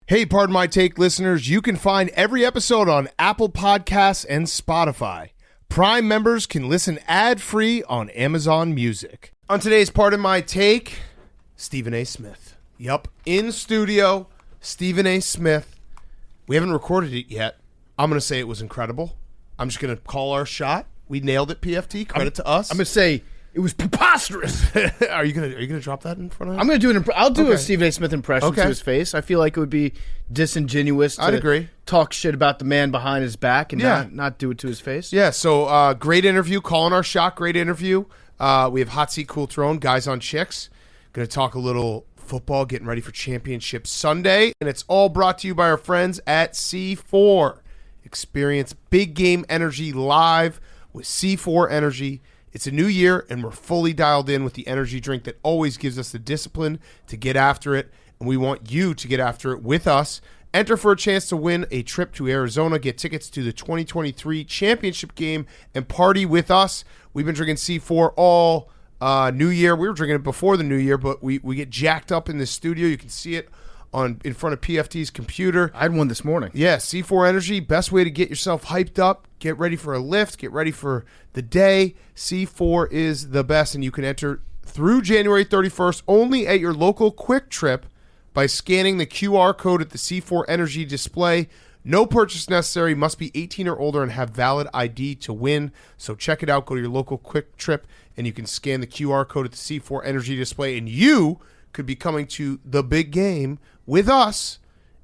Hey, Pardon My Take listeners, you can find every episode on Apple Podcasts and Spotify. Prime members can listen ad-free on Amazon Music. On today's Pardon My Take, Stephen A. Smith. Yup, in studio, Stephen A. Smith. We haven't recorded it yet. I'm going to say it was incredible. I'm just going to call our shot. We nailed it, PFT. Credit to us. I'm going to say it was preposterous. Are you gonna drop that in front of him? I'm going to do I'll do a Stephen A. Smith impression Okay. to his face. I feel like it would be disingenuous I'd to agree. talk shit about the man behind his back and not do it to his face. Yeah, so great interview. Calling our shot. Great interview. We have Hot Seat Cool Throne, Guys on Chicks. Going to talk a little football, getting ready for Championship Sunday. And it's all brought to you by our friends at C4. Experience big game energy live with C4 Energy. It's a new year, and we're fully dialed in with the energy drink that always gives us the discipline to get after it, and we want you to get after it with us. Enter for a chance to win a trip to Arizona, get tickets to the 2023 championship game, and party with us. We've been drinking C4 all New Year. We were drinking it before the New Year, but we get jacked up in the studio. You can see it in front of PFT's computer. I had one this morning. Yeah, C4 Energy, best way to get yourself hyped up, get ready for a lift, get ready for the day. C4 is the best, and you can enter through January 31st only at your local Quick Trip by scanning the QR code at the C4 Energy display. No purchase necessary, must be 18 or older and have valid ID to win. So check it out, go to your local Quick Trip, and you can scan the QR code at the C4 Energy display, and you could be coming to the big game with us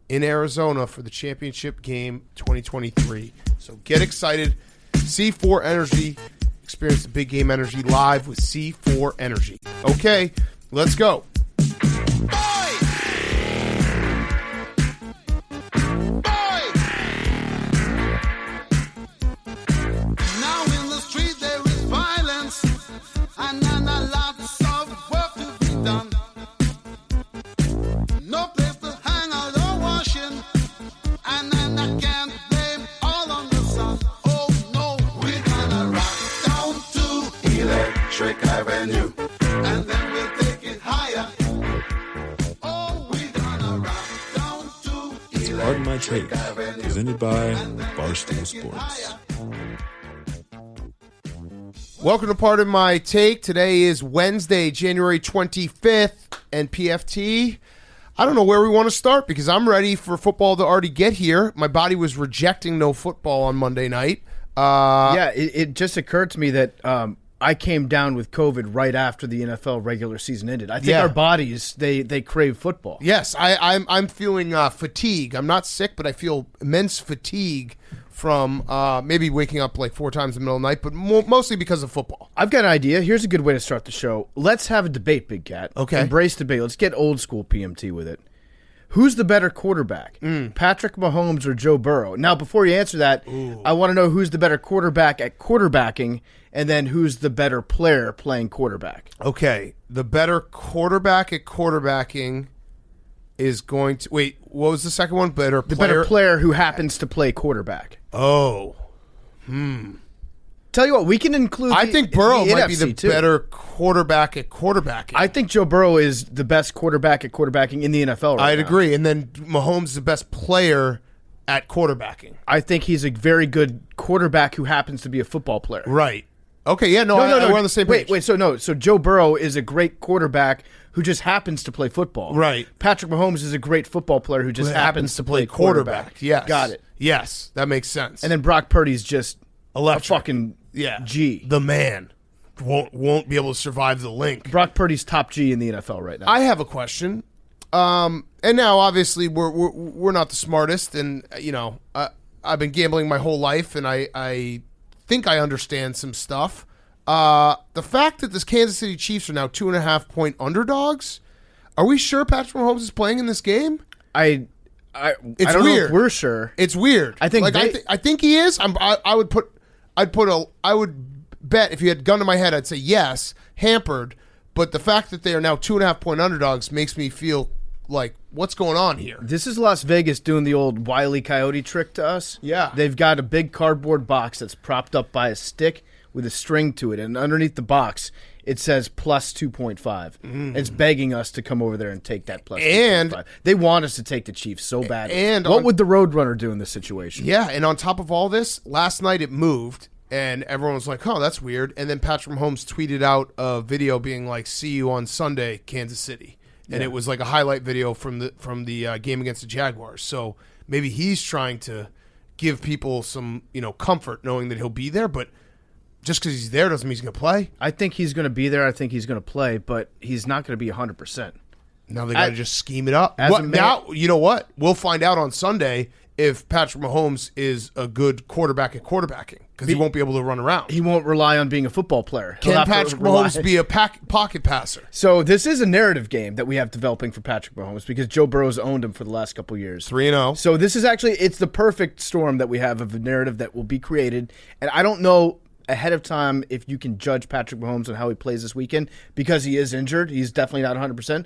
in Arizona for the championship game 2023. So get excited. C4 Energy. Experience the big game energy live with C4 Energy. Okay, let's go. Now in the street there is violence, and a lot of work to be done. No place to hang out or washing, and then I can't blame all on the sun. Oh no, we're gonna rock down to Electric Avenue, and then we'll take it higher. Oh, we're gonna rock down to Pardon My Take, Electric Avenue, presented by and then we'll Barstool take it Sports. higher. Welcome to Pardon My Take. Today is Wednesday, January 25th, and PFT. I don't know where we want to start because I'm ready for football to already get here. My body was rejecting no football on Monday night. It just occurred to me that I came down with COVID right after the NFL regular season ended. I think our bodies, they crave football. Yes, I'm feeling fatigue. I'm not sick, but I feel immense fatigue from maybe waking up like 4 times in the middle of the night, but mostly because of football. I've got an idea. Here's a good way to start the show. Let's have a debate, Big Cat. Okay. Embrace debate. Let's get old school PMT with it. Who's the better quarterback? Patrick Mahomes or Joe Burrow? Now, before you answer that, I want to know who's the better quarterback at quarterbacking, and then who's the better player playing quarterback. Okay, the better quarterback at quarterbacking is going to... Wait, what was the second one? Better Better player who happens to play quarterback. Oh. Tell you what, we can include... I think Burrow might be the NFC too. better quarterback at quarterbacking. I think Joe Burrow is the best quarterback at quarterbacking in the NFL right I'd now. agree. And then Mahomes is the best player at quarterbacking. I think he's a very good quarterback who happens to be a football player. Right. Okay, yeah, no, No. we're on the same page. So Joe Burrow is a great quarterback who just happens to play football. Right. Patrick Mahomes is a great football player who just happens to play quarterback. Yes. Got it. Yes, that makes sense. And then Brock Purdy's just Electric. a fucking G. The man won't be able to survive the link. Brock Purdy's top G in the NFL right now. I have a question. And now, obviously, we're not the smartest, and I've been gambling my whole life, and I think I understand some stuff. The fact that the Kansas City Chiefs are now 2.5-point underdogs. Are we sure Patrick Mahomes is playing in this game? I It's don't weird. know if we're sure. It's weird. I think I think he is. I would bet if you had gun to my head, I'd say yes, hampered. But the fact that they are now 2.5-point underdogs makes me feel like, what's going on here? This is Las Vegas doing the old Wile E. Coyote trick to us. Yeah. They've got a big cardboard box that's propped up by a stick with a string to it, and underneath the box it says plus 2.5. It's begging us to come over there and take that plus 2.5. They want us to take the Chiefs so badly. And what would the Roadrunner do in this situation? Yeah, and on top of all this, last night it moved, and everyone was like, oh, that's weird. And then Patrick Mahomes tweeted out a video being like, see you on Sunday, Kansas City. And it was like a highlight video from the game against the Jaguars. So maybe he's trying to give people some, comfort knowing that he'll be there, but just because he's there doesn't mean he's going to play. I think he's going to be there. I think he's going to play, but he's not going to be 100%. Now they got to just scheme it up. Now, you know what? We'll find out on Sunday if Patrick Mahomes is a good quarterback at quarterbacking because he won't be able to run around. He won't rely on being a football player. Can Patrick Mahomes be a pocket passer? So this is a narrative game that we have developing for Patrick Mahomes because Joe Burrow's owned him for the last couple of years. 3-0. So this is actually, it's the perfect storm that we have of a narrative that will be created. And I don't know ahead of time if you can judge Patrick Mahomes on how he plays this weekend because he is injured. He's definitely not 100%.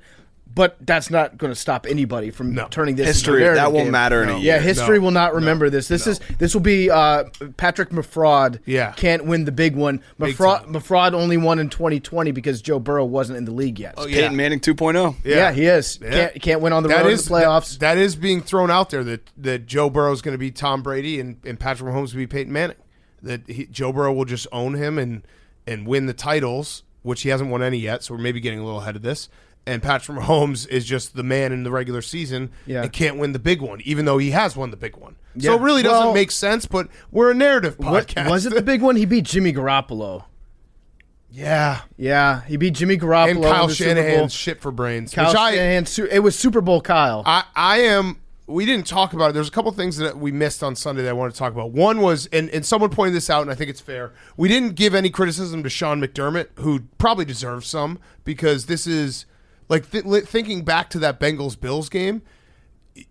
But that's not going to stop anybody from turning this history. Into a that won't game. matter in a year. Yeah, history will not remember this. This will be Patrick Mafraud. Yeah. Can't win the big one. Mafraud only won in 2020 because Joe Burrow wasn't in the league yet. Peyton Manning 2.0. Yeah, he is. Yeah. Can't win on the road in the playoffs. That is being thrown out there that Joe Burrow is going to be Tom Brady and Patrick Mahomes will be Peyton Manning. That Joe Burrow will just own him and win the titles, which he hasn't won any yet. So we're maybe getting a little ahead of this. And Patrick Mahomes is just the man in the regular season and can't win the big one, even though he has won the big one. Yeah. So it really doesn't make sense, but we're a narrative podcast. Was it the big one? He beat Jimmy Garoppolo. Yeah. Yeah, he beat Jimmy Garoppolo. And Kyle Shanahan's shit for brains. It was Super Bowl Kyle. We didn't talk about it. There's a couple things that we missed on Sunday that I wanted to talk about. One was, and someone pointed this out, and I think it's fair, we didn't give any criticism to Sean McDermott, who probably deserves some, because this is... Like, thinking back to that Bengals-Bills game,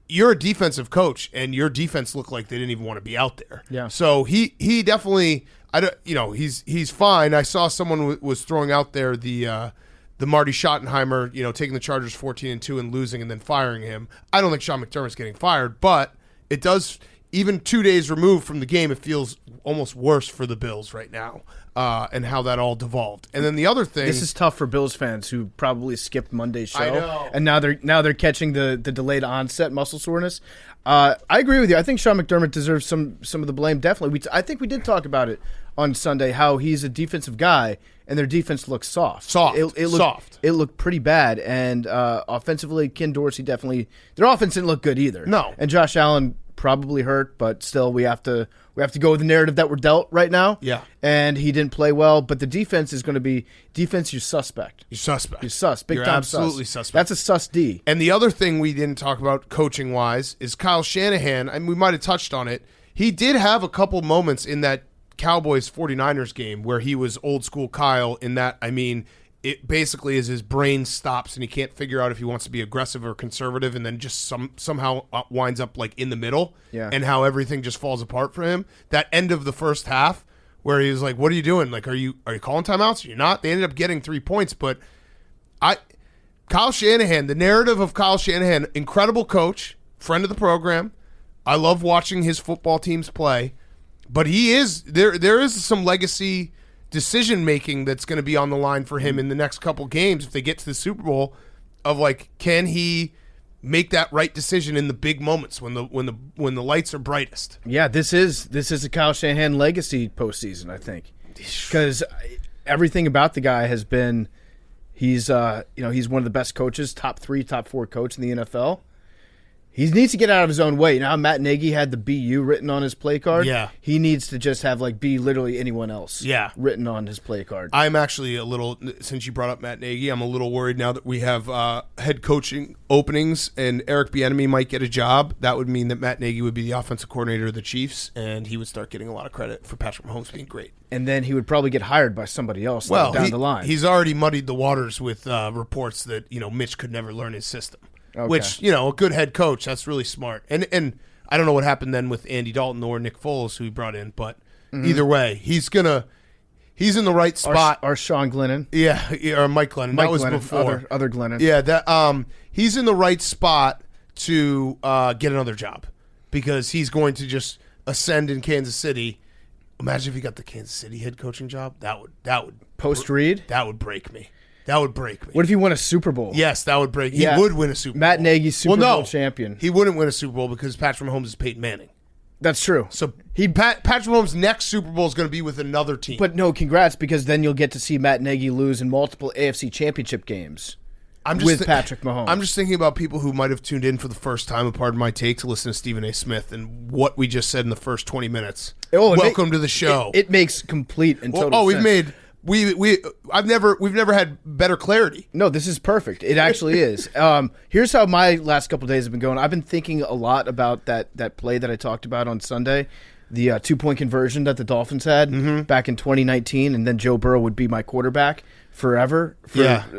you're a defensive coach, and your defense looked like they didn't even want to be out there. Yeah. So he definitely, he's fine. I saw someone was throwing out there the Marty Schottenheimer, taking the Chargers 14-2 and losing and then firing him. I don't think Sean McDermott's getting fired, but it does, even 2 days removed from the game, it feels almost worse for the Bills right now. And how that all devolved, and then the other thing. This is tough for Bills fans who probably skipped Monday's show. I know. And now they're catching the delayed onset muscle soreness. I agree with you. I think Sean McDermott deserves some of the blame. Definitely, I think we did talk about it on Sunday. How he's a defensive guy, and their defense looks soft. It looked pretty bad, and offensively, Ken Dorsey definitely their offense didn't look good either. No, and Josh Allen probably hurt, but still we have to go with the narrative that we're dealt right now. Yeah. And he didn't play well, but the defense is going to be defense. You're suspect. You're suspect. You're sus. Big You're time absolutely sus. suspect. That's a sus D. And the other thing we didn't talk about coaching wise is Kyle Shanahan, and we might have touched on it. He did have a couple moments in that Cowboys 49ers game where he was old school Kyle in that, it basically is his brain stops and he can't figure out if he wants to be aggressive or conservative, and then just somehow winds up like in the middle, and how everything just falls apart for him. That end of the first half where he was like, "What are you doing? Like, are you calling timeouts? Are you not?" They ended up getting 3 points, but Kyle Shanahan, the narrative of Kyle Shanahan, incredible coach, friend of the program. I love watching his football teams play, but he is there is some legacy decision making that's going to be on the line for him in the next couple games if they get to the Super Bowl, of like, can he make that right decision in the big moments when the lights are brightest? Yeah, this is a Kyle Shanahan legacy postseason, I think, because everything about the guy has been he's one of the best coaches, top 3, top 4 coach in the NFL. He needs to get out of his own way. Now Matt Nagy had the BU written on his play card. Yeah. He needs to just have be literally anyone else written on his play card. I'm actually a little, since you brought up Matt Nagy, I'm a little worried now that we have head coaching openings and Eric Bieniemy might get a job. That would mean that Matt Nagy would be the offensive coordinator of the Chiefs, and he would start getting a lot of credit for Patrick Mahomes being great. And then he would probably get hired by somebody else down the line. He's already muddied the waters with reports that Mitch could never learn his system. Okay. Which, a good head coach, that's really smart. And I don't know what happened then with Andy Dalton or Nick Foles, who he brought in, but either way, he's in the right spot. Or Sean Glennon. Yeah, or Mike Glennon. That was Glennon, before. Other Glennon. Yeah, he's in the right spot to get another job because he's going to just ascend in Kansas City Imagine if he got the Kansas City head coaching job. That would Post Reed. That would break me. That would break me. What if he won a Super Bowl? Yes, that would break. Yeah. He would win a Super Bowl. Matt Nagy's Super Bowl champion. He wouldn't win a Super Bowl because Patrick Mahomes is Peyton Manning. That's true. So Patrick Mahomes' next Super Bowl is going to be with another team. But no, congrats, because then you'll get to see Matt Nagy lose in multiple AFC championship games with Patrick Mahomes. I'm just thinking about people who might have tuned in for the first time, a part of my take, to listen to Stephen A. Smith and what we just said in the first 20 minutes. Welcome to the show. It makes complete and total sense. We've never had better clarity. No, this is perfect. It actually is. Here's how my last couple of days have been going. I've been thinking a lot about that play that I talked about on Sunday, the 2-point conversion that the Dolphins had back in 2019, and then Joe Burrow would be my quarterback forever.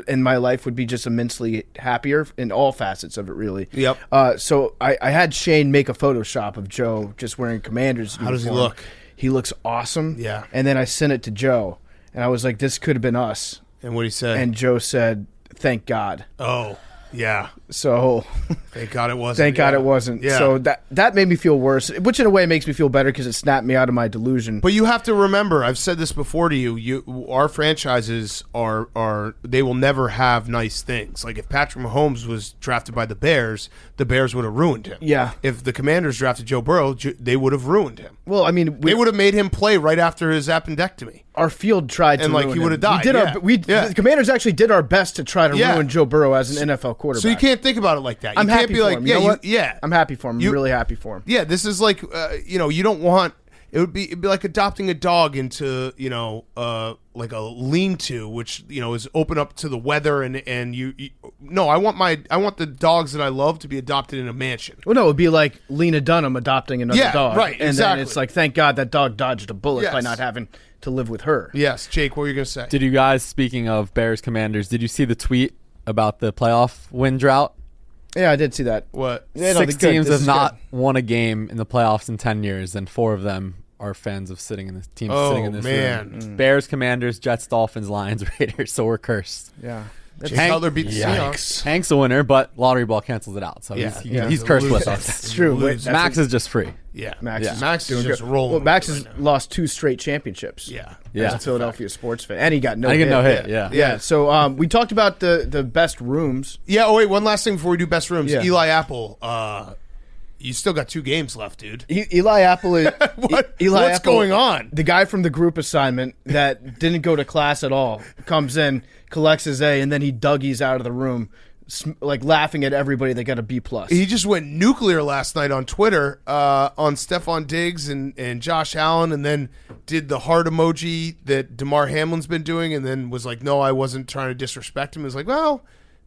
And my life would be just immensely happier in all facets of it, really. Yep. So I had Shane make a Photoshop of Joe just wearing Commanders uniform. How does he look? He looks awesome. Yeah. And then I sent it to Joe. And I was like, this could have been us. And what did he say? And Joe said, thank God. Oh, yeah. So thank God it wasn't. Thank God it wasn't. Yeah. So that made me feel worse, which in a way makes me feel better because it snapped me out of my delusion. But you have to remember, I've said this before to you, our franchises are they will never have nice things. Like if Patrick Mahomes was drafted by the Bears would have ruined him. Yeah. If the Commanders drafted Joe Burrow, they would have ruined him. Well, I mean, they would have made him play right after his appendectomy. Our field tried to and ruin he would have died. The Commanders actually did our best to try to ruin Joe Burrow as an NFL quarterback. So you can't think about it like that. I'm happy for him. You know what? Yeah, I'm happy for him. I'm really happy for him. Yeah, this is like you don't want it'd be like adopting a dog into like a lean-to, which is open up to the weather and you no, I want the dogs that I love to be adopted in a mansion. Well, no, it would be like Lena Dunham adopting another dog. Right, and exactly. then it's like, thank God that dog dodged a bullet by not having to live with her. Yes, Jake, what were you going to say? Did you guys, speaking of Bears Commanders, did you see the tweet about the playoff win drought? Yeah, I did see that. What? Yeah, 6 teams have not won a game in the playoffs in 10 years, and 4 of them are fans of sitting in this room. Bears, Commanders, Jets, Dolphins, Lions, Raiders. So we're cursed. Yeah. Jay Cutler beat the Seahawks. Hank's a winner, but lottery ball cancels it out. So he's cursed with us. That's true. Max is just free. Yeah. Max is just rolling. Well, Max has lost 2 straight championships. Yeah. As a Philadelphia sports fan. And he got no hit. Yeah. So we talked about the best rooms. Yeah. Oh, wait. One last thing before we do best rooms. Yeah. Eli Apple. You still got 2 games left, dude. Eli Apple is What's going on? The guy from the group assignment that didn't go to class at all comes in, collects his A, and then he Dougies out of the room, like laughing at everybody that got a B+. He just went nuclear last night on Twitter on Stephon Diggs and Josh Allen, and then did the heart emoji that DeMar Hamlin's been doing, and then was like, no, I wasn't trying to disrespect him. It was like, well,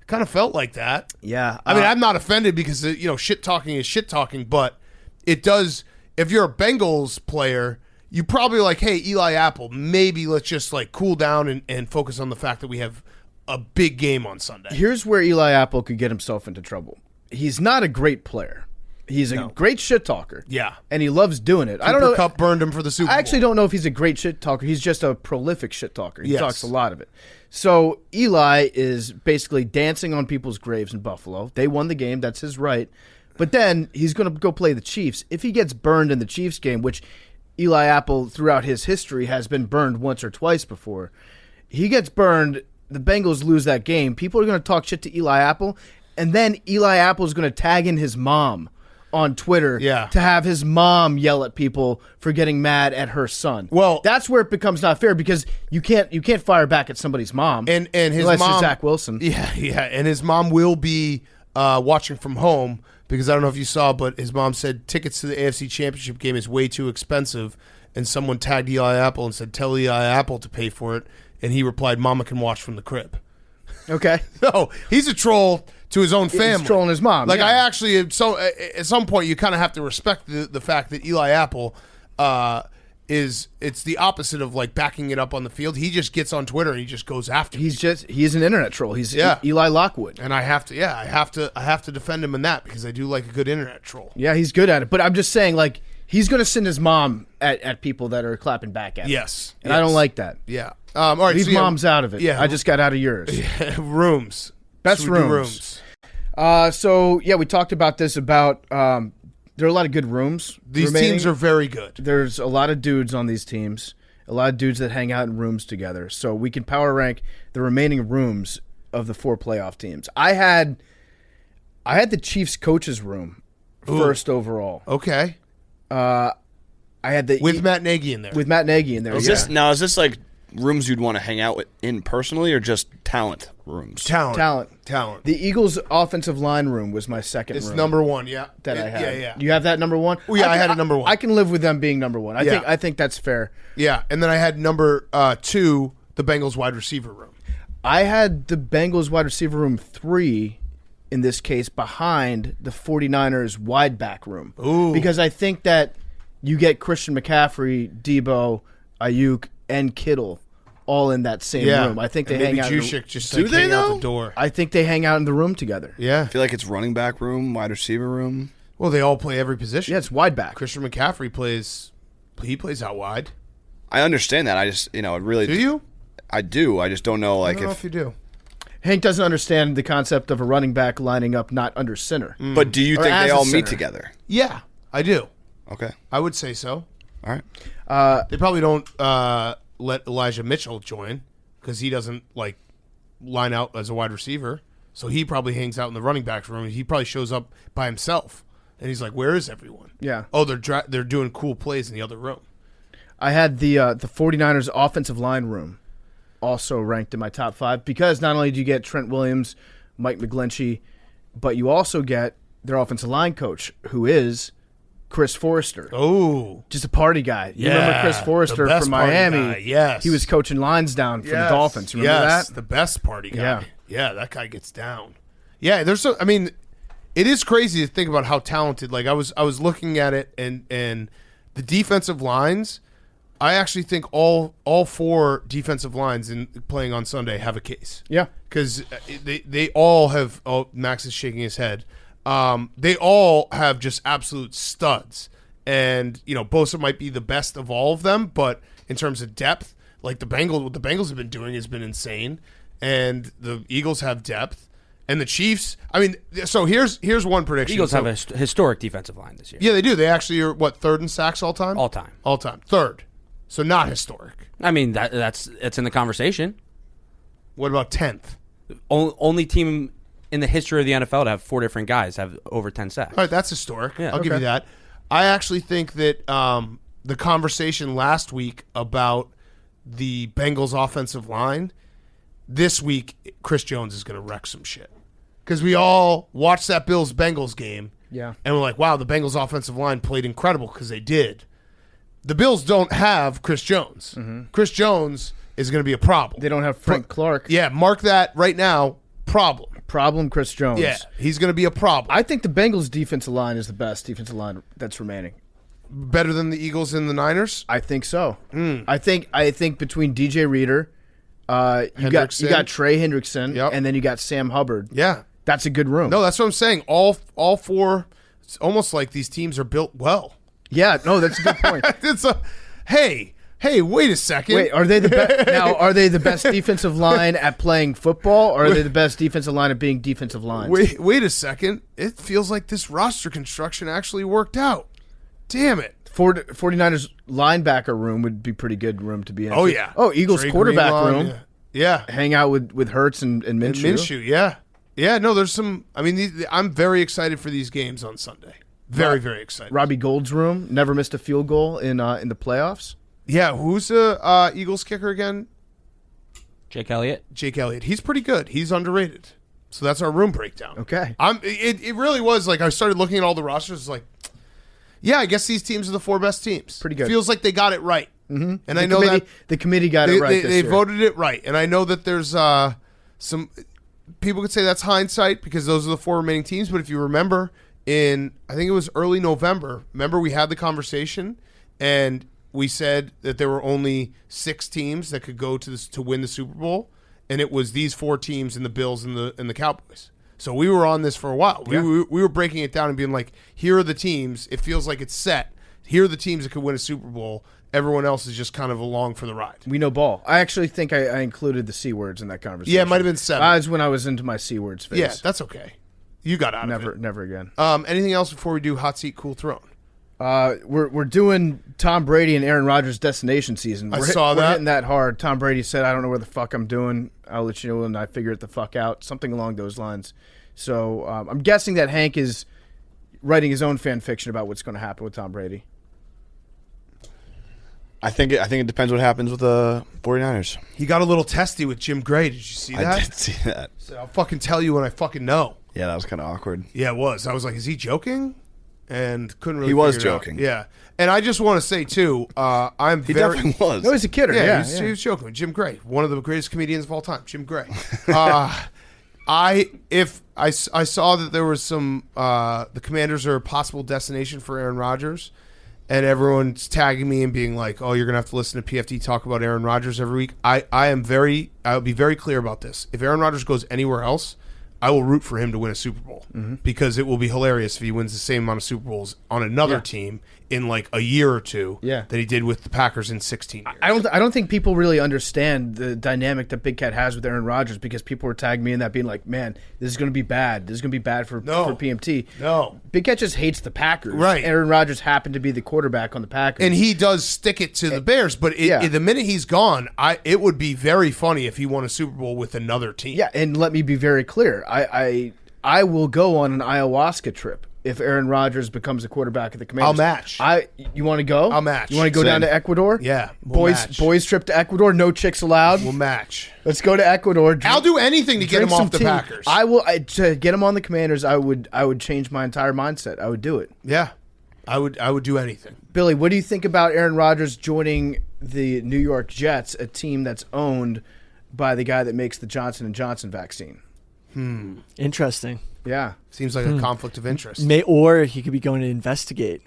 kind of felt like that. Yeah. I mean, I'm not offended because, shit talking is shit talking, but it does, if you're a Bengals player, you probably like, hey, Eli Apple, maybe let's just like cool down and focus on the fact that we have a big game on Sunday. Here's where Eli Apple could get himself into trouble. He's not a great player. He's a great shit talker. Yeah. And he loves doing it. I don't Cooper know. Kupp burned him for the Super Bowl. I actually don't know if he's a great shit talker. He's just a prolific shit talker. He Yes. talks a lot of it. So Eli is basically dancing on people's graves in Buffalo. They won the game. That's his right. But then he's going to go play the Chiefs. If he gets burned in the Chiefs game, which Eli Apple throughout his history has been burned once or twice before, he gets burned, the Bengals lose that game. People are going to talk shit to Eli Apple, and then Eli Apple is going to tag in his mom on Twitter to have his mom yell at people for getting mad at her son. Well, that's where it becomes not fair because you can't fire back at somebody's mom. And his unless mom, it's Zach Wilson. Yeah, and his mom will be watching from home because I don't know if you saw, but his mom said tickets to the AFC Championship game is way too expensive, and someone tagged Eli Apple and said tell Eli Apple to pay for it, and he replied, "Mama can watch from the crib." Okay. So he's a troll to his own family. He's trolling his mom. Like yeah. I actually, at some point, you kind of have to respect the fact that Eli Apple it's the opposite of like backing it up on the field. He just gets on Twitter and he just goes after. He's an internet troll. He's Eli Lockwood, and I have to defend him in that because I do like a good internet troll. Yeah, he's good at it. But I'm just saying, like, he's going to send his mom at people that are clapping back at him. Yes, and I don't like that. Yeah. All right, leave moms out of it. Yeah, I just got out of yours. Rooms, best rooms. So yeah, we talked about this about There are a lot of good rooms. These teams are very good. There's a lot of dudes on these teams, a lot of dudes that hang out in rooms together. So we can power rank the remaining rooms of the 4 playoff teams. I had the Chiefs coaches room first overall. Okay. I had the with Matt Nagy in there. With Matt Nagy in there. Is this like rooms you'd want to hang out in personally, or just talent rooms? Talent. The The Eagles' offensive line room was my second it's room. number 1, yeah. That I had. Yeah. You have that number 1? Oh, yeah, I had it number 1. I can live with them being number 1. Yeah. I think that's fair. Yeah, and then I had number 2, the Bengals wide receiver room. I had the Bengals wide receiver room 3, in this case, behind the 49ers wide back room. Ooh. Because I think that you get Christian McCaffrey, Debo, Ayuk, and Kittle all in that same room. I think they and hang out. Maybe Juszczyk just Do they, hang out though? the door. I think they hang out in the room together. Yeah. I feel like it's running back room, wide receiver room. Well, they all play every position. Yeah, it's wide back. Christian McCaffrey plays out wide. I understand that. I just, it really. Do you? I do. I just don't know, I don't know if you do. Hank doesn't understand the concept of a running back lining up not under center. But do you Or think as they a all center. meet together? Yeah, I do. Okay. I would say so. All right. They probably don't let Elijah Mitchell join because he doesn't line out as a wide receiver. So he probably hangs out in the running back room. He probably shows up by himself, and he's like, "Where is everyone?" Yeah. Oh, they're doing cool plays in the other room. I had the 49ers offensive line room also ranked in my top 5 because not only do you get Trent Williams, Mike McGlinchey, but you also get their offensive line coach, who is Chris Forrester. Oh, Just a party guy. You remember Chris Forrester the best from party Miami? guy, yes. He was coaching lines down for the Dolphins. You remember yes, that? the best party guy. Yeah. Yeah, that guy gets down. Yeah, it is crazy to think about how talented. Like I was looking at it, and the defensive lines. I actually think all 4 defensive lines in playing on Sunday have a case. Yeah. Because they all have. Oh, Max is shaking his head. They all have just absolute studs, and Bosa might be the best of all of them, but in terms of depth, like what the Bengals have been doing has been insane, and the Eagles have depth, and the Chiefs. So here's one prediction. Eagles have a historic defensive line this year. Yeah, they do. They actually are 3rd in sacks all time. All time. 3rd. So not historic. It's in the conversation. What about 10th? Only team in the history of the NFL to have 4 different guys have over 10 sacks. All right, that's historic. Yeah. I'll give you that. I actually think that the conversation last week about the Bengals offensive line, this week Chris Jones is going to wreck some shit. Because we all watched that Bills-Bengals game, Yeah. and we're like, wow, the Bengals offensive line played incredible because they did. The Bills don't have Chris Jones. Chris Jones is going to be a problem. They don't have Frank Clark. Yeah, mark that right now. Problem, Chris Jones. Yeah, he's going to be a problem. I think the Bengals' defensive line is the best defensive line that's remaining. Better than the Eagles and the Niners? I think so. I think between DJ Reader, you got Trey Hendrickson, Yep. and then you got Sam Hubbard. Yeah. That's a good room. No, that's what I'm saying. All 4, it's almost like these teams are built well. Yeah, no, that's a good point. It's hey, wait a second. Wait, are they the best? Now, are they the best defensive line at playing football, or are they the best defensive line at being defensive lines? Wait a second. It feels like this roster construction actually worked out. Damn it. 49ers linebacker room would be pretty good room to be in. Oh, yeah. Oh, Eagles Dre quarterback Greenlaw, room. Yeah. Hang out with Hurts and Minshew. Yeah. Yeah, no, there's some. I'm very excited for these games on Sunday. Very, very excited. Robbie Gould's room. Never missed a field goal in the playoffs. Yeah, who's the Eagles kicker again? Jake Elliott. Jake Elliott. He's pretty good. He's underrated. So that's our room breakdown. Okay. It really was like I started looking at all the rosters like, yeah, I guess these teams are the 4 best teams. Pretty good. Feels like they got it right. Mm-hmm. And I know that the committee got it right. They this year. voted it right, and I know that there's some people could say that's hindsight because those are the 4 remaining teams. But if you remember, I think it was early November. Remember we had the conversation, and we said that there were only 6 teams that could go to win the Super Bowl, and it was these 4 teams and the Bills and the Cowboys. So we were on this for a while. Yeah. We were breaking it down and being like, here are the teams. It feels like it's set. Here are the teams that could win a Super Bowl. Everyone else is just kind of along for the ride. We know ball. I actually think I included the C words in that conversation. Yeah, it might have been 7. That's when I was into my C words phase. Yeah, that's okay. You got out of it. Never again. Anything else before we do hot seat, cool throne? We're doing Tom Brady and Aaron Rodgers destination season. I saw that. We're hitting that hard. Tom Brady said, "I don't know where the fuck I'm doing. I'll let you know when I figure it the fuck out." Something along those lines. So I'm guessing that Hank is writing his own fan fiction about what's going to happen with Tom Brady. I think it depends what happens with the 49ers. He got a little testy with Jim Gray. Did you see that? I did see that. So I'll fucking tell you when I fucking know. Yeah, that was kind of awkward. Yeah, it was. I was like, is he joking? And couldn't really. He was figure it out. joking. Yeah, and I just want to say too, He definitely was. No, he's a kidder. Yeah, he was joking with Jim Gray, one of the greatest comedians of all time, Jim Gray. I saw that there was some the Commanders are a possible destination for Aaron Rodgers, and everyone's tagging me and being like, "Oh, you're gonna have to listen to PFD talk about Aaron Rodgers every week." I'll be very clear about this. If Aaron Rodgers goes anywhere else, I will root for him to win a Super Bowl because it will be hilarious if he wins the same amount of Super Bowls on another team in like a year or two that he did with the Packers in 16 years. I don't think people really understand the dynamic that Big Cat has with Aaron Rodgers because people were tagging me in that being like, man, this is going to be bad. This is going to be bad for PMT. No. Big Cat just hates the Packers. Right. Aaron Rodgers happened to be the quarterback on the Packers. And he does stick it to the Bears, but the minute he's gone, it would be very funny if he won a Super Bowl with another team. Yeah, and let me be very clear. I will go on an ayahuasca trip if Aaron Rodgers becomes the quarterback of the Commanders. I'll match. You want to go? I'll match. You want to go down to Ecuador? Yeah. We'll match. Boys trip to Ecuador. No chicks allowed. We'll match. Let's go to Ecuador. I'll do anything to get him off the Packers. I will to get him on the Commanders. I would change my entire mindset. I would do it. Yeah. I would do anything. Billy, what do you think about Aaron Rodgers joining the New York Jets, a team that's owned by the guy that makes the Johnson & Johnson vaccine? Interesting. Yeah. Seems like a conflict of interest. Or he could be going to investigate.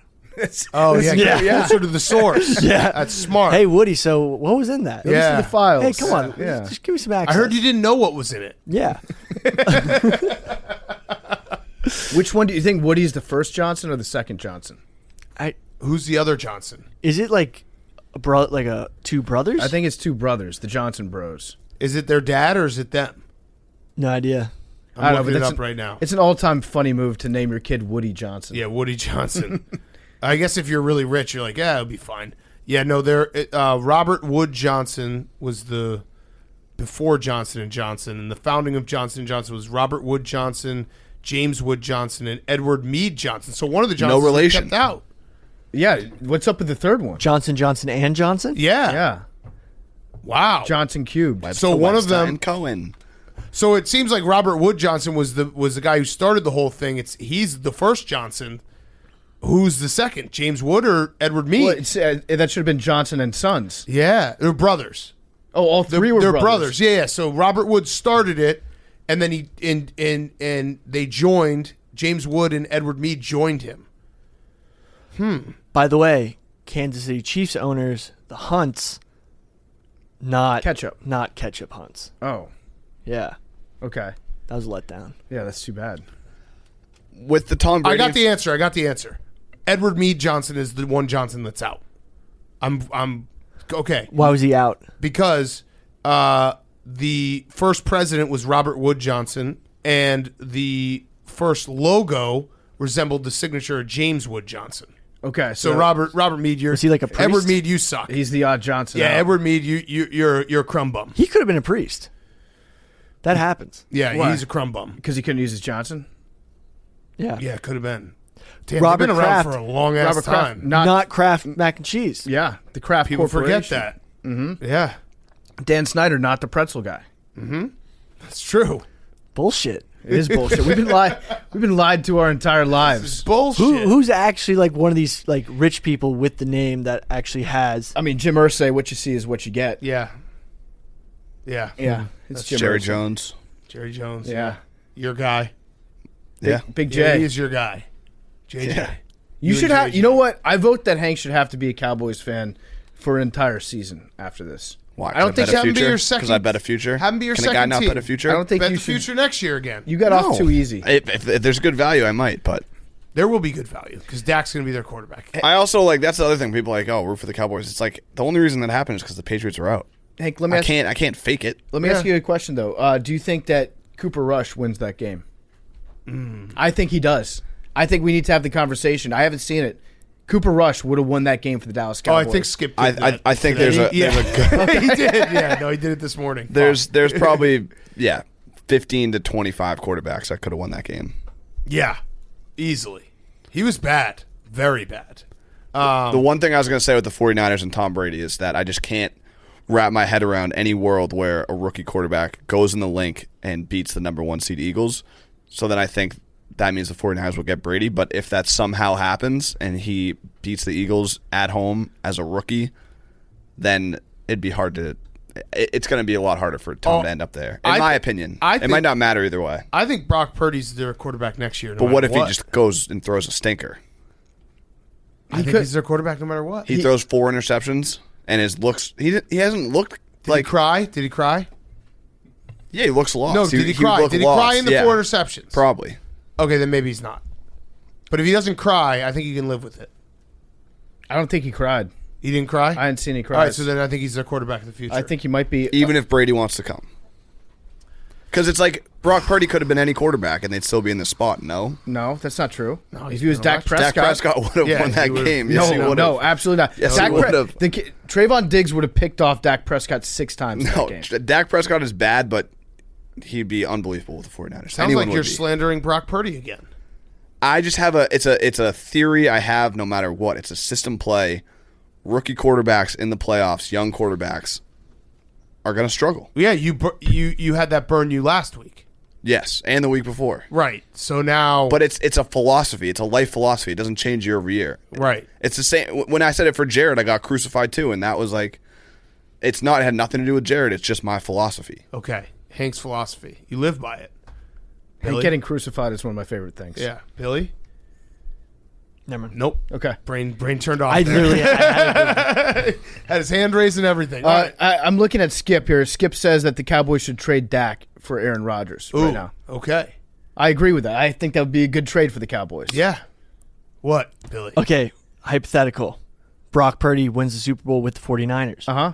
Oh, yeah. Yeah. Closer to the source. Yeah. That's smart. Hey, Woody, so what was in that? Let me see the files. Hey, come on. Yeah. Just give me some access. I heard you didn't know what was in it. Yeah. Which one do you think Woody's the first Johnson or the second Johnson? Who's the other Johnson? Is it like two brothers? I think it's two brothers, the Johnson bros. Is it their dad or is it them? No idea. I'm I don't know, looking but it up right now. It's an all-time funny move to name your kid Woody Johnson. Yeah, Woody Johnson. I guess if you're really rich, you're like, yeah, it'll be fine. Yeah, no, Robert Wood Johnson was the before Johnson & Johnson, and the founding of Johnson & Johnson was Robert Wood Johnson, James Wood Johnson, and Edward Meade Johnson. So one of the Johnsons No relation. kept out. Yeah, what's up with the third one? Johnson and Johnson? Yeah. Yeah, Wow. Johnson cubed. So one of them Cohen. So it seems like Robert Wood Johnson was the guy who started the whole thing. He's the first Johnson. Who's the second? James Wood or Edward Meade? Well, that should have been Johnson and Sons. Yeah, they're brothers. Oh, all three were they're brothers. brothers. Yeah. So Robert Wood started it, and then and they joined. James Wood and Edward Meade joined him. By the way, Kansas City Chiefs owners, the Hunts, not Ketchup Hunts. Oh, Yeah, okay. that was a letdown. Yeah, that's too bad. With the Tom Brady. I got the answer. Edward Meade Johnson is the one Johnson that's out. I'm okay. Why was he out? Because the first president was Robert Wood Johnson, and the first logo resembled the signature of James Wood Johnson. Okay, So Robert Meade, Was he like a priest? Edward Meade, you suck. he's the odd Johnson. Yeah, out. Edward Meade, you're a crumb bum. He could have been a priest. That happens. Yeah, Why? he's a crumb bum. because he couldn't use his Johnson. Yeah. Yeah, could have been. Damn, Robert they've been around Kraft. for a long ass Robert Kraft, time. Not Kraft mac and cheese. Yeah, the Kraft People forget Corporation. that. Mm-hmm. Yeah, Dan Snyder, not the pretzel guy. that's true. Bullshit. It is bullshit. We've been lied to our entire lives. Bullshit. Who's actually like one of these like rich people with the name that actually has? I mean, Jim Irsay, what you see is what you get. Yeah. Yeah. Yeah, it's Jim Jerry Irsay. Jones. Jerry Jones. Yeah, Your guy. Yeah. Big Yeah, J. he is your guy. JJ. Yeah. You should and have. JJ. You know what? I vote that Hank should have to be a Cowboys fan for an entire season after this. Why? I don't think have him be your Because second. I bet a future. Have him be your Can second a guy not team. bet a future? I don't think Bet you the should. future next year again. You got off too easy. If there's good value, I might, but There will be good value because Dak's going to be their quarterback. I also like that's the other thing. People are like, oh, root for the Cowboys. It's like the only reason that happens is because the Patriots are out. Hank, let me ask. I can't fake it. Let me ask you a question though. Do you think that Cooper Rush wins that game? I think he does. I think we need to have the conversation. I haven't seen it. Cooper Rush would have won that game for the Dallas Oh, Cowboys. I think Skip did I think there's a he did. Yeah, no, he did it this morning. there's probably 15 to 25 quarterbacks that could have won that game. Yeah, easily. He was bad. Very bad. The one thing I was going to say with the 49ers and Tom Brady is that I just can't wrap my head around any world where a rookie quarterback goes in the link and beats the number 1 seed Eagles. So then I think that means the 49ers will get Brady. But if that somehow happens and he beats the Eagles at home as a rookie, then it'd be hard to – it's going to be a lot harder for Tom to end up there, in my opinion. It might not matter either way. I think Brock Purdy's their quarterback next year. But what if he just goes and throws a stinker? I think he's their quarterback no matter what. He throws 4 interceptions and his looks – he hasn't looked Did he cry? Did he cry? Yeah, he looks lost. No, did he cry? Did he cry in the 4 interceptions? Probably. Okay, then maybe he's not. But if he doesn't cry, I think you can live with it. I don't think he cried. He didn't cry? I didn't see any cries. All right, so then I think he's their quarterback in the future. I think he might be. Even if Brady wants to come. Because it's like Brock Purdy could have been any quarterback and they'd still be in the spot, no? No, that's not true. No, if he was Dak Prescott. Dak Prescott would have won that game. Yes, he would No, have. absolutely not. Yes, he would have. Trayvon Diggs would have picked off Dak Prescott 6 times No, that game. Dak Prescott is bad, but he'd be unbelievable with the 49ers. Sounds Anyone like you're would be. slandering Brock Purdy again. I just have it's a theory I have no matter what. It's a system play. Rookie quarterbacks in the playoffs, young quarterbacks, are going to struggle. Yeah, you had that burn you last week. Yes, and the week before. Right. So now, But it's a philosophy. It's a life philosophy. It doesn't change year over year. right. It's the same. When I said it for Jared, I got crucified too, and that was like, it had nothing to do with Jared. It's just my philosophy. Okay, Hank's philosophy. You live by it. And Billy? getting crucified is one of my favorite things. Yeah, Billy. Never mind. Nope. Okay. Brain turned off. I there. literally had had his hand raised and everything. All right. I'm looking at Skip here. Skip says that the Cowboys should trade Dak for Aaron Rodgers Ooh, right now. okay. I agree with that. I think that would be a good trade for the Cowboys. Yeah. What, Billy? Okay, hypothetical. Brock Purdy wins the Super Bowl with the 49ers. Uh-huh.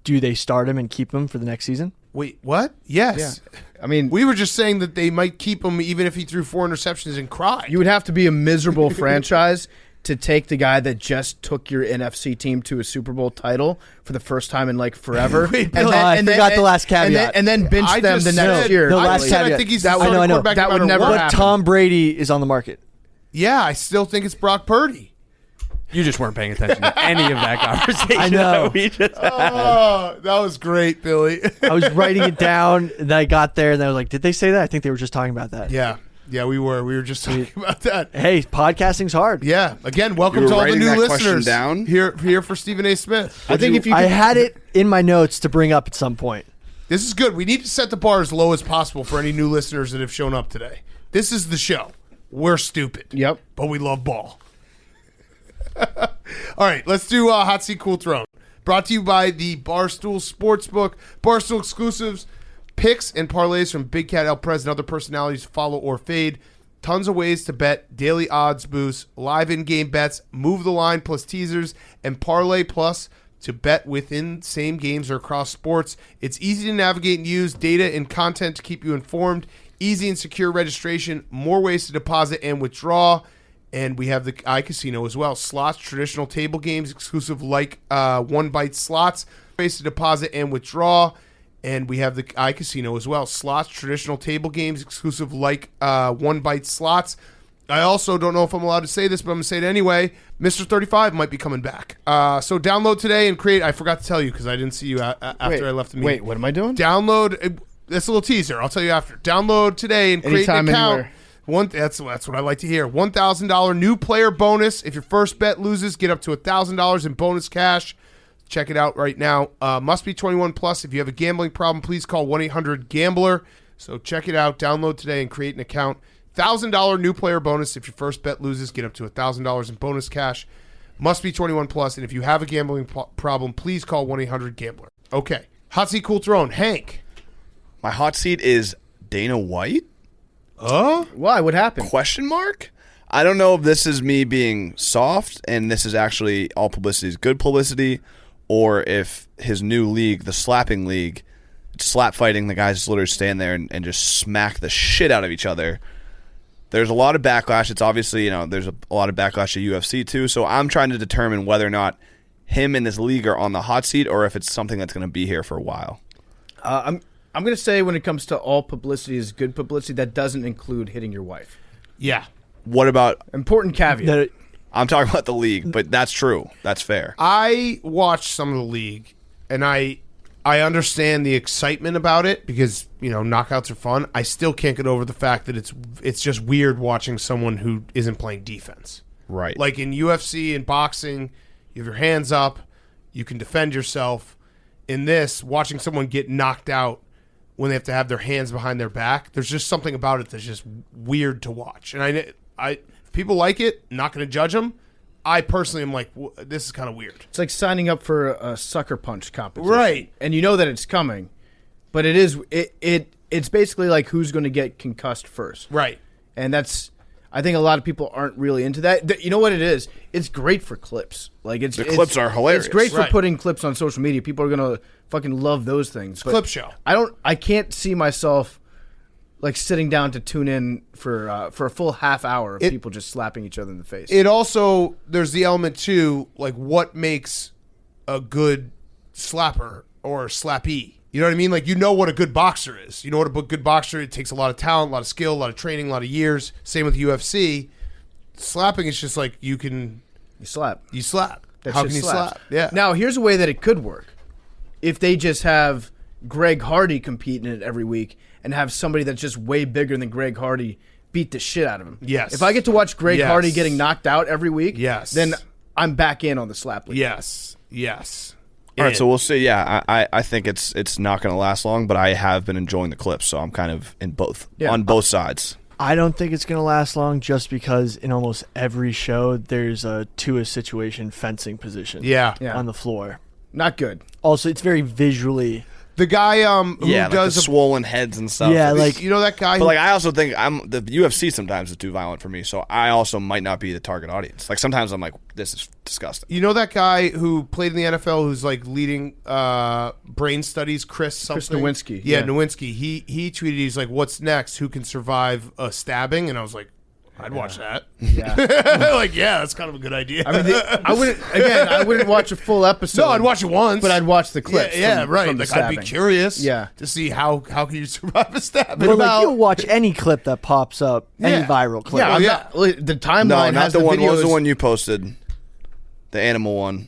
Do they start him and keep him for the next season? Wait, what? Yes. I mean, We were just saying that they might keep him even if he threw 4 interceptions and cried. you would have to be a miserable franchise to take the guy that just took your NFC team to a Super Bowl title for the first time in like forever. Wait, and Billy, I forgot the last caveat. And then bench I them just the next said- year. The I last just said I caveat. think he's That the would- starting I know. quarterback That no would matter never what. But happen. Tom Brady is on the market. Yeah, I still think it's Brock Purdy. You just weren't paying attention to any of that conversation. I know. that we just had. Oh, that was great, Billy. I was writing it down, and then I got there, and I was like, did they say that? I think they were just talking about that. Yeah, we were. We were just talking about that. Hey, podcasting's hard. Yeah. Again, welcome You were to all the writing new that question listeners down? here for Stephen A. Smith. I think if you I could, had it in my notes to bring up at some point. This is good. We need to set the bar as low as possible for any new listeners that have shown up today. This is the show. We're stupid. Yep. But we love ball. All right, let's do Hot Seat Cool Throne. Brought to you by the Barstool Sportsbook. Barstool exclusives, picks, and parlays from Big Cat El Prez and other personalities to follow or fade. Tons of ways to bet, daily odds boosts, live in-game bets, move the line plus teasers, and parlay plus to bet within same games or across sports. It's easy to navigate and use, data and content to keep you informed, easy and secure registration, more ways to deposit and withdraw. And we have the iCasino as well. Slots, traditional table games, exclusive like One Bite Slots, ways to deposit and withdraw. And we have the iCasino as well. Slots, traditional table games, exclusive like One Bite Slots. I also don't know if I'm allowed to say this, but I'm going to say it anyway. Mr. 35 might be coming back. So download today and create. I forgot to tell you because I didn't see you after I left the meeting. Wait, what am I doing? Download. That's a little teaser. I'll tell you after. Download today and create Anytime, an account. anywhere. That's what I like to hear. $1,000 new player bonus. If your first bet loses, get up to $1,000 in bonus cash. Check it out right now. Must be 21 plus. If you have a gambling problem, please call 1-800-GAMBLER. So check it out. Download today and create an account. $1,000 new player bonus. If your first bet loses, get up to $1,000 in bonus cash. Must be 21 plus. And if you have a gambling problem, please call 1-800-GAMBLER. Okay. Hot Seat Cool Throne. Hank. My hot seat is Dana White? Why? What happened? Question mark? I don't know if this is me being soft and this is actually all publicity is good publicity, or if his new league, the slapping league, slap fighting, the guys just literally stand there and just smack the shit out of each other. there's a lot of backlash. It's obviously, there's a lot of backlash at UFC too. So I'm trying to determine whether or not him and this league are on the hot seat or if it's something that's going to be here for a while. I'm going to say when it comes to all publicity is good publicity, that doesn't include hitting your wife. Yeah. What about... Important caveat. I'm talking about the league, but that's true. That's fair. I watched some of the league, and I understand the excitement about it because, knockouts are fun. I still can't get over the fact that it's just weird watching someone who isn't playing defense. Right. Like in UFC and boxing, you have your hands up, you can defend yourself. In this, watching someone get knocked out when they have to have their hands behind their back, there's just something about it that's just weird to watch. And I if people like it, not going to judge them. I personally am like, this is kind of weird. It's like signing up for a sucker punch competition. Right. And you know that it's coming, but it's basically like who's going to get concussed first. Right. And I think a lot of people aren't really into that. You know what it is? It's great for clips. Like the clips are hilarious. It's great for Right. putting clips on social media. People are going to fucking love those things. But Clip show. I can't see myself like sitting down to tune in for a full half hour of people just slapping each other in the face. It also, there's the element too, like what makes a good slapper or slappee. You know what I mean? Like, what a good boxer is. You know what a good boxer, it takes a lot of talent, a lot of skill, a lot of training, a lot of years. Same with UFC. Slapping is just like you slap. That How shit can you slaps. slap? Yeah. Now, here's a way that it could work. If they just have Greg Hardy compete in it every week and have somebody that's just way bigger than Greg Hardy beat the shit out of him. Yes. If I get to watch Greg Yes. Hardy getting knocked out every week, Yes. then I'm back in on the slap league. Yes. All right, so we'll see. Yeah, I think it's not going to last long, but I have been enjoying the clips, so I'm kind of on both sides. I don't think it's going to last long just because in almost every show there's a situation fencing position Yeah. on the floor. Not good. Also, it's very visually. The guy who Like does the swollen heads and stuff. Yeah, like you know that guy But who, I also think the UFC sometimes is too violent for me, so I also might not be the target audience. Like sometimes I'm like, this is disgusting. you know that guy who played in the NFL who's like leading brain studies, Chris something? Nowinski. Yeah, Yeah. Nowinski. He tweeted, he's like, what's next? Who can survive a stabbing? And I was like, I'd watch that. Yeah. Like, yeah, that's kind of a good idea. I mean, I wouldn't watch a full episode. no, I'd watch it once. But I'd watch the clips. Yeah, from, right. From the Like, I'd be stabbing. curious Yeah. to see how can you survive a stabbing. but like you'll watch any clip that pops up, any Yeah. viral clip. Yeah, I'm yeah. not, the timeline No, not has the one. What was videos. the one you posted? The animal one.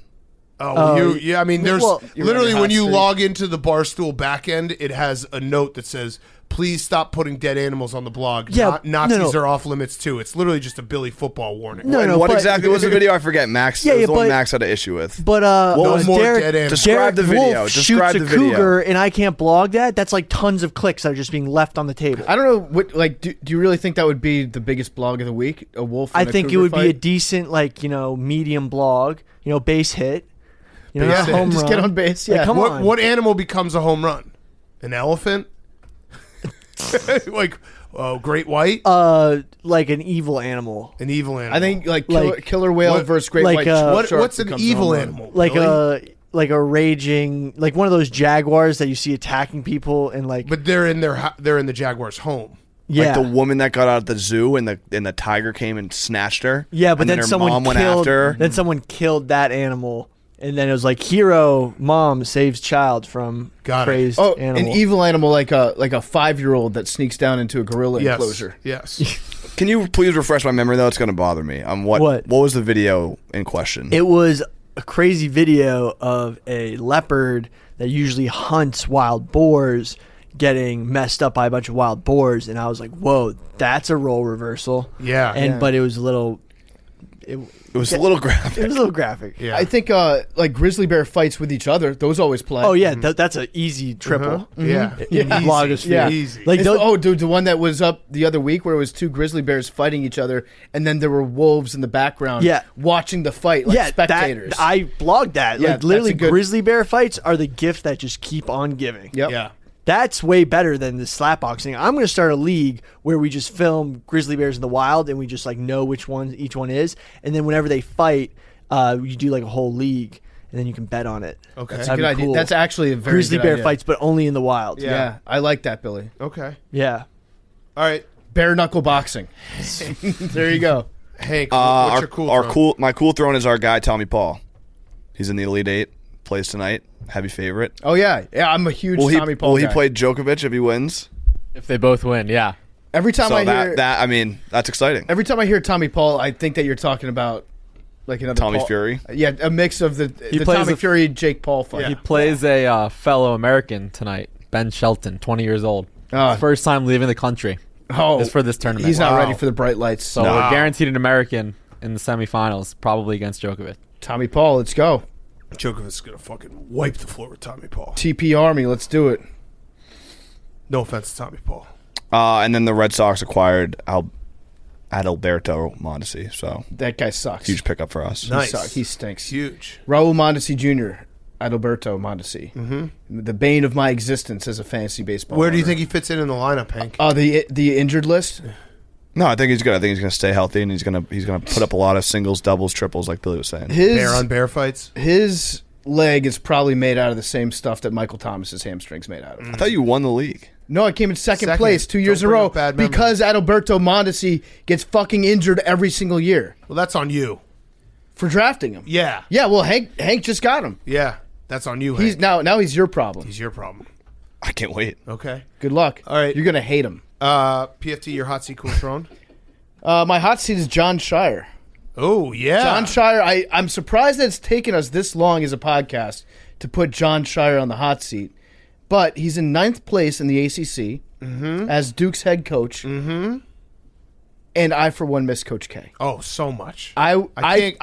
I mean, there's well, literally Hot when you Streak. log into the Barstool backend, it has a note that says, "Please stop putting dead animals on the blog. Yeah, Nazis no. are off limits too." It's literally just a Billy football warning. No, And no, what but- exactly was the video? I forget. Max. Yeah, it was yeah, the one but- Max had an issue with. But What was more Derek, dead animals? Describe the Derek video. Wolf Describe shoots the a video. cougar, and I can't blog that. That's like tons of clicks that are just being left on the table. I don't know what do you really think that would be the biggest blog of the week? A wolf? I and a think it cougar would be a fight? decent, medium blog. Base hit. Base hit. Home Just run. get on base. Like, Yeah. come on. What animal becomes a home run? An elephant? Like great white? Like an evil animal. An evil animal. I think Like- killer whale what- versus great like, white uh, shark what's an becomes a evil home run. animal? Like Billy? a raging, like one of those jaguars that you see attacking people and like. But they're in the Jaguars' home. yeah. Like the woman that got out of the zoo and the tiger came and snatched her. Yeah, but and then her someone mom killed. went after her. Then someone killed that animal, and then it was like hero mom saves child from Got it. crazed Oh, animal. an evil animal like a 5-year-old that sneaks down into a gorilla Yes. enclosure. Yes. Can you please refresh my memory though? It's going to bother me. What was the video in question? It was a crazy video of a leopard that usually hunts wild boars getting messed up by a bunch of wild boars, and I was like, "Whoa, that's a role reversal." Yeah. But it was a little. It was a little graphic. It was a little graphic. Yeah. I think like grizzly bear fights with each other. Those always play. Oh yeah, that's an easy triple. Yeah. In the blogosphere. Yeah. Easy. Like those, Dude, the one that was up the other week where it was 2 grizzly bears fighting each other, and then there were wolves in the background Yeah. watching the fight like yeah, spectators. I blogged that. Yeah, Like literally, that's a good- grizzly bear fights are the gift that just keep on giving. Yep. Yeah. That's way better than the slap boxing. I'm going to start a league where we just film grizzly bears in the wild and we just know which one each one is, and then whenever they fight, you do like a whole league, and then you can bet on it. Okay. That's a That'd good be idea. cool. That's actually a very Grizzly good bear idea. fights, but only in the wild. Yeah. I like that, Billy. Okay. Yeah. All right. Bare knuckle boxing. There you go. Hank, what's your cool my cool throne is our guy Tommy Paul. He's in the Elite Eight. Plays tonight. Heavy favorite. Oh yeah, I'm a huge Tommy Paul. Will he guy. play Djokovic if he wins? If they both win, yeah. Every time I hear that's exciting. Every time I hear Tommy Paul, I think that you're talking about like another Tommy Paul. Fury. Yeah, a mix of the Tommy Fury Jake Paul fight. He plays a fellow American tonight, Ben Shelton, 20 years old. First time leaving the country. Is for this tournament. He's not ready for the bright lights. So we're guaranteed an American in the semifinals, probably against Djokovic. Tommy Paul, let's go. Djokovic's going to fucking wipe the floor with Tommy Paul. TP Army, let's do it. No offense to Tommy Paul. And then the Red Sox acquired Adalberto Mondesi. So that guy sucks. Huge pickup for us. Nice. He stinks. Huge. Raul Mondesi Jr., Adalberto Mondesi. Mm-hmm. The bane of my existence as a fantasy baseball Where do you owner. think he fits in the lineup, Hank? The injured list? No, I think he's good. I think he's going to stay healthy, and he's going to put up a lot of singles, doubles, triples, like Billy was saying. Bear on bear fights? His leg is probably made out of the same stuff that Michael Thomas's hamstring's made out of. I thought you won the league. No, I came in second place 2 years in a Don't bring row up bad memories. because Adalberto Mondesi gets fucking injured every single year Well, that's on you. for drafting him. Yeah. Yeah, well, Hank just got him. Yeah. That's on you, He's Hank. now he's your problem. He's your problem. I can't wait. Okay. Good luck. All right. You're going to hate him. PFT, your hot seat, cool throne? My hot seat is John Shire. Oh, yeah. John Shire, I'm surprised that it's taken us this long as a podcast to put John Shire on the hot seat. But he's in 9th place in the ACC as Duke's head coach. Mm-hmm. And I, for one, miss Coach K. Oh, so much. I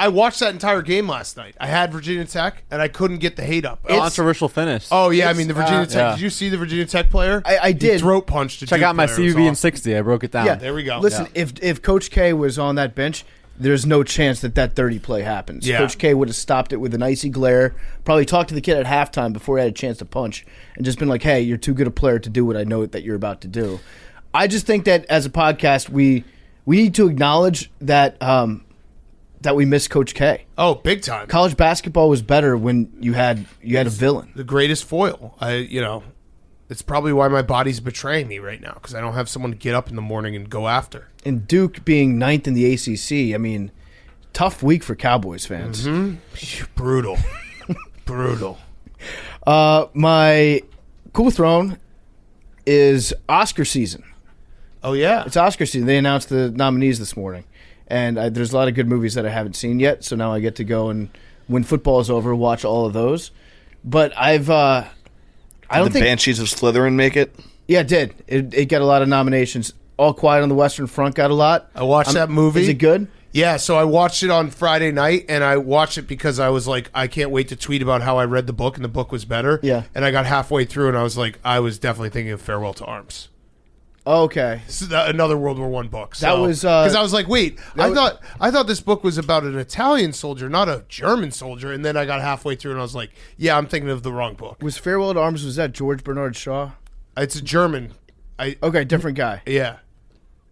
watched that entire game last night. I had Virginia Tech, and I couldn't get the hate up. Controversial finish. Oh, yeah. I mean, the Virginia Tech. yeah. Did you see the Virginia Tech player? I did. He throat punched a Check Duke out my player. It was CVB in awesome. 60. I broke it down. Yeah, There we go. Listen, if Coach K was on that bench, there's no chance that 30 play happens. Yeah. Coach K would have stopped it with an icy glare, probably talked to the kid at halftime before he had a chance to punch, and just been like, hey, you're too good a player to do what I know that you're about to do. I just think that as a podcast, we need to acknowledge that that we miss Coach K. Oh, big time. College basketball was better when you had a villain. The greatest foil. It's probably why my body's betraying me right now, because I don't have someone to get up in the morning and go after. And Duke being 9th in the ACC, I mean, tough week for Cowboys fans. Mm-hmm. Brutal. Brutal. My cool throne is Oscar season. Oh, yeah. It's Oscar season. They announced the nominees this morning. And there's a lot of good movies that I haven't seen yet, so now I get to go and, when football is over, watch all of those. But I don't think Banshees of Slytherin make it? Yeah, it did. It got a lot of nominations. All Quiet on the Western Front got a lot. I watched that movie. Is it good? Yeah, so I watched it on Friday night, and I watched it because I was like, I can't wait to tweet about how I read the book, and the book was better. Yeah. And I got halfway through, and I was like, I was definitely thinking of Farewell to Arms. Okay. Another World War I book. That was because I was like, wait, I thought this book was about an Italian soldier, not a German soldier. And then I got halfway through, and I was like, yeah, I'm thinking of the wrong book. Was Farewell to Arms, was that George Bernard Shaw? It's a German. Okay, different guy. Yeah.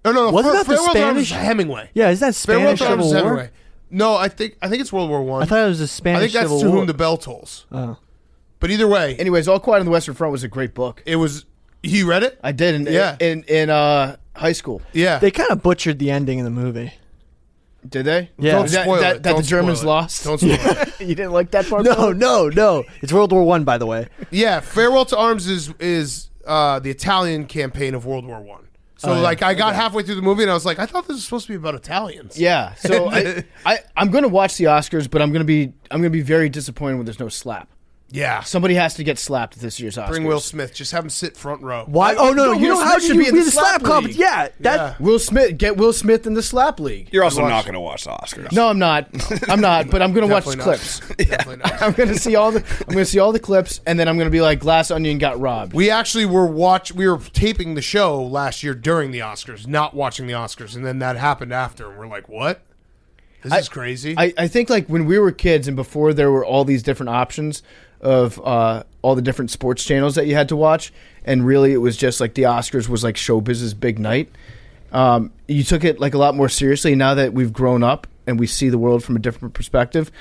No. Wasn't that the Farewell to Arms Spanish? is Hemingway. Yeah, is that Farewell Spanish to Arms Civil is War? Hemingway. No, I think it's World War One. I thought it was a I Spanish think that's Civil To War. Whom the Bell Tolls. Oh. But either way, Anyways, All Quiet on the Western Front was a great book. it was. You read it? I did in high school. Yeah. They kind of butchered the ending in the movie. Did they? Yeah. Don't spoil it. That Don't the Germans spoil it. lost? Don't spoil it. You didn't like that part? No. It's World War One, by the way. Yeah, Farewell to Arms is the Italian campaign of World War One. So I got halfway through the movie and I was like, I thought this was supposed to be about Italians. Yeah. So I'm going to watch the Oscars, but I'm going to be very disappointed when there's no slap. Yeah. Somebody has to get slapped this year's Oscars. Bring Will Smith. Just have him sit front row. Why? Oh no! You know how Smith should be in the slap competition? Yeah, that. Will Smith in the slap league. You're also not going to watch the Oscars. No, I'm not. But I'm going to watch the Definitely not. clips. Definitely not. I'm going to see all the clips, and then I'm going to be like, Glass Onion got robbed. We actually were taping the show last year during the Oscars, not watching the Oscars, and then that happened after, and we're like, what? This is crazy. I think like when we were kids and before there were all these different options of all the different sports channels that you had to watch, and really it was just like the Oscars was like showbiz's big night. You took it like a lot more seriously. Now that we've grown up and we see the world from a different perspective,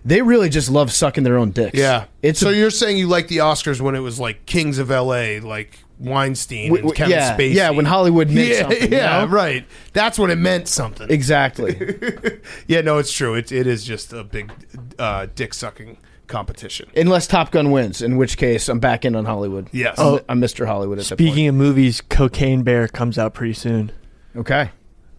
they really just love sucking their own dicks. yeah. So You're saying you like the Oscars when it was like Kings of L.A., like Weinstein and Kevin Spacey. Yeah, when Hollywood meant something. Yeah, you know? right. That's when it meant something. Exactly. Yeah, no, it's true. It is just a big dick-sucking competition. Unless Top Gun wins, in which case I'm back in on Hollywood. Yes. I'm Mr. Hollywood at that point. Speaking of movies, Cocaine Bear comes out pretty soon. Okay.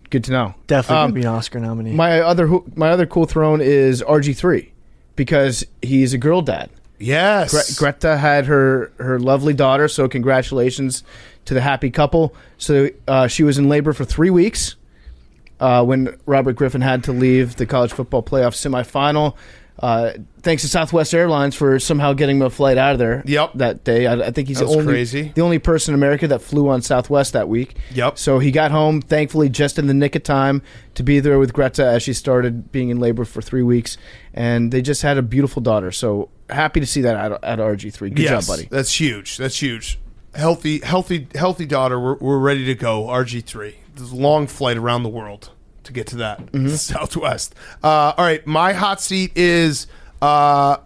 Good to know. Definitely going to be an Oscar nominee. My other cool throne is RG3 because he's a girl dad. Yes. Greta had her lovely daughter, so congratulations to the happy couple. So she was in labor for 3 weeks when Robert Griffin had to leave the college football playoff semifinal. Thanks to Southwest Airlines for somehow getting him a flight out of there that day. I think he's the only person in America that flew on Southwest that week. Yep. So he got home, thankfully, just in the nick of time to be there with Greta as she started being in labor for 3 weeks. And they just had a beautiful daughter. So happy to see that at RG3. Good job, buddy. That's huge. That's huge. Healthy daughter. We're ready to go. RG3. There's a long flight around the world to get to that. Southwest. All right. My hot seat is my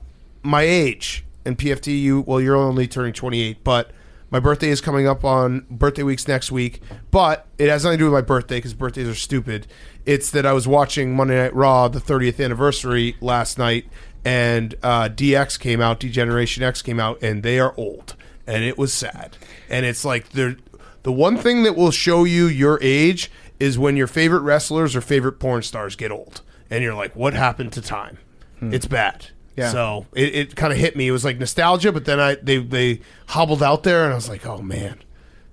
age. And PFT, you're only turning 28, but my birthday is coming up on birthday week's next week. But it has nothing to do with my birthday because birthdays are stupid. It's that I was watching Monday Night Raw, the 30th anniversary last night, and DX Degeneration X came out, and they are old. And it was sad. And it's like the one thing that will show you your age is when your favorite wrestlers or favorite porn stars get old. And you're like, what happened to time? It's bad. Yeah. So it kind of hit me. It was like nostalgia, but then they hobbled out there, and I was like, oh, man,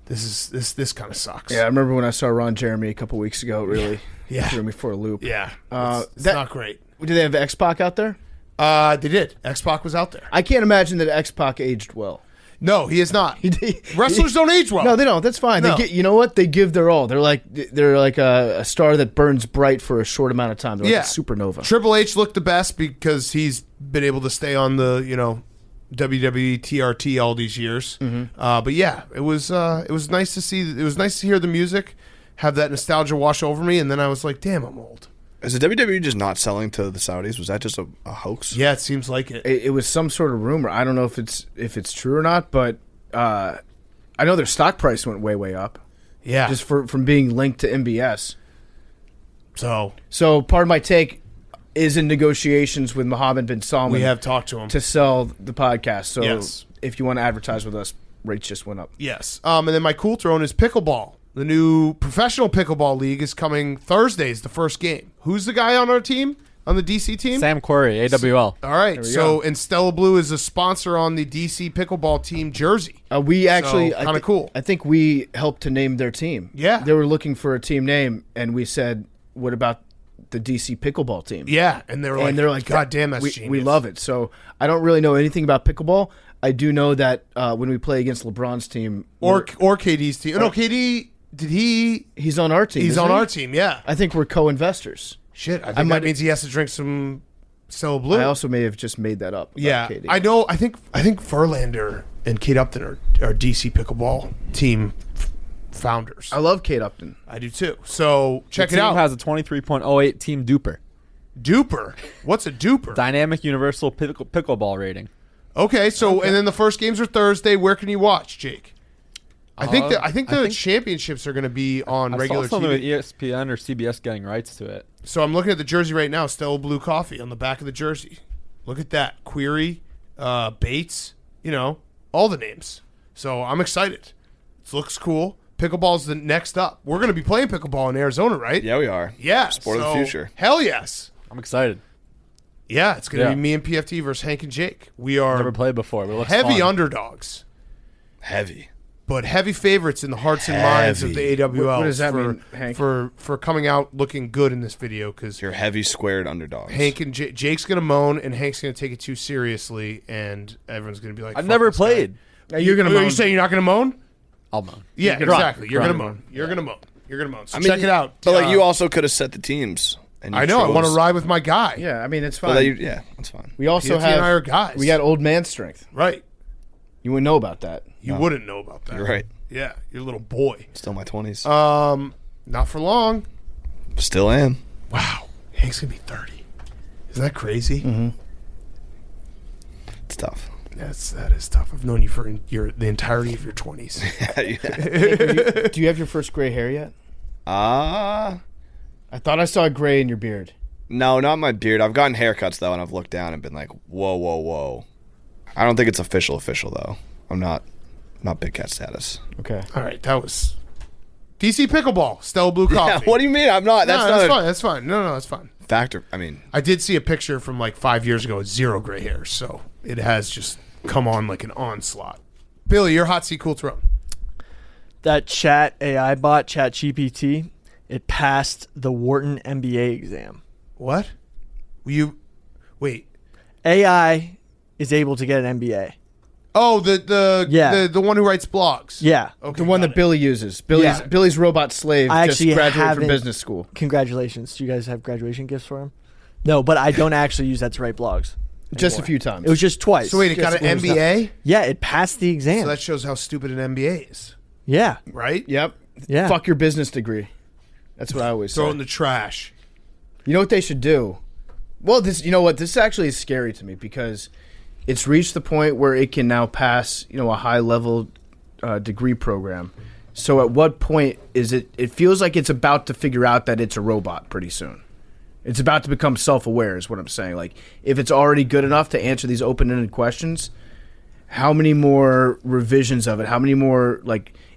this kind of sucks. Yeah, I remember when I saw Ron Jeremy a couple weeks ago. It really threw me for a loop. Yeah. It's not great. Did they have X-Pac out there? They did. X-Pac was out there. I can't imagine that X-Pac aged well. No, he is not. Wrestlers don't age well. No, they don't. That's fine. No. You know what? They give their all. They're like a star that burns bright for a short amount of time. They're like a supernova. Triple H looked the best because he's been able to stay on the WWE TRT all these years. But yeah, it was nice to see. It was nice to hear the music, have that nostalgia wash over me, and then I was like, damn, I'm old. Is the WWE just not selling to the Saudis? Was that just a hoax? Yeah, it seems like it. It was some sort of rumor. I don't know if it's true or not, but I know their stock price went way up. Yeah, just from being linked to MBS. So part of my take is in negotiations with Mohammed bin Salman. We have talked to him to sell the podcast. So yes. If you want to advertise with us, rates just went up. Yes. And then my cool throne is pickleball. The new professional pickleball league is coming Thursday. Is the first game. Who's the guy on our team? On the DC team? Sam Querrey, AWL. All right. So, and Stella Blue is a sponsor on the DC pickleball team jersey. We actually kind of cool. I think we helped to name their team. Yeah. They were looking for a team name, and we said, "What about the DC pickleball team?" Yeah, and they're like, "God damn, that's genius." We love it. So I don't really know anything about pickleball. I do know that when we play against LeBron's team or KD's team. No, KD. Did he? He's on our team. He's on our team. Yeah. I think we're co-investors. Shit, I think that means he has to drink some Stella Blue. I also may have just made that up. Yeah, KD. I know. I think Verlander and Kate Upton are DC pickleball team founders. I love Kate Upton. I do too. So check it The out. team has a 23.08 team duper. Duper. What's a duper? Dynamic Universal Pickleball rating. Okay, so and then the first games are Thursday. Where can you watch, Jake? I think the championships are going to be on regular I saw something TV. with ESPN or CBS getting rights to it. So I'm looking at the jersey right now. Stella Blue Coffee on the back of the jersey. Look at that. Query, Bates, all the names. So I'm excited. It looks cool. Pickleball's the next up. We're going to be playing pickleball in Arizona, right? Yeah, we are. Yeah. Sport of the future. Hell yes. I'm excited. Yeah, it's going to be me and PFT versus Hank and Jake. We are Never played before, but it looks heavy fun. Underdogs. Heavy. But heavy favorites in the hearts and minds of the AWL. What does that mean, Hank? For coming out looking good in this video, because You're heavy squared underdogs. Hank and Jake's gonna moan, and Hank's gonna take it too seriously, and everyone's gonna be like, I've "Fuck never this guy." played. You're gonna Are moan. you saying you're not gonna moan? I'll moan. Yeah, Grunt. exactly. You're Grunt. gonna moan. You're gonna moan. You're gonna moan. So I mean, check it out. But you also could have set the teams. And you I know. I want to chose- ride with my guy. Yeah, I mean it's Well, fine. that's fine. We also PFT and I are guys. We got old man strength. Right. You wouldn't know about that. You wouldn't know about that. You're right. Yeah, you're a little boy. Still my 20s. Not for long. Still am. Wow. Hank's gonna be 30. Isn't that crazy? It's tough. That is tough. I've known you for the entirety of your 20s. Do you have your first gray hair yet? I thought I saw a gray in your beard. No, not my beard. I've gotten haircuts though, and I've looked down and been like, whoa, whoa, whoa. I don't think it's official though. I'm not big cat status. Okay. All right, that was DC Pickleball, Stella Blue Coffee. Yeah, what do you mean? I'm not. That's fine. That's fine. No, that's fine. Factor. I mean, I did see a picture from like 5 years ago with 0 gray hairs, so it has just come on like an onslaught. Billy, your hot seat cool throne. That chat AI bot, Chat GPT, it passed the Wharton MBA exam. What? Wait. AI is able to get an MBA. Oh, the one who writes blogs. Yeah. Okay, The one that Billy uses. Billy's robot slave I just actually graduated from haven't- business school. Congratulations. Do you guys have graduation gifts for him? No, but I don't actually use that to write blogs. Just a anymore. few times. It was just twice. So wait, it got an Just when it was MBA? done. Yeah, it passed the exam. So that shows how stupid an MBA is, yeah. right? Yep. Yeah. Fuck your business degree. That's what I always Throw say. it in the trash. You know what they should do? Well, this actually is scary to me because it's reached the point where it can now pass, a high level degree program. So at what point is it feels like it's about to figure out that it's a robot pretty soon. It's about to become self-aware is what I'm saying. Like if it's already good enough to answer these open-ended questions, how many more revisions of it, how many more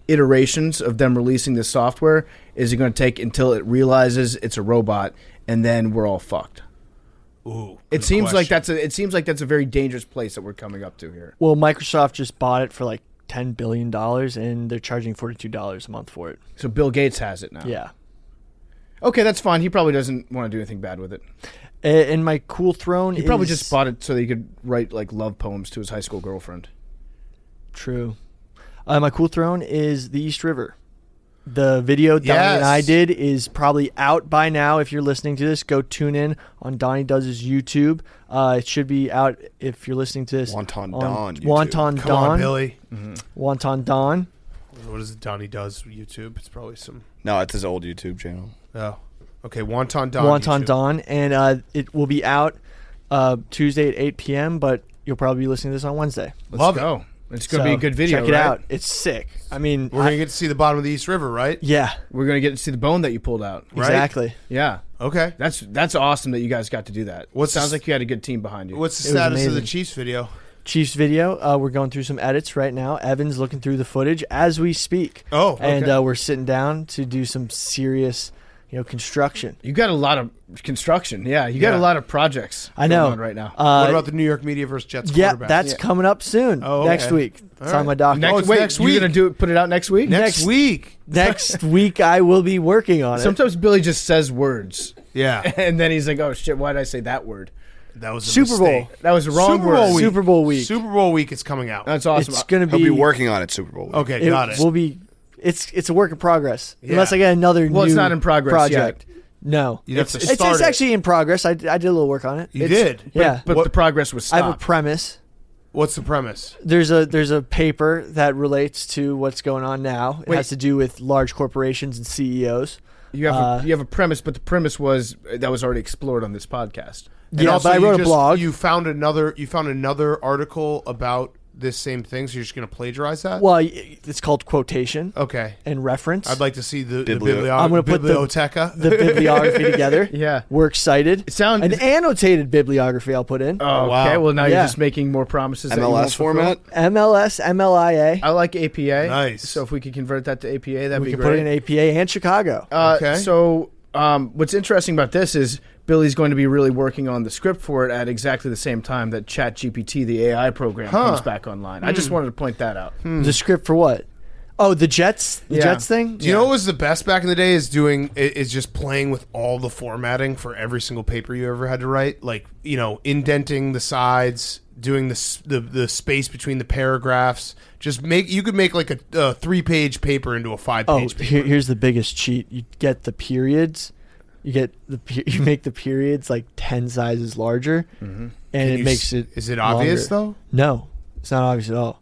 iterations of them releasing this software is it going to take until it realizes it's a robot and then we're all fucked? Ooh, It seems like that's a very dangerous place that we're coming up to here. Well, Microsoft just bought it for like $10 billion, and they're charging $42 a month for it. So Bill Gates has it now. Yeah. Okay, that's fine. He probably doesn't want to do anything bad with it. And my cool throne He probably just bought it so that he could write love poems to his high school girlfriend. True. My cool throne is the East River. The video Donnie and I did is probably out by now. If you're listening to this, go tune in on Donnie Does His YouTube. It should be out if you're listening to this. Wonton on Don YouTube. Wonton Come Don. on, Billy. Wonton Don. What is it Donnie Does YouTube? It's probably some... No, it's his old YouTube channel. Oh. Okay, Wonton Don. Wonton YouTube. Don. And it will be out Tuesday at 8 p.m., but you'll probably be listening to this on Wednesday. Let's go. It's going to be a good video, Check it right? out. It's sick. I mean... We're going to get to see the bottom of the East River, right? Yeah. We're going to get to see the bone that you pulled out. Right? Exactly. Yeah. Okay. That's awesome that you guys got to do that. Sounds like you had a good team behind you. What's the It was status of the amazing. Chiefs video? Chiefs video. We're going through some edits right now. Evan's looking through the footage as we speak. Oh, okay. And we're sitting down to do some serious, construction. You got a lot of construction. Yeah, you got a lot of projects I know. going on right now. What about the New York media versus Jets Yeah, quarterback? that's coming up soon. Oh, okay. Next week. It's on my docket. Oh, it's next you're week. going to put it out next week? next week. Next week I will be working on it. Sometimes Billy just says words, Yeah. and then he's like, "Oh shit, why did I say that word? That was a Super Bowl. mistake. That was the wrong Super word." Bowl week. Super Bowl week. Super Bowl week is coming out. That's awesome. It's going to He'll be be working on it Super Bowl week. Okay, got it. Will be. It's a work in progress. Yeah. Unless I get another Well, new it's not in progress project. No. You'd have to It's start it. actually in progress. I did a little work on it. You did? Yeah. but What- the progress was I have a stopped. premise. What's the premise? There's a paper that relates to what's going on now. It Wait. has to do with large corporations and CEOs. You have a premise, but the premise was that was already explored on this podcast. And Yeah, also but I you wrote a just- blog. You found another article about this same thing, so you're just going to plagiarize that? Well, it's called quotation Okay. and reference. I'd like to see the I'm gonna put the- biblioteca. the bibliography together. Yeah. We're excited. It sounds- An annotated bibliography I'll put in. Oh, wow. okay. Well, now Yeah. you're just making more promises. that you won't MLS fulfill. format? MLS, MLIA. I like APA. Nice. So if we could convert that to APA, that'd We be can great. put it in APA and Chicago. Okay. So what's interesting about this is Billy's going to be really working on the script for it at exactly the same time that ChatGPT, the AI program, comes back online. I just wanted to point that out. The script for what? Oh, the Jets? The Yeah. Jets thing? Do you know what was the best back in the day is just playing with all the formatting for every single paper you ever had to write? Like, indenting the sides, doing the space between the paragraphs. You could make like a 3-page paper into a 5-page paper. Here's the biggest cheat. You get the periods. You make the periods like 10 sizes larger, and it makes it. Is it obvious longer. though? No, it's not obvious at all.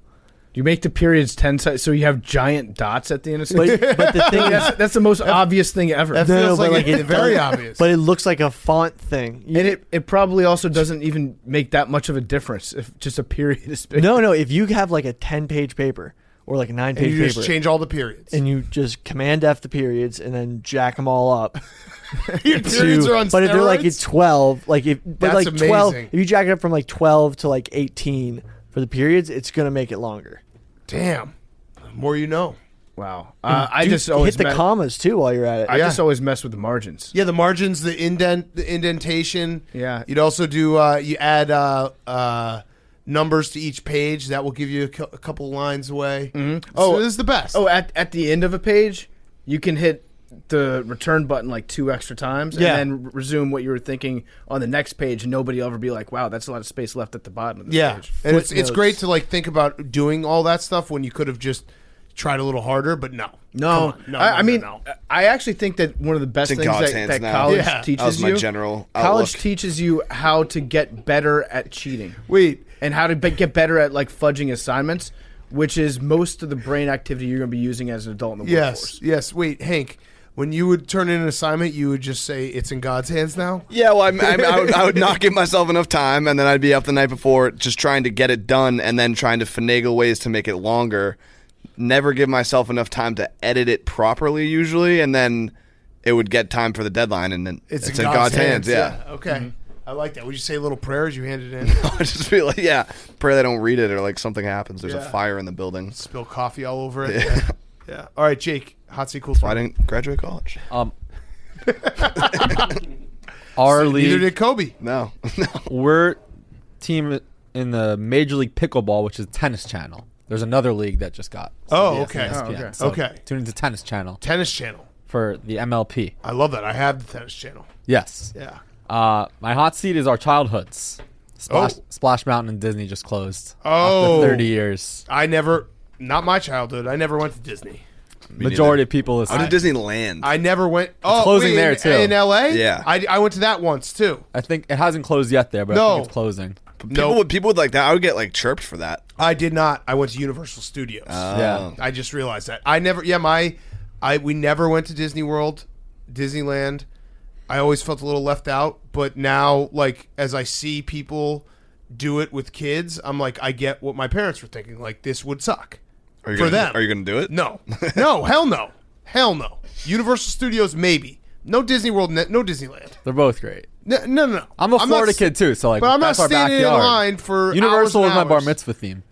You make the periods 10 sides, so you have giant dots at the end of But the thing is, that's the most obvious thing ever. That No, feels but like like it's very obvious. but it looks like a font thing. And it probably also doesn't even make that much of a difference if just a period is big. No, if you have like a 10-page paper or like a 9-page and you paper, just change all the periods. and you just Command F the periods and then jack them all up. Your periods are on But if they're like steroids? at 12, like if but That's like 12, amazing. if you jack it up from like 12 to like 18 for the periods, it's gonna make it longer. Damn. More you know. Wow. I Dude, just always hit the commas too while you're at it. I Yeah. just always mess with the margins. Yeah, the margins, the indentation. Yeah. You'd also do you add numbers to each page. That will give you a couple lines away. Mm-hmm. Oh, So this is the best. Oh, at the end of a page, you can hit the return button like 2 extra times Yeah. and then resume what you were thinking on the next page, and nobody will ever be like, wow, that's a lot of space left at the bottom of this yeah. page. And it's Footnotes. great to like think about doing all that stuff when you could have just tried a little harder, but no. No, Come on. No, I mean, no. I actually think that one of the best It's in things God's that, hands that now. college Yeah. That was teaches my you, general college outlook. teaches you how to get better at cheating. Wait. And how to get better at like fudging assignments, which is most of the brain activity you're going to be using as an adult in the workforce. Yes. Wait, Hank. When you would turn in an assignment, you would just say it's in God's hands now. Yeah, well, I would not give myself enough time, and then I'd be up the night before just trying to get it done, and then trying to finagle ways to make it longer. Never give myself enough time to edit it properly, usually, and then it would get time for the deadline, and then It's in God's hands. Yeah, Okay. I like that. Would you say a little prayer as you hand it in? I'd just be like, pray they don't read it or like something happens. There's a Yeah. fire in the building. Spill coffee all over it. Yeah. All right, Jake. Hot seat, cool. I didn't graduate college. Our Neither league, did Kobe. No, we're team in the Major League Pickleball, which is Tennis Channel. There's another league that just got. Oh, CBS okay. and ESPN. Oh, okay. So Okay. Tune into Tennis Channel Tennis Channel. for the MLP. I love that. I have the Tennis Channel. Yes. Yeah. My hot seat is our childhoods. Oh. Splash Mountain and Disney just closed. Oh. After 30 years. Not my childhood. I never went to Disney. Majority of people is. I did Disneyland. I never went. Oh, closing wait, there, in, too. In LA? Yeah. I went to that once too. I think it hasn't closed yet there, but No. I think it's closing. People would like that. I would get like chirped for that. I did not. I went to Universal Studios. Yeah. I just realized that. I never. Yeah, we never went to Disney World, Disneyland. I always felt a little left out, but now, like, as I see people do it with kids, I'm like, I get what my parents were thinking. Like, this would suck Are you for gonna, them. Are you going to do it? No, hell no. Universal Studios, maybe. No Disney World, no Disneyland. They're both great. No. I'm a Florida not, kid too, so like but I'm not that's our standing in backyard. line for Universal hours was and my bar hours. mitzvah theme.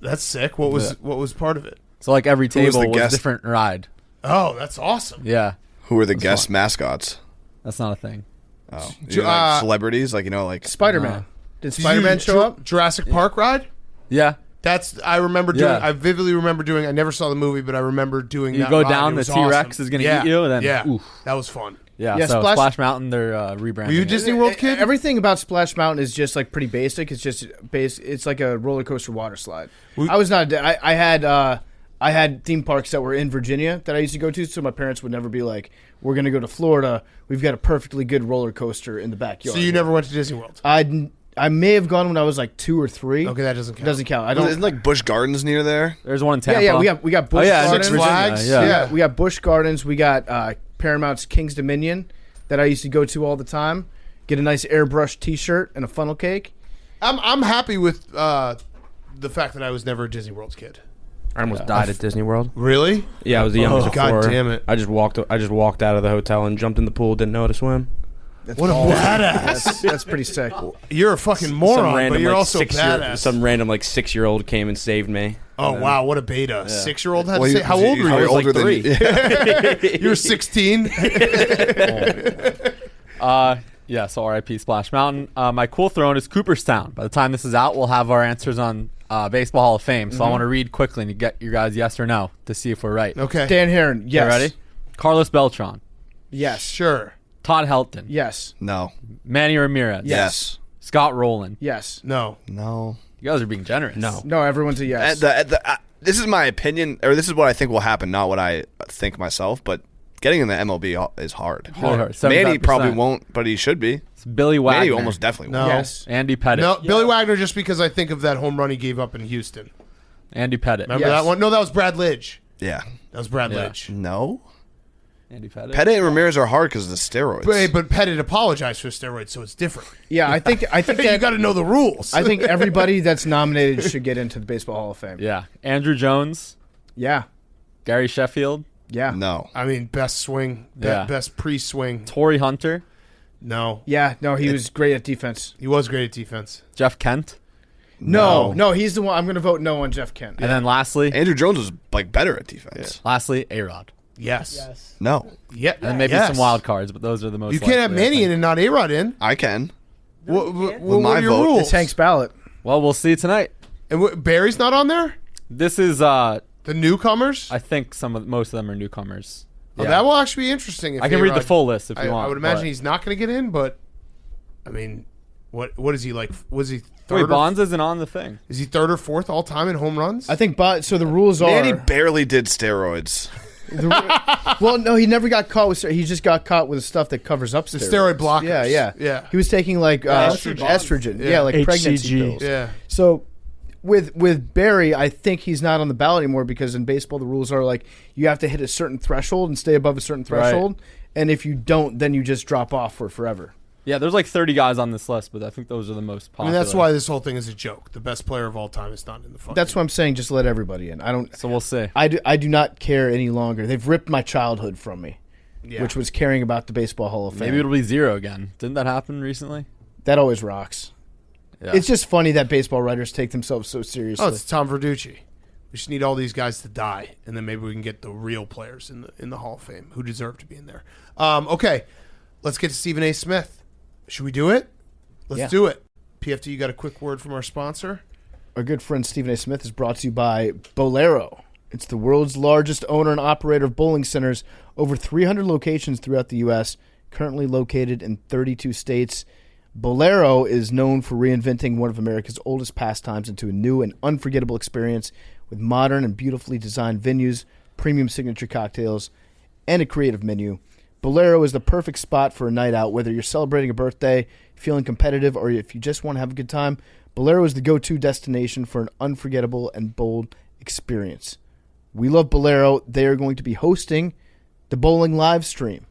That's sick. What was part of it? So like every Who was table the was a guest? different ride. Oh, that's awesome. Yeah, Who are the guest mascots? that's not a thing. Oh, Ju- like celebrities, like like Spider-Man. Did Did you Spider-Man do show up? Jurassic Park ride? Yeah, That's I remember doing. Yeah. I vividly remember doing. I never saw the movie, but I remember doing. You that go ride. down, It the was T-Rex awesome. is gonna Yeah. eat you, and then yeah, oof. that was fun. Yeah, Yeah, so Splash- Splash Mountain, they're rebranding. Were you it. Disney World kid? Everything about Splash Mountain is just like pretty basic. It's just it's like a roller coaster water slide. I was not. I had theme parks that were in Virginia that I used to go to, so my parents would never be like, "We're going to go to Florida. We've got a perfectly good roller coaster in the backyard." So you never went to Disney World? I may have gone when I was like 2 or 3. Okay, that doesn't count. Doesn't count. I Isn't don't. like Busch Gardens near there? There's one in Yeah, Tampa. we got Busch yeah, Gardens. Six Flags. Yeah. We got Busch Gardens. We got Paramount's King's Dominion that I used to go to all the time. Get a nice airbrush T-shirt and a funnel cake. I'm happy with the fact that I was never a Disney World kid. I almost died at Disney World. Really? Yeah, I was the youngest of God 4. damn it. I just walked out of the hotel and jumped in the pool. Didn't know how to swim. What a badass! That's pretty sick. You're a fucking moron, but you're also badass. Some random 6-year-old came and saved me. Oh wow, what a beta! 6-year-old had Well, to say. How old were you? I was older like than 3. You were 16. Yeah, so RIP Splash Mountain. My cool throne is Cooperstown. By the time this is out, we'll have our answers on Baseball Hall of Fame. So I want to read quickly and get your guys yes or no to see if we're right. Okay. Dan Heron, yes. You ready? Carlos Beltran, Yes. Sure. Todd Helton, Yes. No. Manny Ramirez, Yes. Scott Rowland. Yes. No. No. You guys are being generous. No. No, everyone's a yes. This is my opinion, or this is what I think will happen, not what I think myself, but getting in the MLB is hard. Really hard. Manny 75%. probably won't, but he should be. It's Billy Wagner. Manny almost definitely No. won't. Yes. Andy Pettit. No. Billy Wagner, just because I think of that home run he gave up in Houston. Andy Pettit. Remember that one? No, that was Brad Lidge. Yeah. That was Brad Yeah. Lidge. No. Andy Pettit. Pettit and Ramirez are hard because of the steroids. But Pettit apologized for steroids, so it's different. Yeah, I think You that, got to know the rules. I think everybody that's nominated should get into the Baseball Hall of Fame. Yeah. Andrew Jones. Yeah. Gary Sheffield. Yeah. No. I mean, best swing, Yeah. best pre-swing. Torrey Hunter. No, Yeah. No, he was great at defense. he was great at defense. Jeff Kent. No, he's the one. I'm going to vote no on Jeff Kent. And then lastly, Andrew Jones was like better at defense. A-Rod. Yes. No. Yeah. And then maybe yes. some wild cards, but those are the most You can't have likely, I Manny think. in and not A-Rod in. I can. What my are your vote, rules? It's Hank's ballot. Well, we'll see tonight. And Barry's not on there? This is, The newcomers? I think most of them are newcomers. Well, that will actually be interesting. If I can read the A-Rod- full list if you want. I would imagine but- he's not going to get in, but I mean, what is he like? Was he Wait, third? Or, Bonds isn't on the thing. is he third or fourth all time in home runs? I think, so the rules are. Manny barely did steroids. Well, no, he never got caught with. He just got caught with stuff that covers up the steroids. steroid blockers. Yeah. He was taking like estrogen. Yeah. Yeah, like pregnancy HCG. pills. Yeah. So with Barry, I think he's not on the ballot anymore because in baseball the rules are like you have to hit a certain threshold and stay above a certain threshold, and if you don't, then you just drop off for forever. Yeah, there's like 30 guys on this list, but I think those are the most I popular. mean, that's why this whole thing is a joke. The best player of all time is not in the fucking. That's what I'm saying. Just let everybody in. I don't. So we'll see. I do not care any longer. They've ripped my childhood from me, which was caring about the Baseball Hall of Fame. Maybe it'll be 0 again. Didn't that happen recently? That always rocks. Yeah. It's just funny that baseball writers take themselves so seriously. Oh, it's Tom Verducci. We just need all these guys to die, and then maybe we can get the real players in the Hall of Fame who deserve to be in there. Okay, let's get to Stephen A. Smith. Should we do it? Let's do it. PFT, you got a quick word from our sponsor? Our good friend Stephen A. Smith is brought to you by Bolero. It's the world's largest owner and operator of bowling centers, over 300 locations throughout the U.S., currently located in 32 states. Bolero is known for reinventing one of America's oldest pastimes into a new and unforgettable experience with modern and beautifully designed venues, premium signature cocktails, and a creative menu. Bolero is the perfect spot for a night out, whether you're celebrating a birthday, feeling competitive, or if you just want to have a good time. Bolero is the go-to destination for an unforgettable and bold experience. We love Bolero. They are going to be hosting the bowling live stream.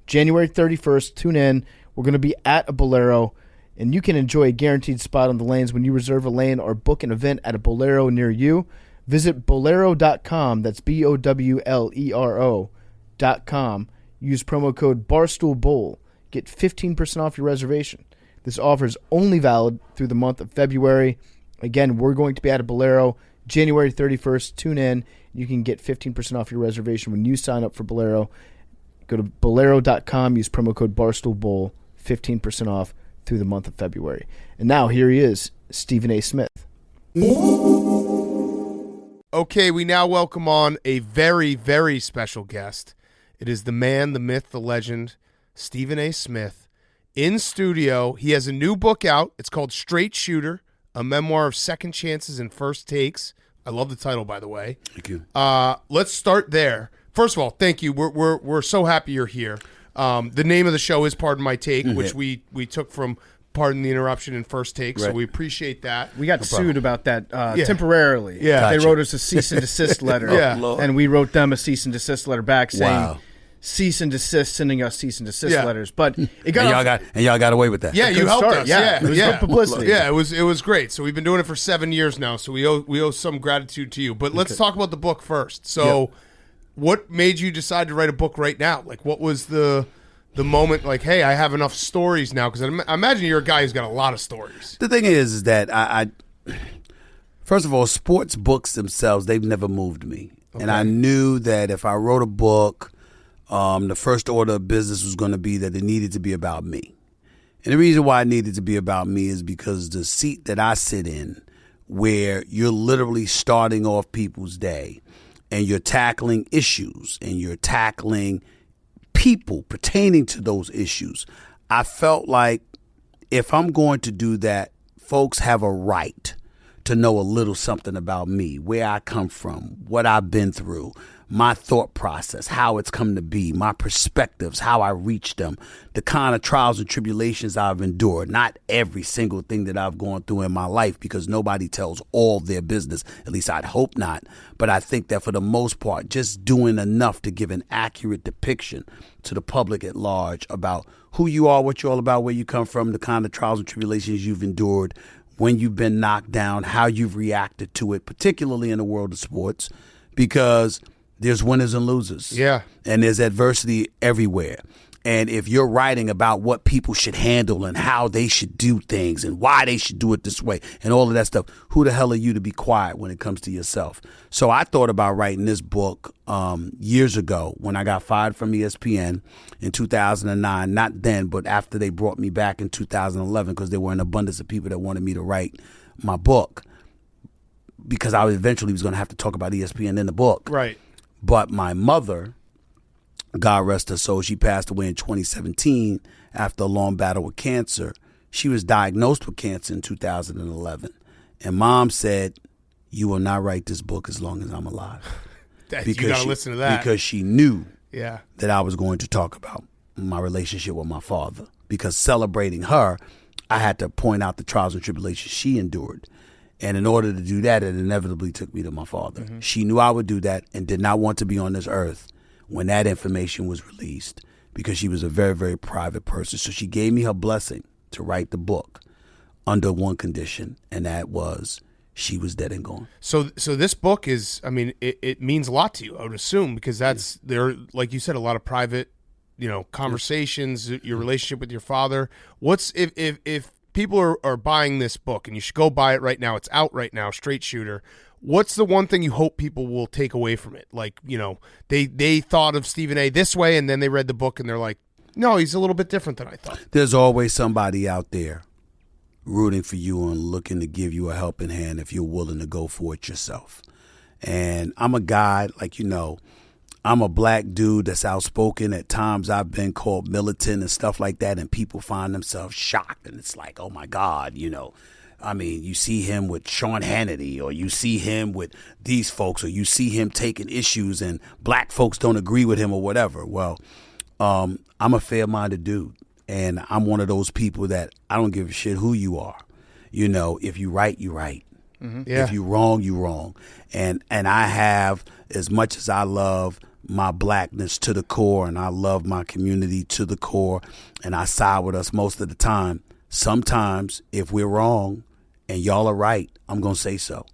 January 31st, tune in. We're going to be at a Bolero, and you can enjoy a guaranteed spot on the lanes when you reserve a lane or book an event at a Bolero near you. Visit Bolero.com. That's BOWLERO.com. Use promo code BARSTOOLBOWL. Get 15% off your reservation. This offer is only valid through the month of February. Again, we're going to be at a Bolero January 31st. Tune in. You can get 15% off your reservation when you sign up for Bolero. Go to Bolero.com. Use promo code BARSTOOLBOWL. 15% off through the month of February. And now here he is, Stephen A. Smith. Okay, we now welcome on a very, very special guest. It is the man, the myth, the legend, Stephen A. Smith, in studio. He has a new book out. It's called Straight Shooter, a memoir of second chances and first takes. I love the title, by the way. Thank you. Let's start there. First of all, thank you. We're so happy you're here. The name of the show is Pardon My Take, which we took from Pardon the Interruption and First Take, so Right. we appreciate that. We got sued about that temporarily. Yeah. They Gotcha. wrote us a cease and desist letter. Yeah. Lord. And we wrote them a cease and desist letter back saying Wow. cease and desist, sending us cease and desist Yeah. letters. But it And got y'all got away with that. Yeah, you good helped start. us. Yeah. Yeah, It was yeah. good publicity. Yeah, it was great. So we've been doing it for 7 years now. So we owe some gratitude to you. But let's talk about the book first. So, what made you decide to write a book right now? Like, what was the moment? Like, hey, I have enough stories now, because I imagine you're a guy who's got a lot of stories. The thing is that I first of all, sports books themselves, they've never moved me. And I knew that if I wrote a book, the first order of business was going to be that it needed to be about me. And the reason why it needed to be about me is because the seat that I sit in, where you're literally starting off people's day and you're tackling issues and you're tackling people pertaining to those issues, I felt like if I'm going to do that, folks have a right to know a little something about me, where I come from, what I've been through, my thought process, how it's come to be, my perspectives, how I reach them, the kind of trials and tribulations I've endured. Not every single thing that I've gone through in my life, because nobody tells all their business. At least I'd hope not. But I think that for the most part, just doing enough to give an accurate depiction to the public at large about who you are, what you're all about, where you come from, the kind of trials and tribulations you've endured, when you've been knocked down, how you've reacted to it, particularly in the world of sports, because there's winners and losers. Yeah. And there's adversity everywhere. And if you're writing about what people should handle and how they should do things and why they should do it this way and all of that stuff, who the hell are you to be quiet when it comes to yourself? So I thought about writing this book years ago when I got fired from ESPN in 2009. Not then, but after they brought me back in 2011, because there were an abundance of people that wanted me to write my book, because I eventually was going to have to talk about ESPN in the book. Right. But my mother, God rest her soul, she passed away in 2017 after a long battle with cancer. She was diagnosed with cancer in 2011. And Mom said, "You will not write this book as long as I'm alive." You got to listen to that. Because she knew Yeah. that I was going to talk about my relationship with my father. Because celebrating her, I had to point out the trials and tribulations she endured. And in order to do that, it inevitably took me to my father. Mm-hmm. She knew I would do that and did not want to be on this earth when that information was released, because she was a very, very private person. So she gave me her blessing to write the book under one condition, and that was she was dead and gone. So this book is, I mean, it means a lot to you, I would assume, because that's there, like you said, a lot of private, conversations, your relationship with your father. What's if people are buying this book, and you should go buy it right now. It's out right now, Straight Shooter. What's the one thing you hope people will take away from it? Like, they thought of Stephen A. this way, and then they read the book, and they're like, no, he's a little bit different than I thought. There's always somebody out there rooting for you and looking to give you a helping hand if you're willing to go for it yourself. And I'm a guy, I'm a black dude that's outspoken. At times I've been called militant and stuff like that, and people find themselves shocked. And it's like, oh, my God, I mean, you see him with Sean Hannity, or you see him with these folks, or you see him taking issues and black folks don't agree with him or whatever. Well, I'm a fair-minded dude, and I'm one of those people that I don't give a shit who you are. If you right, you right. Mm-hmm. Yeah. If you wrong, you wrong. And I have, as much as I love my blackness to the core, and I love my community to the core, and I side with us most of the time, sometimes if we're wrong and y'all are right, I'm going to say so.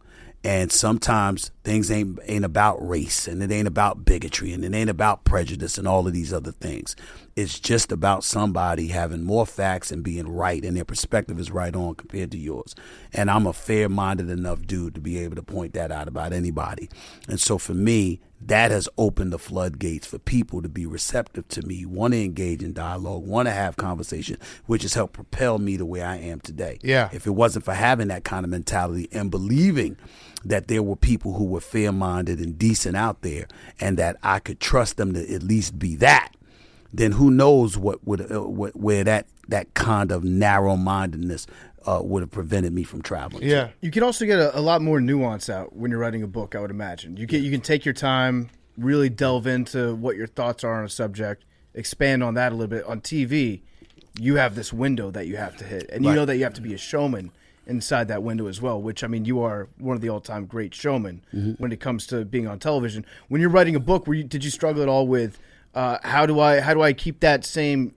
And sometimes things ain't about race, and it ain't about bigotry, and it ain't about prejudice and all of these other things. It's just about somebody having more facts and being right, and their perspective is right on compared to yours. And I'm a fair-minded enough dude to be able to point that out about anybody. And so for me, that has opened the floodgates for people to be receptive to me, want to engage in dialogue, want to have conversation, which has helped propel me to where I am today. Yeah. If it wasn't for having that kind of mentality and believing that there were people who were fair-minded and decent out there, and that I could trust them to at least be that, then who knows where that kind of narrow-mindedness would have prevented me from traveling. Yeah. You can also get a lot more nuance out when you're writing a book, I would imagine. You can take your time, really delve into what your thoughts are on a subject, expand on that a little bit. On TV, you have this window that you have to hit, and you know that you have to be a showman inside that window as well, which, I mean, you are one of the all-time great showmen when it comes to being on television. When you're writing a book, did you struggle at all with how do I keep that same,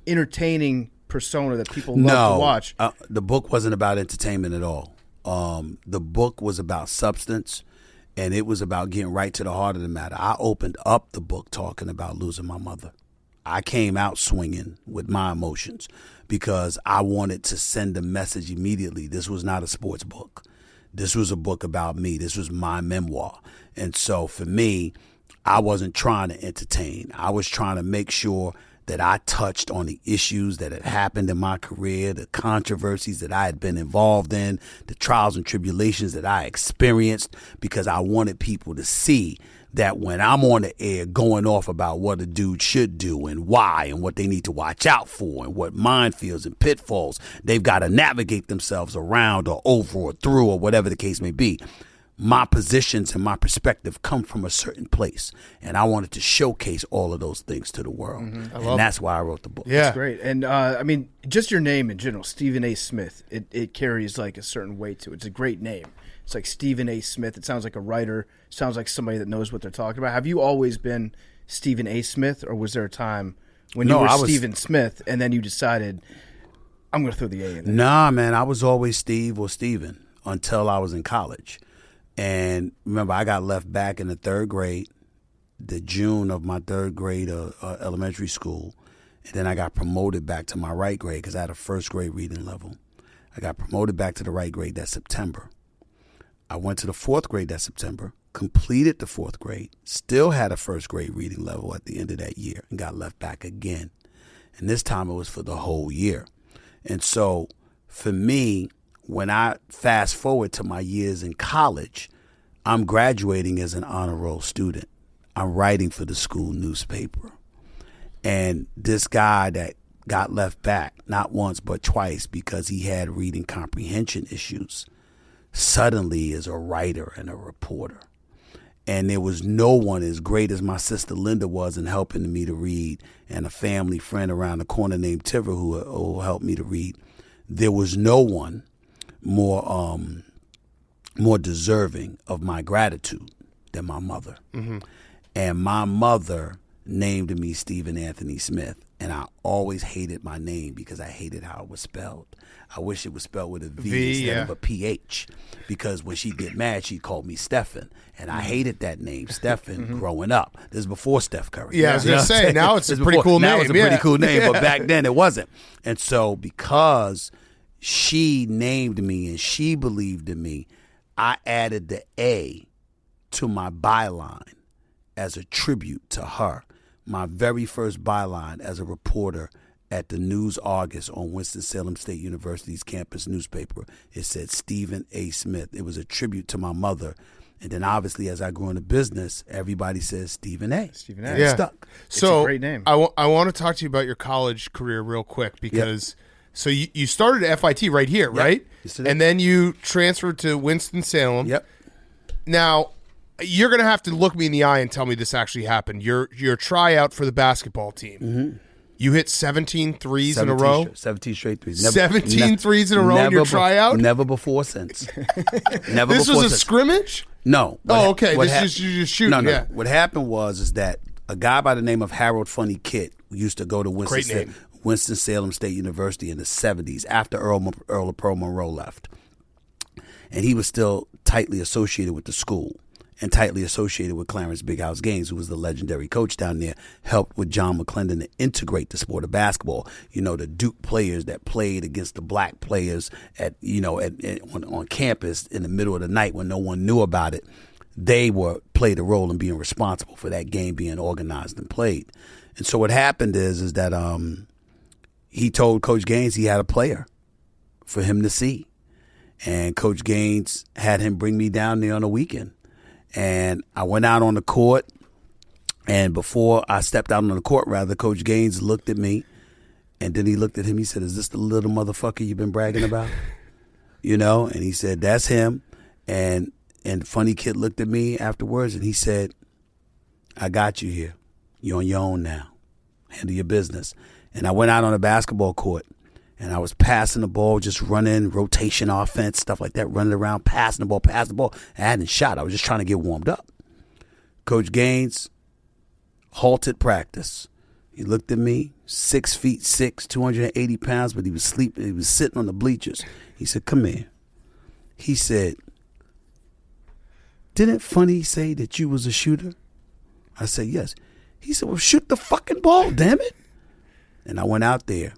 entertaining persona that people love to watch? The book wasn't about entertainment at all. The book was about substance, and it was about getting right to the heart of the matter. I opened up the book talking about losing my mother. I came out swinging with my emotions because I wanted to send a message immediately. This was not a sports book. This was a book about me. This was my memoir. And so for me, I wasn't trying to entertain. I was trying to make sure that I touched on the issues that had happened in my career, the controversies that I had been involved in, the trials and tribulations that I experienced, because I wanted people to see that when I'm on the air going off about what a dude should do and why and what they need to watch out for and what minefields and pitfalls they've got to navigate themselves around or over or through or whatever the case may be, my positions and my perspective come from a certain place, and I wanted to showcase all of those things to the world, and that's why I wrote the book. Yeah. That's great. And I mean, just your name in general, Stephen A. Smith, it carries like a certain weight to it. It's a great name. It's like Stephen A. Smith. It sounds like a writer. Sounds like somebody that knows what they're talking about. Have you always been Stephen A. Smith, or was there a time when you were Stephen Smith and then you decided, I'm going to throw the A in there? Nah, man, I was always Steve or Steven until I was in college. And remember, I got left back in the third grade, the June of my third grade elementary school. And then I got promoted back to my right grade because I had a first grade reading level. I got promoted back to the right grade that September. I went to the fourth grade that September, completed the fourth grade, still had a first grade reading level at the end of that year, and got left back again. And this time it was for the whole year. And so for me, when I fast forward to my years in college, I'm graduating as an honor roll student. I'm writing for the school newspaper. And this guy that got left back, not once but twice because he had reading comprehension issues, suddenly is a writer and a reporter. And there was no one as great as my sister Linda was in helping me to read, and a family friend around the corner named Tiver who helped me to read. There was no one more deserving of my gratitude than my mother. And my mother named me Stephen Anthony Smith, and I always hated my name because I hated how it was spelled. I wish it was spelled with a V instead of a PH, because when she'd get mad, she'd call me Stephen, and I hated that name, Stephen, growing up. This is before Steph Curry. Yeah, I was going to say, now it's a pretty cool name. Now it's a pretty cool name, but back then it wasn't. And so because she named me and she believed in me, I added the A to my byline as a tribute to her. My very first byline as a reporter at the News Argus on Winston-Salem State University's campus newspaper, it said Stephen A. Smith. It was a tribute to my mother. And then obviously as I grew into business, everybody says Stephen A. Stephen A. And it stuck. So it's a great name. I want to talk to you about your college career real quick because so you started at FIT right here, right? Yes, it is. And then you transferred to Winston-Salem. Yep. Now, you're going to have to look me in the eye and tell me this actually happened. Your tryout for the basketball team. You hit 17 threes in a row? 17 straight threes. 17 threes in a row in your tryout? Never before since. Never This before was a since. scrimmage? No. Oh, okay. This is you just shooting. No. Yeah. What happened was that a guy by the name of Harold Funny Kit used to go to Winston-Salem State University in the 70s after Earl of Pearl Monroe left. And he was still tightly associated with the school and tightly associated with Clarence Big House Gaines, who was the legendary coach down there, helped with John McClendon to integrate the sport of basketball. You know, the Duke players that played against the black players on campus in the middle of the night when no one knew about it, they played a role in being responsible for that game being organized and played. And so what happened is that he told Coach Gaines he had a player for him to see. And Coach Gaines had him bring me down there on a weekend. And I went out on the court, and before I stepped out on the court, Coach Gaines looked at me, and then he looked at him. He said, "Is this the little motherfucker you've been bragging about?" You know, and he said, "That's him." And Funny Kid looked at me afterwards, and he said, "I got you here. You're on your own now. Handle your business." And I went out on a basketball court, and I was passing the ball, just running, rotation offense, stuff like that, running around, passing the ball. I hadn't shot. I was just trying to get warmed up. Coach Gaines halted practice. He looked at me, 6'6", 280 pounds, but he was sleeping. He was sitting on the bleachers. He said, "Come here." He said, "Didn't Funny say that you was a shooter?" I said, "Yes." He said, "Well, shoot the fucking ball, damn it." And I went out there.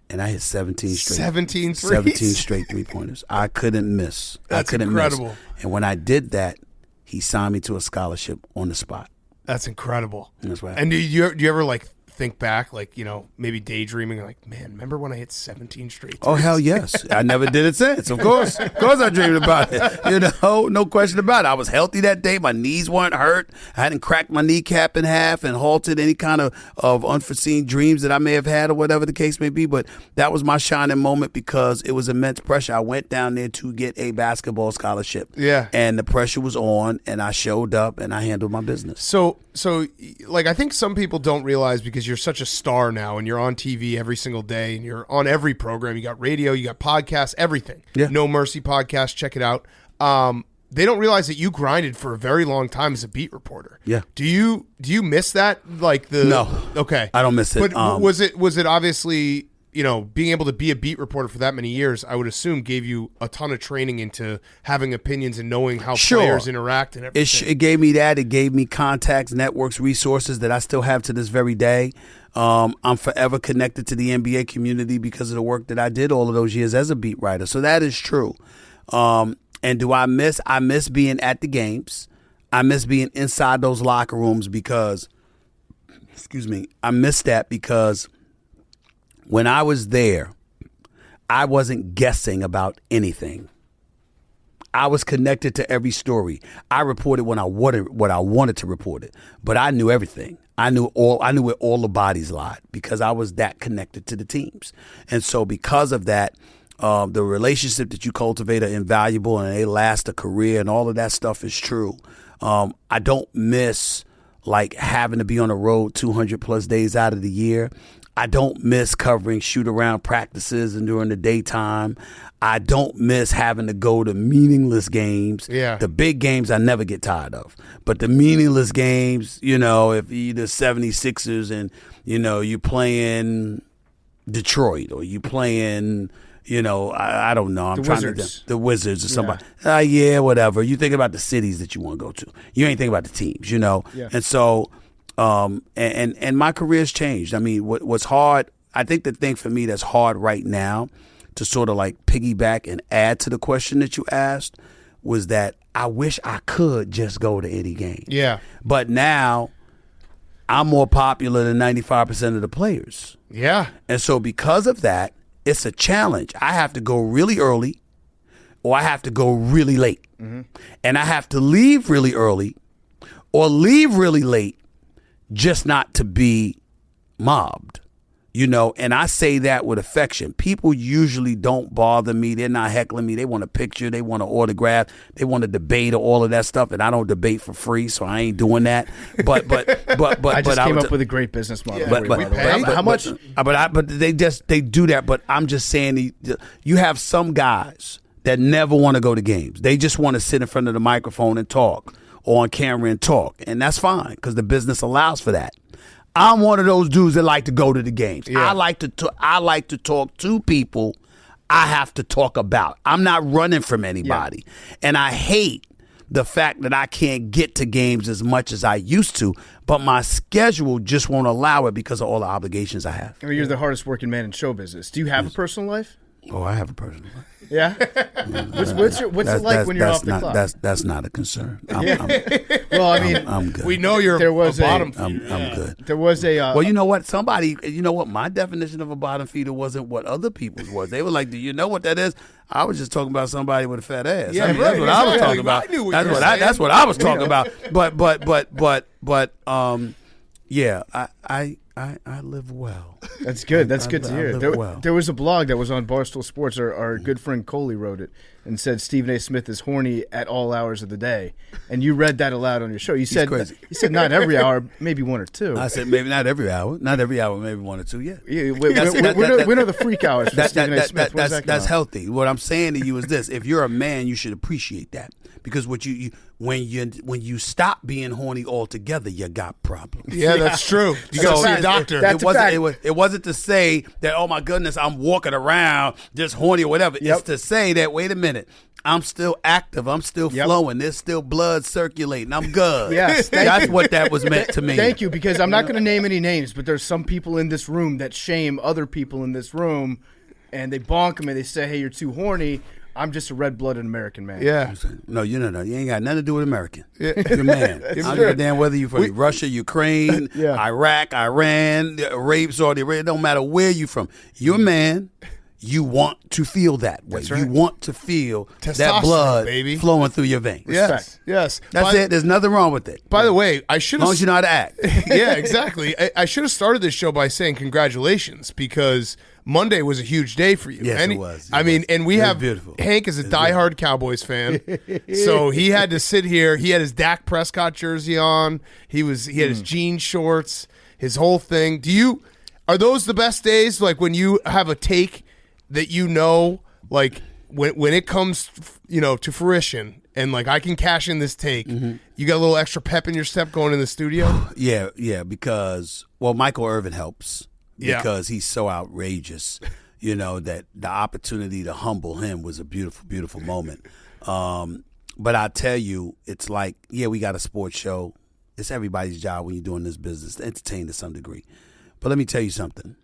And I hit 17 straight. 17 threes? 17 straight three-pointers. I couldn't miss. That's I couldn't incredible. miss. And when I did that, he signed me to a scholarship on the spot. That's incredible. That's right. And do you ever like think back, like, maybe daydreaming, like, man, remember when I hit 17 straight? Oh, hell yes. I never did it since. Of course I dreamed about it. No question about it. I was healthy that day. My knees weren't hurt. I hadn't cracked my kneecap in half and halted any kind of unforeseen dreams that I may have had or whatever the case may be. But that was my shining moment because it was immense pressure. I went down there to get a basketball scholarship. Yeah. And the pressure was on, and I showed up, and I handled my business. So like, I think some people don't realize, because you're such a star now and you're on TV every single day and you're on every program. You got radio, you got podcasts, everything. Yeah. No Mercy podcast, check it out. They don't realize that you grinded for a very long time as a beat reporter. Yeah. Do you miss that? No. Okay. I don't miss it. But was it obviously, being able to be a beat reporter for that many years, I would assume gave you a ton of training into having opinions and knowing how players interact and everything. It gave me that. It gave me contacts, networks, resources that I still have to this very day. I'm forever connected to the NBA community because of the work that I did all of those years as a beat writer. So that is true. And do I miss being at the games. I miss being inside those locker rooms because, I miss that because when I was there, I wasn't guessing about anything. I was connected to every story. I reported what I wanted to report it, but I knew everything. I knew where all the bodies lied because I was that connected to the teams. And so because of that, the relationship that you cultivate are invaluable and they last a career and all of that stuff is true. I don't miss like having to be on the road 200 plus days out of the year. I don't miss covering shoot-around practices and during the daytime. I don't miss having to go to meaningless games. Yeah. The big games I never get tired of. But the meaningless games, if you're the 76ers and, you're playing Detroit or you playing, I don't know. I'm trying Wizards. The Wizards or somebody. Yeah, whatever. You think about the cities that you want to go to. You ain't thinking about the teams, Yeah. And so and my career's changed. I mean, what's hard, I think the thing for me that's hard right now to sort of like piggyback and add to the question that you asked was that I wish I could just go to any game. Yeah. But now I'm more popular than 95% of the players. Yeah. And so because of that, it's a challenge. I have to go really early or I have to go really late. Mm-hmm. And I have to leave really early or leave really late just not to be mobbed, and I say that with affection. People usually don't bother me. They're not heckling me. They want a picture. They want an autograph. They want to debate or all of that stuff, and I don't debate for free, so I ain't doing that. But I just came up with a great business model. But how much? But they do that. But I'm just saying, you have some guys that never want to go to games. They just want to sit in front of the microphone and talk. Or on camera and talk, and that's fine because the business allows for that. I'm one of those dudes that like to go to the games. Yeah. I like to talk to people I have to talk about. I'm not running from anybody, and I hate the fact that I can't get to games as much as I used to, but my schedule just won't allow it because of all the obligations I have. I mean, you're the hardest working man in show business. Do you have a personal life? Oh, I have a personal life. Yeah. What's it like when you're off the clock? That's not a concern. Well, I mean, I'm good. We know you're There was a a- bottom I'm feeder. good. there was a. Well, you know what? My definition of a bottom feeder wasn't what other people's was. They were like, do you know what that is? I was just talking about somebody with a fat ass. Yeah, I mean, right, that's what I was exactly. talking about. I knew what That's you were what saying. that's what I was talking about. But yeah, I live well. That's good. That's good to I hear. live well. There was a blog that was on Barstool Sports. Our good friend Coley wrote it and said Stephen A. Smith is horny at all hours of the day. And you read that aloud on your show. You said crazy. not every hour, maybe one or two. I said maybe not every hour. Not every hour, maybe one or two, yeah. Yeah, we know the freak hours for Stephen A. Smith. When does that come That's out? healthy. What I'm saying to you is this: if you're a man, you should appreciate that because when you stop being horny altogether, you got problems. Yeah, that's true. You got to see a doctor. That's a fact. It wasn't to say that, oh my goodness, I'm walking around just horny or whatever. Yep. It's to say that, wait a minute, I'm still active. I'm still flowing. There's still blood circulating. I'm good. Yes, that's what that was meant to me. Thank you, because I'm not going to name any names, but there's some people in this room that shame other people in this room, and they bonk them and they say, hey, you're too horny. I'm just a red-blooded American man. Yeah. No, you ain't got nothing to do with American. Yeah. You're a man. I don't give a damn whether you're from Russia, Ukraine, Iraq, Iran, Saudi Arabia. It don't matter where you're from. You're a man. You want to feel that way. That's right. You want to feel that Testosterone, blood baby. flowing through your veins. Yes. Yes. That's it. There's nothing wrong with it. By the way, I should As long as you know how to act. Yeah, exactly. I should have started this show by saying congratulations because Monday was a huge day for you. Yes, and it was. I mean, and we It was have beautiful. Hank is a diehard Cowboys fan, so he had to sit here. He had his Dak Prescott jersey on. He had his jean shorts, his whole thing. Are those the best days? Like when you have a take that like when it comes, to fruition, and like I can cash in this take. You got a little extra pep in your step going in the studio. Yeah, because Michael Irvin helps because he's so outrageous. That the opportunity to humble him was a beautiful, beautiful moment. But I tell you, it's like, we got a sports show. It's everybody's job when you're doing this business to entertain to some degree. But let me tell you something.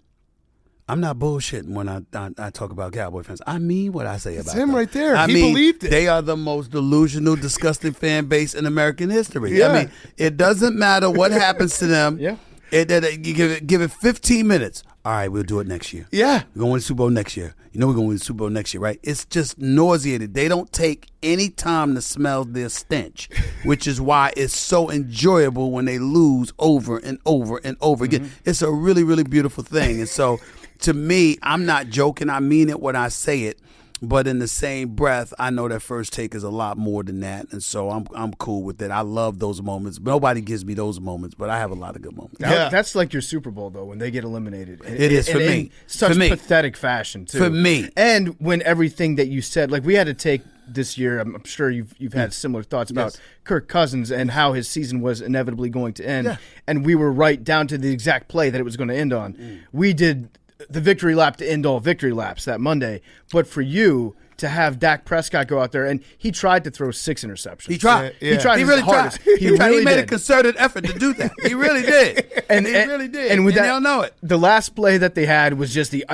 I'm not bullshitting when I talk about Cowboy fans. I mean what I say about them. It's him right there. I He mean, believed it. They are the most delusional, disgusting fan base in American history. Yeah. I mean, it doesn't matter what happens to them. Yeah. You give it 15 minutes. All right, we'll do it next year. Yeah. We're going to win the Super Bowl next year. We're going to win the Super Bowl next year, right? It's just nauseated. They don't take any time to smell their stench, which is why it's so enjoyable when they lose over and over and over again. It's a really, really beautiful thing. And so, to me, I'm not joking. I mean it when I say it. But in the same breath, I know that First Take is a lot more than that, and so I'm cool with it. I love those moments. Nobody gives me those moments, but I have a lot of good moments. That's like your Super Bowl, though, when they get eliminated. It is for me. In such For me. pathetic fashion, too. For me. And when everything that you said, like we had to take this year, I'm sure you've had similar thoughts about Kirk Cousins and how his season was inevitably going to end. Yeah. And we were right down to the exact play that it was going to end on. We did the victory lap to end all victory laps that Monday. But for you to have Dak Prescott go out there, and he tried to throw 6 interceptions. He tried. Yeah. He tried. He his really hardest. tried. He really made a did. concerted effort to do that. He really did. He really did. And with they that, don't know it. The last play that they had was just the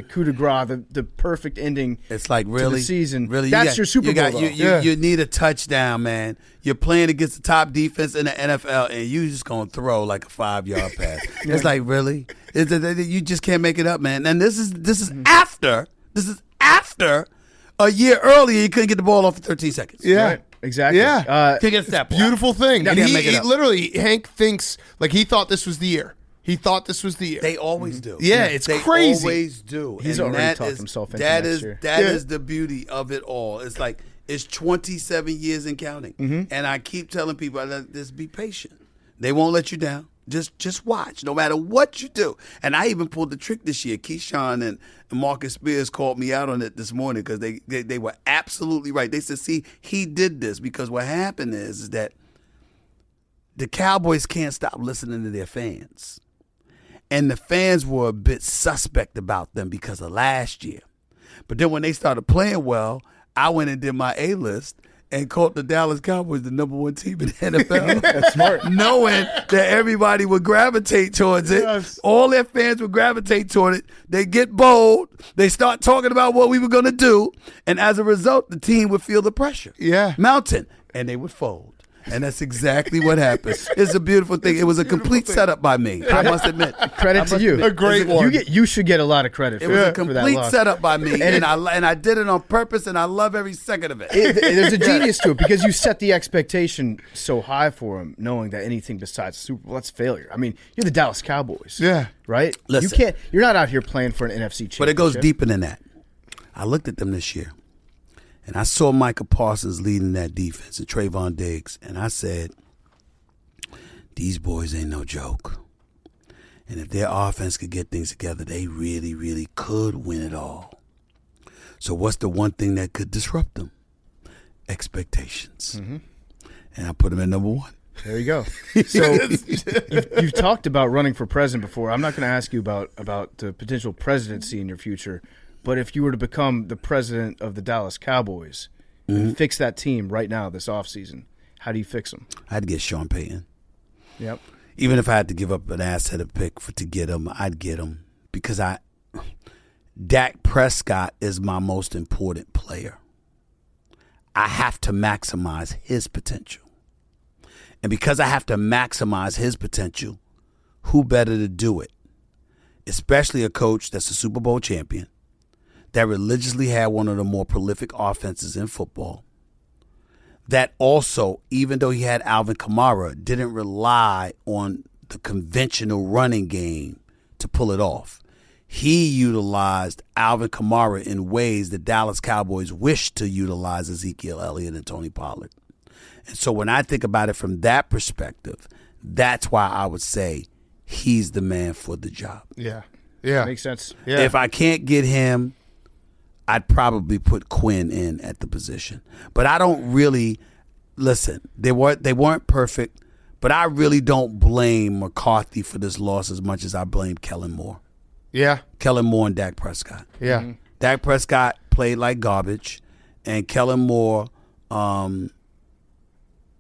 coup de grace, the perfect ending. It's like to really the season. Really, That's your Super Bowl. though. You need a touchdown, man. You're playing against the top defense in the NFL, and you just gonna throw like a 5-yard pass. It's like really, you just can't make it up, man. And this is after a year earlier you couldn't get the ball off for 13 seconds. Yeah. Right. Exactly. Yeah. Can't get a step. Beautiful thing. You And can't make it he up. literally, Hank thinks like he thought this was the year. He thought this was the year. They always do. Yeah, it's they crazy. always do. He's And already that talked is- himself into that next is year. that is the beauty of it all. It's like it's 27 years and counting. And I keep telling people, just be patient. They won't let you down. Just watch, no matter what you do. And I even pulled the trick this year. Keyshawn and Marcus Spears called me out on it this morning because they were absolutely right. They said, see, he did this because what happened is that the Cowboys can't stop listening to their fans. And the fans were a bit suspect about them because of last year. But then when they started playing well, I went and did my A-list and called the Dallas Cowboys the number 1 team in the NFL. That's smart. Knowing that everybody would gravitate towards it. Yes. All their fans would gravitate toward it. They get bold. They start talking about what we were going to do. And as a result, the team would feel the pressure. Yeah. Mountain. And they would fold. And that's exactly what happened. It's a beautiful thing. It was a complete setup by me, I must admit. Credit to you. A great one. You should get a lot of credit It for, was a for that complete loss. setup by me, and I did it on purpose, and I love every second of it. There's a genius to it because you set the expectation so high for him, knowing that anything besides the Super Bowl, that's failure. I mean, you're the Dallas Cowboys. Yeah. Right? Listen. You're not out here playing for an NFC championship. But it goes deeper than that. I looked at them this year, and I saw Micah Parsons leading that defense and Trayvon Diggs, and I said, these boys ain't no joke. And if their offense could get things together, they really, really could win it all. So what's the one thing that could disrupt them? Expectations. And I put them at number 1. There you go. So you've talked about running for president before. I'm not going to ask you about the potential presidency in your future, but if you were to become the president of the Dallas Cowboys and fix that team right now this offseason, how do you fix them? I'd get Sean Payton. Yep. Even if I had to give up an asset of pick to get him, I'd get him because Dak Prescott is my most important player. I have to maximize his potential. And because I have to maximize his potential, who better to do it? Especially a coach that's a Super Bowl champion, that religiously had one of the more prolific offenses in football, that also, even though he had Alvin Kamara, didn't rely on the conventional running game to pull it off. He utilized Alvin Kamara in ways the Dallas Cowboys wished to utilize Ezekiel Elliott and Tony Pollard. And so when I think about it from that perspective, that's why I would say he's the man for the job. Yeah. Yeah. Makes sense. Yeah. If I can't get him, I'd probably put Quinn in at the position. But I don't really listen. They weren't perfect, but I really don't blame McCarthy for this loss as much as I blame Kellen Moore. Yeah. Kellen Moore and Dak Prescott. Yeah. Mm-hmm. Dak Prescott played like garbage, and Kellen Moore,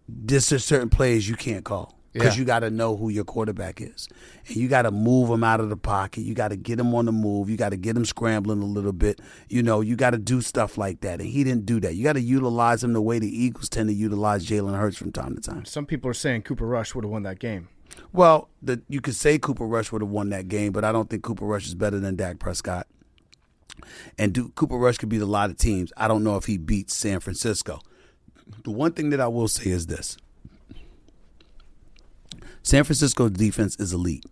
there's certain plays you can't call. Because you got to know who your quarterback is. And you got to move him out of the pocket. You got to get him on the move. You got to get him scrambling a little bit. You know, you got to do stuff like that. And he didn't do that. You got to utilize him the way the Eagles tend to utilize Jalen Hurts from time to time. Some people are saying Cooper Rush would have won that game. Well, you could say Cooper Rush would have won that game, but I don't think Cooper Rush is better than Dak Prescott. And Cooper Rush could beat a lot of teams. I don't know if he beats San Francisco. The one thing that I will say is this. San Francisco's defense is elite.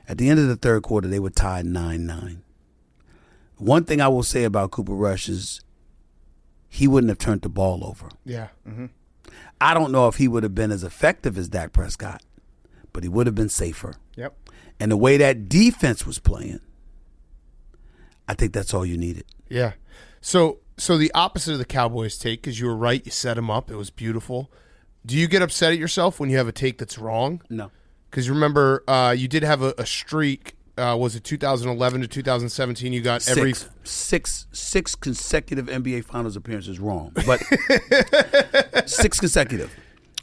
At the end of the third quarter, they were tied 9-9. One thing I will say about Cooper Rush is he wouldn't have turned the ball over. Yeah. Mm-hmm. I don't know if he would have been as effective as Dak Prescott, but he would have been safer. Yep. And the way that defense was playing, I think that's all you needed. Yeah. So the opposite of the Cowboys take, because you were right, you set him up. It was beautiful. Do you get upset at yourself when you have a take that's wrong? No. Because remember, you did have a streak. Was it 2011 to 2017? You got six consecutive NBA Finals appearances wrong, but 6 consecutive.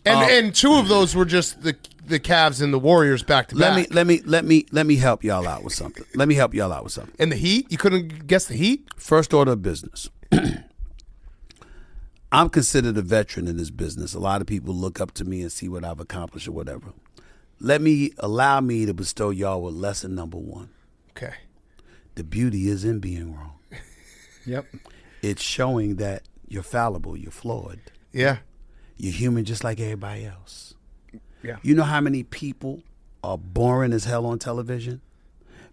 And 2 of those were just the Cavs and the Warriors back to back. Let me help y'all out with something. And the Heat? You couldn't guess the Heat? First order of business. I'm considered a veteran in this business. A lot of people look up to me and see what I've accomplished or whatever. Allow me to bestow y'all with lesson number 1. Okay. The beauty is in being wrong. Yep. It's showing that you're fallible, you're flawed. Yeah. You're human just like everybody else. Yeah. You know how many people are boring as hell on television?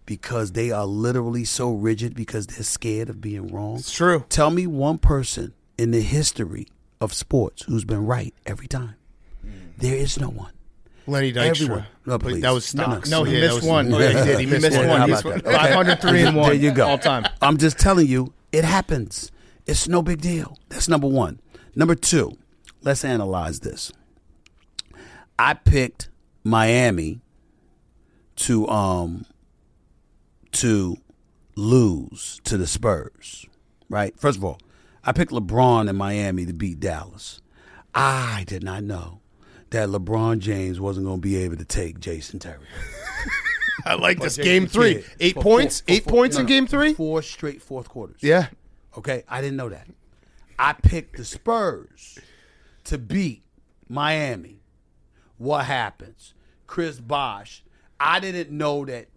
Because they are literally so rigid because they're scared of being wrong. It's true. Tell me one person in the history of sports who's been right every time. There is no one. Lenny Dykstra. Everyone. No, please. That was stocks. No, he missed one. Oh, yeah, he did. He missed one. How He about missed that? 503 and 1. There you go. All time. I'm just telling you, it happens. It's no big deal. That's number 1. Number 2, let's analyze this. I picked Miami to lose to the Spurs, right? First of all, I picked LeBron in Miami to beat Dallas. I did not know that LeBron James wasn't going to be able to take Jason Terry. I like this. Game 3. 8 points? 8 points in Game 3? 4 straight fourth quarters. Yeah. Okay, I didn't know that. I picked the Spurs to beat Miami. What happens? Chris Bosh. I didn't know that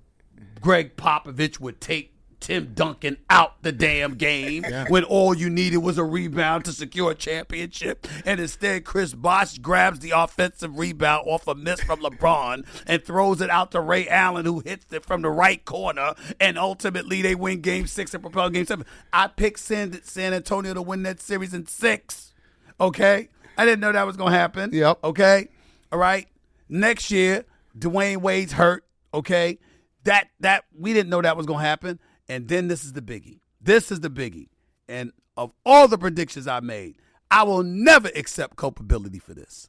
Greg Popovich would take Tim Duncan out the damn game when all you needed was a rebound to secure a championship. And instead, Chris Bosh grabs the offensive rebound off a miss from LeBron and throws it out to Ray Allen, who hits it from the right corner. And ultimately, they win Game 6 and propel Game 7. I picked San Antonio to win that series in 6. Okay? I didn't know that was going to happen. Yep. Okay? All right? Next year, Dwayne Wade's hurt. Okay? That we didn't know that was going to happen. And then this is the biggie. This is the biggie. And of all the predictions I made, I will never accept culpability for this.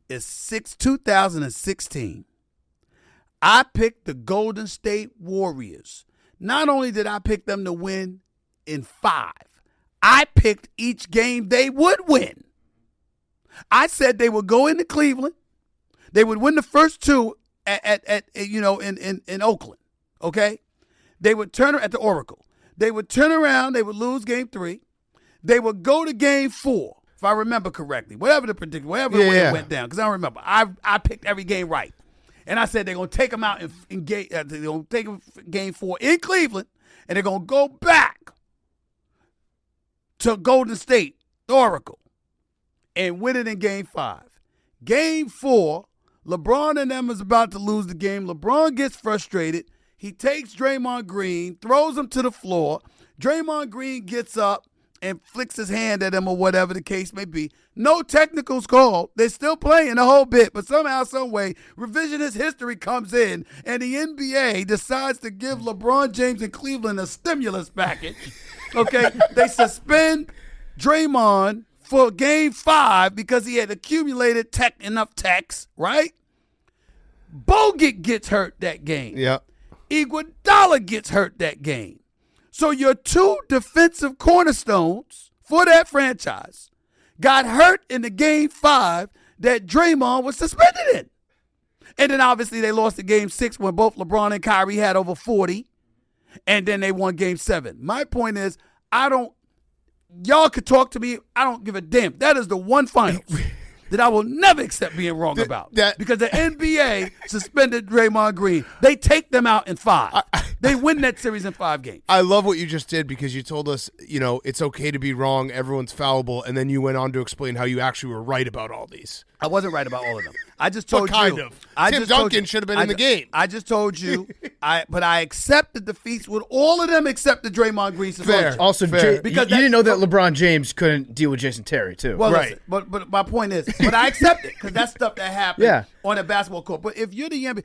It's 2016. I picked the Golden State Warriors. Not only did I pick them to win in 5, I picked each game they would win. I said they would go into Cleveland. They would win the first 2 in Oakland. Okay? They would turn at the Oracle. They would turn around. They would lose game 3. They would go to game 4, if I remember correctly. Whatever the way it went down, because I don't remember. I picked every game right. And I said they're going to take them out in game, they're going to take game 4 in Cleveland, and they're going to go back to Golden State, the Oracle, and win it in game 5. Game 4, LeBron and them is about to lose the game. LeBron gets frustrated. He takes Draymond Green, throws him to the floor. Draymond Green gets up and flicks his hand at him or whatever the case may be. No technicals called. They're still playing the whole bit, but somehow, some way, revisionist history comes in, and the NBA decides to give LeBron James and Cleveland a stimulus package. Okay? They suspend Draymond for game 5 because he had accumulated enough techs, right? Bogut gets hurt that game. Yeah. Iguodala gets hurt that game. So your 2 defensive cornerstones for that franchise got hurt in the game 5 that Draymond was suspended in. And then obviously they lost the game 6 when both LeBron and Kyrie had over 40. And then they won game 7. My point is, y'all could talk to me. I don't give a damn. That is the one finals that I will never accept being wrong about. Because the NBA suspended Draymond Green. They take them out in 5. They win that series in 5 games. I love what you just did because you told us, it's okay to be wrong, everyone's fallible, and then you went on to explain how you actually were right about all these. I wasn't right about all of them. I just told kind you. of. Tim Duncan should have been in the game. I just told you. But I accepted defeats with all of them except the Draymond Green suspension. Fair. Also, Fair. because you didn't know that LeBron James couldn't deal with Jason Terry, too. Well, right. Listen, but my point is, but I accept it because that's stuff that happened on a basketball court. But if you're the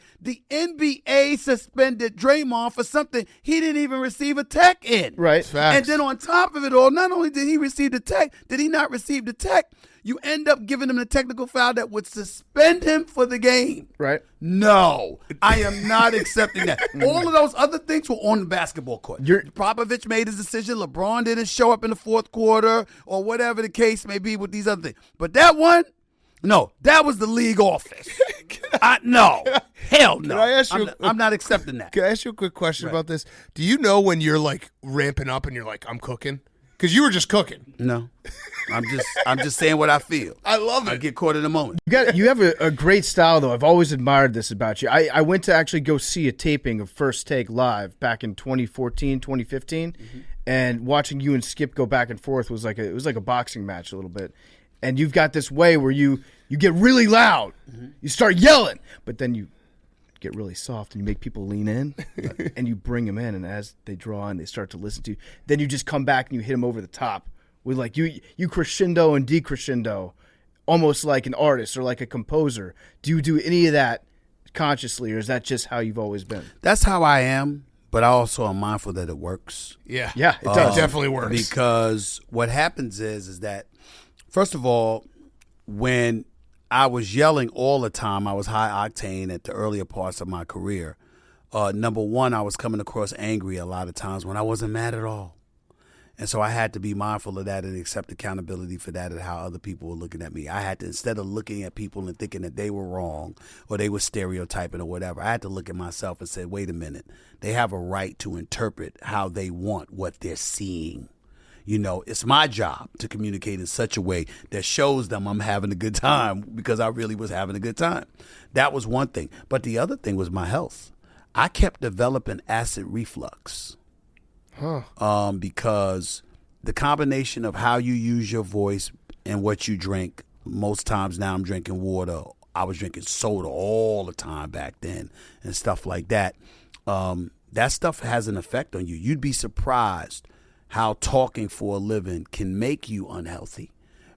NBA suspended Draymond for something he didn't even receive a tech in. Right. Facts. And then on top of it all, not only did he receive the tech, did he not receive the tech? You end up giving him a technical foul that would suspend him for the game. Right. No, I am not accepting that. All of those other things were on the basketball court. Popovich made his decision. LeBron didn't show up in the 4th quarter or whatever the case may be with these other things. But that one, no, that was the league office. No. Hell no. Can I ask you I'm not accepting that. Can I ask you a quick question about this? Do you know when you're like ramping up and you're like, I'm cooking? Because you were just cooking. No. I'm just saying what I feel. I love it. I get caught in a moment. You have a great style, though. I've always admired this about you. I went to actually go see a taping of First Take live back in 2014, 2015, and watching you and Skip go back and forth was like a boxing match a little bit. And you've got this way where you get really loud, you start yelling, but then you get really soft and you make people lean in, and you bring them in, and as they draw in, they start to listen to you. Then you just come back and you hit them over the top with like you crescendo and decrescendo, almost like an artist or like a composer. Do you do any of that consciously, or is that just how you've always been? That's how I am, but I also am mindful that it works. Yeah, it does. It definitely works. Because what happens is that, first of all, when I was yelling all the time, I was high octane at the earlier parts of my career. Number one, I was coming across angry a lot of times when I wasn't mad at all. And so I had to be mindful of that and accept accountability for that and how other people were looking at me. I had to, instead of looking at people and thinking that they were wrong or they were stereotyping or whatever, I had to look at myself and say, wait a minute, they have a right to interpret how they want what they're seeing. It's my job to communicate in such a way that shows them I'm having a good time because I really was having a good time. That was one thing. But the other thing was my health. I kept developing acid reflux. Because the combination of how you use your voice and what you drink, most times now I'm drinking water. I was drinking soda all the time back then and stuff like that. That stuff has an effect on you. You'd be surprised how talking for a living can make you unhealthy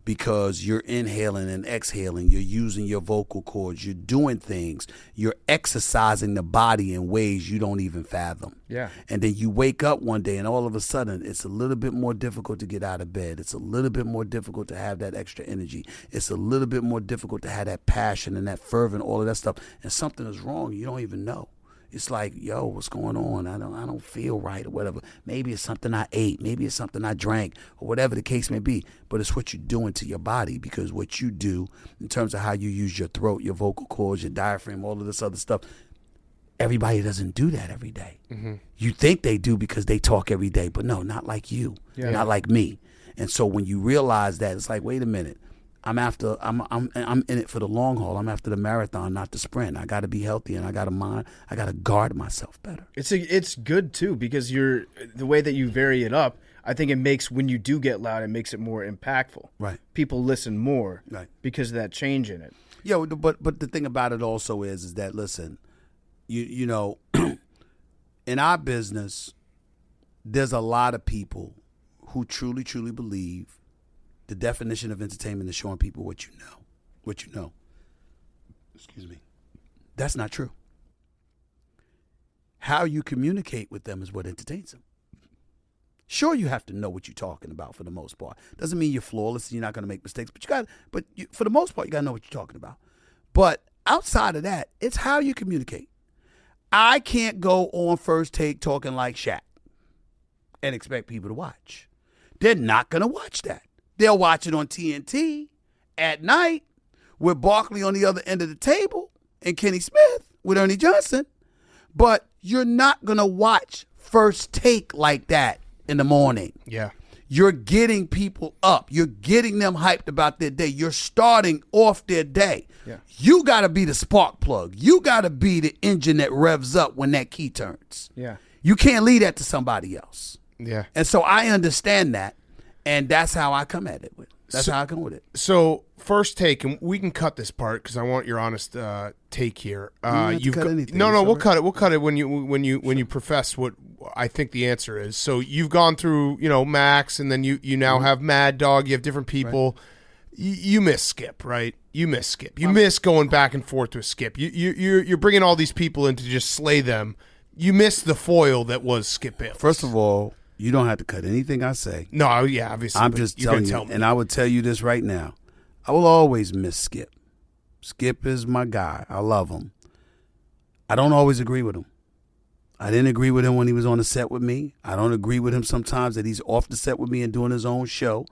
because you're inhaling and exhaling. You're using your vocal cords. You're doing things. You're exercising the body in ways you don't even fathom. Yeah. And then you wake up one day and all of a sudden it's a little bit more difficult to get out of bed. It's a little bit more difficult to have that extra energy. It's a little bit more difficult to have that passion and that fervor and all of that stuff. And something is wrong. You don't even know. It's like, yo, what's going on? I don't feel right or whatever. Maybe it's something I ate. Maybe it's something I drank or whatever the case may be. But it's what you're doing to your body, because what you do in terms of how you use your throat, your vocal cords, your diaphragm, all of this other stuff, everybody doesn't do that every day. You think they do because they talk every day, but no, not like you, not like me. And so when you realize that, it's like, wait a minute, I'm in it for the long haul. I'm after the marathon, not the sprint. I got to be healthy, and I got to guard myself better. It's good too, because the way that you vary it up, I think it makes, when you do get loud, it makes it more impactful. Right. People listen more. Right. Because of that change in it. Yeah, but the thing about it also is that, listen, you know, in our business, there's a lot of people who truly, truly believe the definition of entertainment is showing people what you know. Excuse me. That's not true. How you communicate with them is what entertains them. Sure, you have to know what you're talking about for the most part. Doesn't mean you're flawless and you're not going to make mistakes, but for the most part, you got to know what you're talking about. But outside of that, it's how you communicate. I can't go on First Take talking like Shaq and expect people to watch. They're not going to watch that. They'll watch it on TNT at night with Barkley on the other end of the table and Kenny Smith with Ernie Johnson. But you're not going to watch First Take like that in the morning. Yeah. You're getting people up. You're getting them hyped about their day. You're starting off their day. Yeah. You got to be the spark plug. You got to be the engine that revs up when that key turns. Yeah. You can't leave that to somebody else. Yeah. And so I understand that, and that's how I come at it. How I come with it. So First Take, and we can cut this part because I want your honest take here. We'll cut it when you profess what I think the answer is. So you've gone through, Max, and then you now have Mad Dog. You have different people. Right. You miss Skip, right? You miss Skip. You miss going back and forth with Skip. You're bringing all these people in to just slay them. You miss the foil that was Skip Bayless. First of all, you don't have to cut anything I say. No, yeah, obviously. I'm just telling you, and I would tell you this right now. I will always miss Skip. Skip is my guy. I love him. I don't always agree with him. I didn't agree with him when he was on the set with me. I don't agree with him sometimes that he's off the set with me and doing his own show.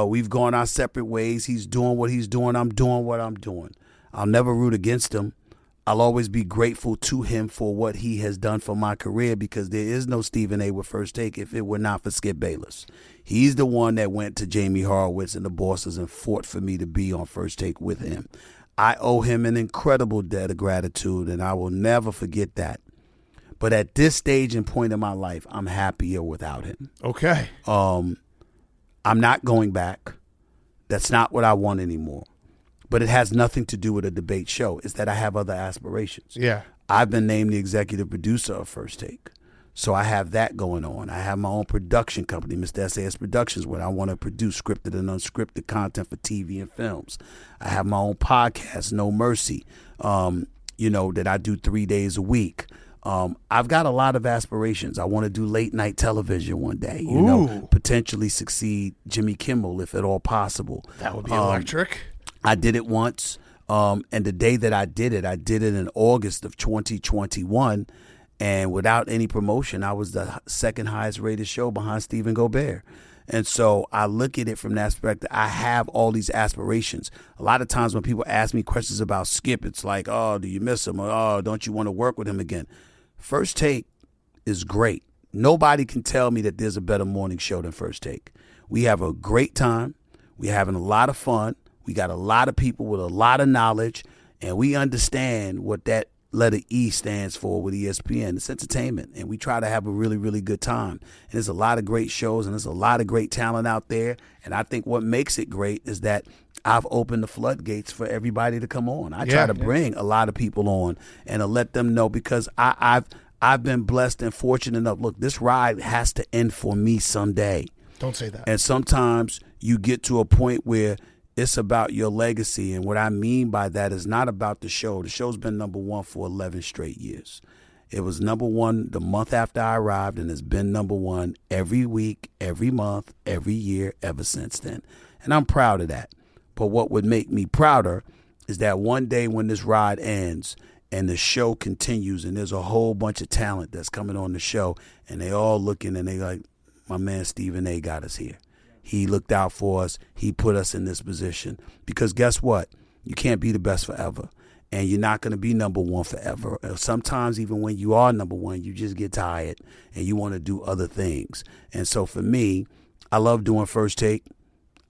We've gone our separate ways. He's doing what he's doing. I'm doing what I'm doing. I'll never root against him. I'll always be grateful to him for what he has done for my career, because there is no Stephen A. with First Take if it were not for Skip Bayless. He's the one that went to Jamie Horowitz and the bosses and fought for me to be on First Take with him. I owe him an incredible debt of gratitude, and I will never forget that. But at this stage and point in my life, I'm happier without him. Okay. I'm not going back. That's not what I want anymore. But it has nothing to do with a debate show. It's that I have other aspirations. Yeah. I've been named the executive producer of First Take. So I have that going on. I have my own production company, Mr. SAS Productions, where I want to produce scripted and unscripted content for TV and films. I have my own podcast, No Mercy, that I do 3 days a week. I've got a lot of aspirations. I want to do late night television one day, potentially succeed Jimmy Kimmel if at all possible. That would be electric. I did it once, and the day that I did it in August of 2021, and without any promotion, I was the second highest rated show behind Stephen Colbert. And so I look at it from that perspective. I have all these aspirations. A lot of times when people ask me questions about Skip, it's like, oh, do you miss him? Or, oh, don't you want to work with him again? First Take is great. Nobody can tell me that there's a better morning show than First Take. We have a great time. We're having a lot of fun. We got a lot of people with a lot of knowledge, and we understand what that letter E stands for with ESPN. It's entertainment, and we try to have a really, really good time. And there's a lot of great shows, and there's a lot of great talent out there. And I think what makes it great is that I've opened the floodgates for everybody to come on. I try to bring a lot of people on and to let them know, because I've been blessed and fortunate enough. Look, this ride has to end for me someday. Don't say that. And sometimes you get to a point where it's about your legacy. And what I mean by that is not about the show. The show's been number one for 11 straight years. It was number one the month after I arrived, and it's been number one every week, every month, every year ever since then. And I'm proud of that. But what would make me prouder is that one day when this ride ends and the show continues and there's a whole bunch of talent that's coming on the show, and they all looking and they like, my man Stephen A. got us here. He looked out for us. He put us in this position. Because guess what? You can't be the best forever. and you're not going to be number one forever. Sometimes even when you are number one, you just get tired and you want to do other things. And so for me, I love doing First Take.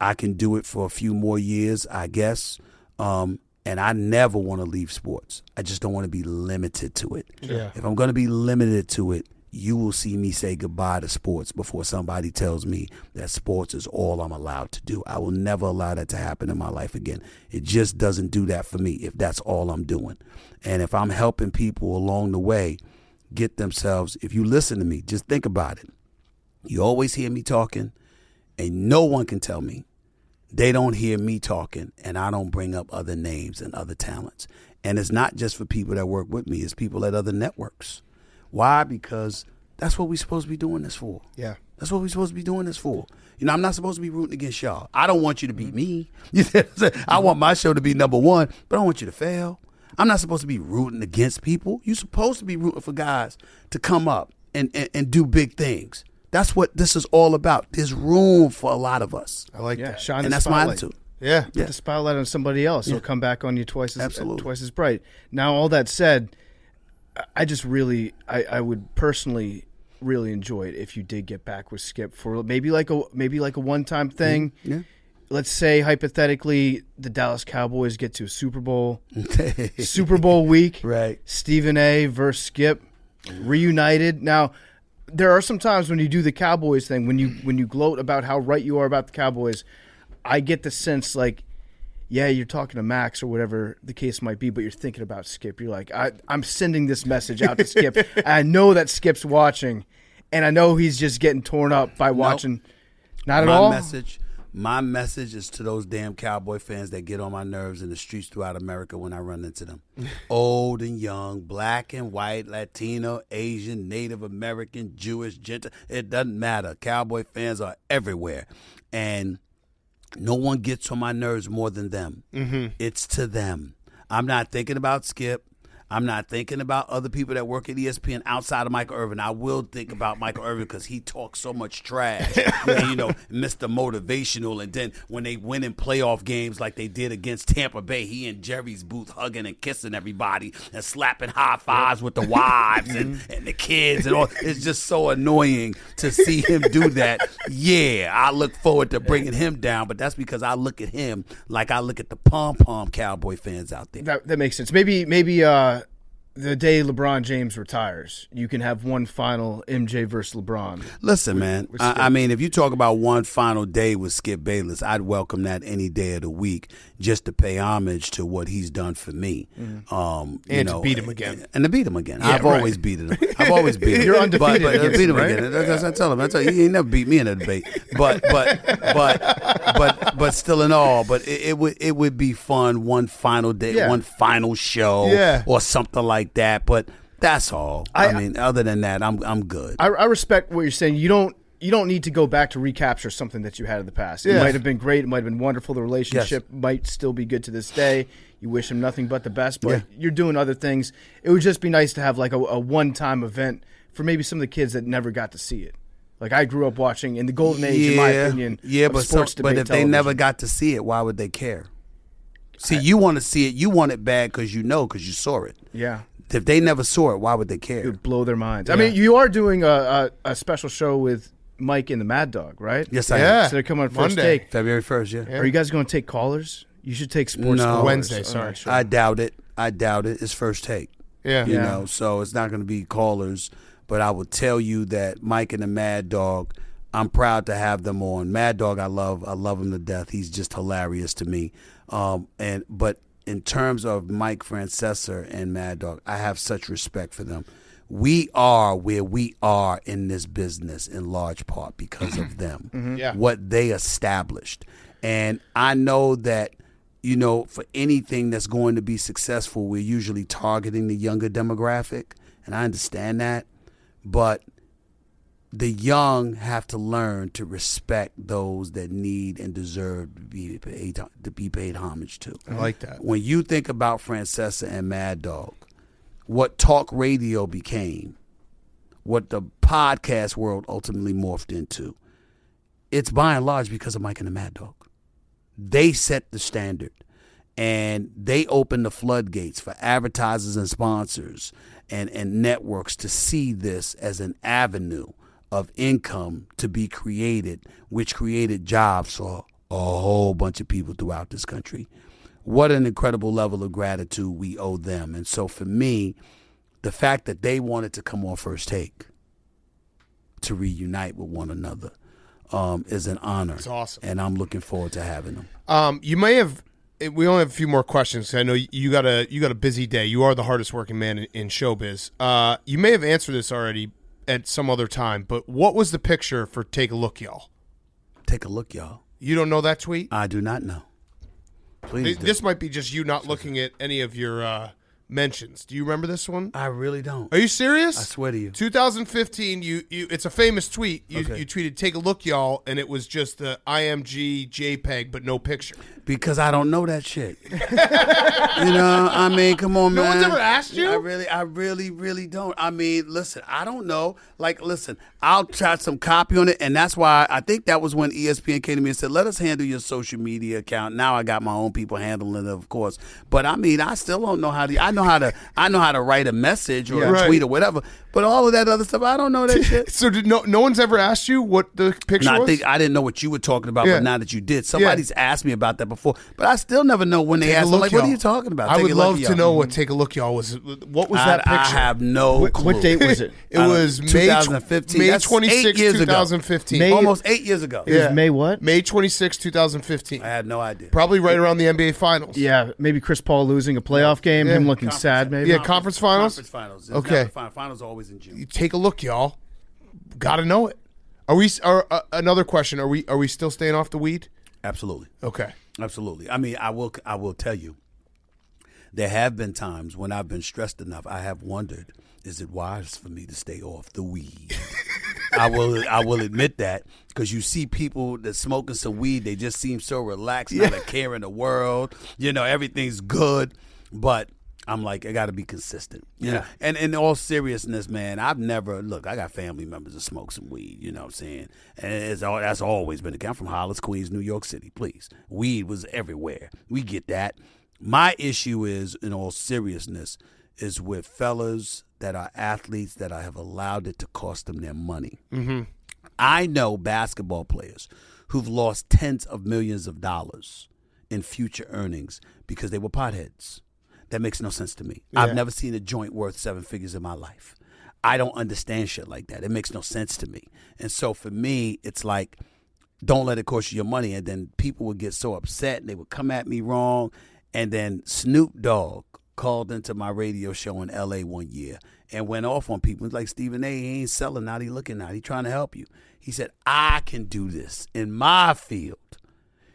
I can do it for a few more years, I guess. And I never want to leave sports. I just don't want to be limited to it. Yeah. If I'm going to be limited to it, you will see me say goodbye to sports before somebody tells me that sports is all I'm allowed to do. I will never allow that to happen in my life again. It just doesn't do that for me if that's all I'm doing. And if I'm helping people along the way get themselves, if you listen to me, just think about it. You always hear me talking, and no one can tell me they don't hear me talking and I don't bring up other names and other talents. And it's not just for people that work with me. It's people at other networks. Why? Because that's what we're supposed to be doing this for. Yeah. That's what we're supposed to be doing this for. You know, I'm not supposed to be rooting against y'all. I don't want you to beat me. I want my show to be number one, but I don't want you to fail. I'm not supposed to be rooting against people. You're supposed to be rooting for guys to come up and do big things. That's what this is all about. There's room for a lot of us. I like that. Shine And the that's my spotlight. attitude. Yeah. Put the spotlight on somebody else. It'll come back on you twice Absolutely. as bright. Now, all that said, I just really, I would personally really enjoy it if you did get back with Skip for maybe like a one-time thing. Yeah. Let's say hypothetically the Dallas Cowboys get to a Super Bowl, Super Bowl week. Right. Stephen A. versus Skip, reunited. Now, there are some times when you do the Cowboys thing, when you gloat about how right you are about the Cowboys, I get the sense like, yeah, you're talking to Max or whatever the case might be, but you're thinking about Skip. You're like, I'm sending this message out to Skip. I know that Skip's watching, and I know he's just getting torn up by watching. Not at all? My message is to those damn Cowboy fans that get on my nerves in the streets throughout America when I run into them. Old and young, black and white, Latino, Asian, Native American, Jewish, Gentile. It doesn't matter. Cowboy fans are everywhere. And no one gets on my nerves more than them. Mm-hmm. It's to them. I'm not thinking about Skip. I'm not thinking about other people that work at ESPN outside of Michael Irvin. I will think about Michael Irvin because he talks so much trash. And, you know, Mr. Motivational. And then when they win in playoff games like they did against Tampa Bay, he in Jerry's booth hugging and kissing everybody and slapping high fives with the wives and the kids and all. It's just so annoying to see him do that. Yeah, I look forward to bringing him down, but that's because I look at him like I look at the pom-pom Cowboy fans out there. That makes sense. Maybe the day LeBron James retires, you can have one final MJ versus LeBron. Listen, man, I mean, if you talk about one final day with Skip Bayless, I'd welcome that any day of the week just to pay homage to what he's done for me. And to beat him again. And to beat him again. Yeah, I've always beaten him. I've always beaten him. You're undefeated But against beat him, him right? again. That's what I tell him. He ain't never beat me in a debate. But still in all, but it would be fun one final day, one final show, or something like that. But that's all. I mean, other than that, I'm good. I respect what you're saying. You don't need to go back to recapture something that you had in the past. It might have been great. It might have been wonderful. The relationship might still be good to this day. You wish him nothing but the best, but you're doing other things. It would just be nice to have like a one-time event for maybe some of the kids that never got to see it. Like I grew up watching in the golden age, in my opinion. Yeah, of sports debate but if television. they never got to see it, why would they care? See, you want to see it. You want it bad because you saw it. Yeah. If they never saw it, why would they care? It would blow their minds. I mean, you are doing a special show with Mike and the Mad Dog, right? Yes, I am. So they're coming on First Monday. Take. February 1st, yeah. Are you guys going to take callers? You should take sports No. callers. Wednesday, on sorry. that show. I doubt it. It's First Take. Yeah. You know, so it's not going to be callers. But I will tell you that Mike and the Mad Dog, I'm proud to have them on. Mad Dog, I love him to death. He's just hilarious to me. But in terms of Mike Francesa and Mad Dog, I have such respect for them. We are where we are in this business in large part because of them, what they established. And I know that, you know, for anything that's going to be successful, we're usually targeting the younger demographic, and I understand that. But the young have to learn to respect those that need and deserve to be paid homage to. I like that. When you think about Francesa and Mad Dog, what talk radio became, what the podcast world ultimately morphed into, it's by and large because of Mike and the Mad Dog. They set the standard. And they open the floodgates for advertisers and sponsors and networks to see this as an avenue of income to be created, which created jobs for a whole bunch of people throughout this country. What an incredible level of gratitude we owe them. And so for me, the fact that they wanted to come on First Take to reunite with one another is an honor. It's awesome. And I'm looking forward to having them. You may have. We only have a few more questions. I know you got a busy day. You are the hardest working man in showbiz. You may have answered this already at some other time, but what was the picture for "Take a Look, Y'all"? Take a look, y'all. You don't know that tweet? I do not know. Please. This might be just you not looking at any of your mentions. Do you remember this one? I really don't. Are you serious? I swear to you. 2015. You. It's a famous tweet. You tweeted "Take a look, y'all," and it was just the IMG JPEG, but no picture. Because I don't know that shit. I mean, come on, man. No one's ever asked you? I really don't. I mean, listen, I don't know. Like, listen, I'll try some copy on it, and that's why I think that was when ESPN came to me and said, let us handle your social media account. Now I got my own people handling it, of course. But I mean, I still don't know how to. I know how to write a message or a tweet or whatever. But all of that other stuff, I don't know that shit. So did no one's ever asked you what the picture was? I didn't know what you were talking about, but now that you did, somebody's asked me about that before. But I still never know when they ask. I'm like, what are you talking about? I would love to know what "Take a Look, Y'all" was. What was that picture? I have no clue. What date was it? It was 2015. May That's 26, 2015. Almost 8 years ago. It was May what? May 26, 2015. I had no idea. Probably right around the NBA Finals. Yeah, maybe Chris Paul losing a playoff game, him looking sad maybe. Yeah, conference finals? Conference finals. Okay. Finals are always in June. You take a look, y'all. Got to know it. Are we? Another question. Are we still staying off the weed? Absolutely. Okay. Absolutely. I mean, I will tell you, there have been times when I've been stressed enough, I have wondered, is it wise for me to stay off the weed? I will admit that, because you see people that smoking some weed, they just seem so relaxed, not a care in the world. Everything's good, but I'm like, I got to be consistent. Yeah. And in all seriousness, man, I got family members that smoke some weed, you know what I'm saying? And that's always been the case. I'm from Hollis, Queens, New York City, please. Weed was everywhere. We get that. My issue is, in all seriousness, is with fellas that are athletes that I have allowed it to cost them their money. Mm-hmm. I know basketball players who've lost tens of millions of dollars in future earnings because they were potheads. That makes no sense to me. Yeah. I've never seen a joint worth 7 figures in my life. I don't understand shit like that. It makes no sense to me. And so for me, it's like, don't let it cost you your money. And then people would get so upset and they would come at me wrong. And then Snoop Dogg called into my radio show in L.A. one year and went off on people. He's like, Stephen A., he ain't selling out. He looking out. He trying to help you. He said, I can do this in my field.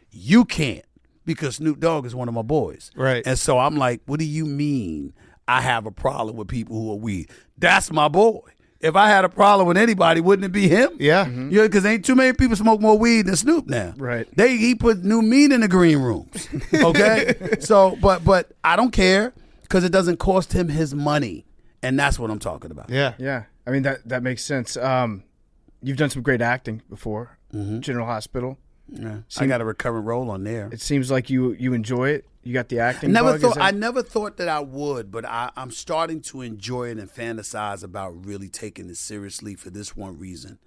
You can't. Because Snoop Dogg is one of my boys. Right. And so I'm like, what do you mean I have a problem with people who are weed? That's my boy. If I had a problem with anybody, wouldn't it be him? Yeah. Mm-hmm. Because ain't too many people smoke more weed than Snoop now. Right. He put new meat in the green rooms. Okay? So, but I don't care, because it doesn't cost him his money. And that's what I'm talking about. Yeah. Yeah. I mean, that makes sense. You've done some great acting before. Mm-hmm. General Hospital. Yeah. I got a recurrent role on there. It seems like you enjoy it. You got the acting bug. I never thought that I would, but I'm starting to enjoy it and fantasize about really taking it seriously for this one reason.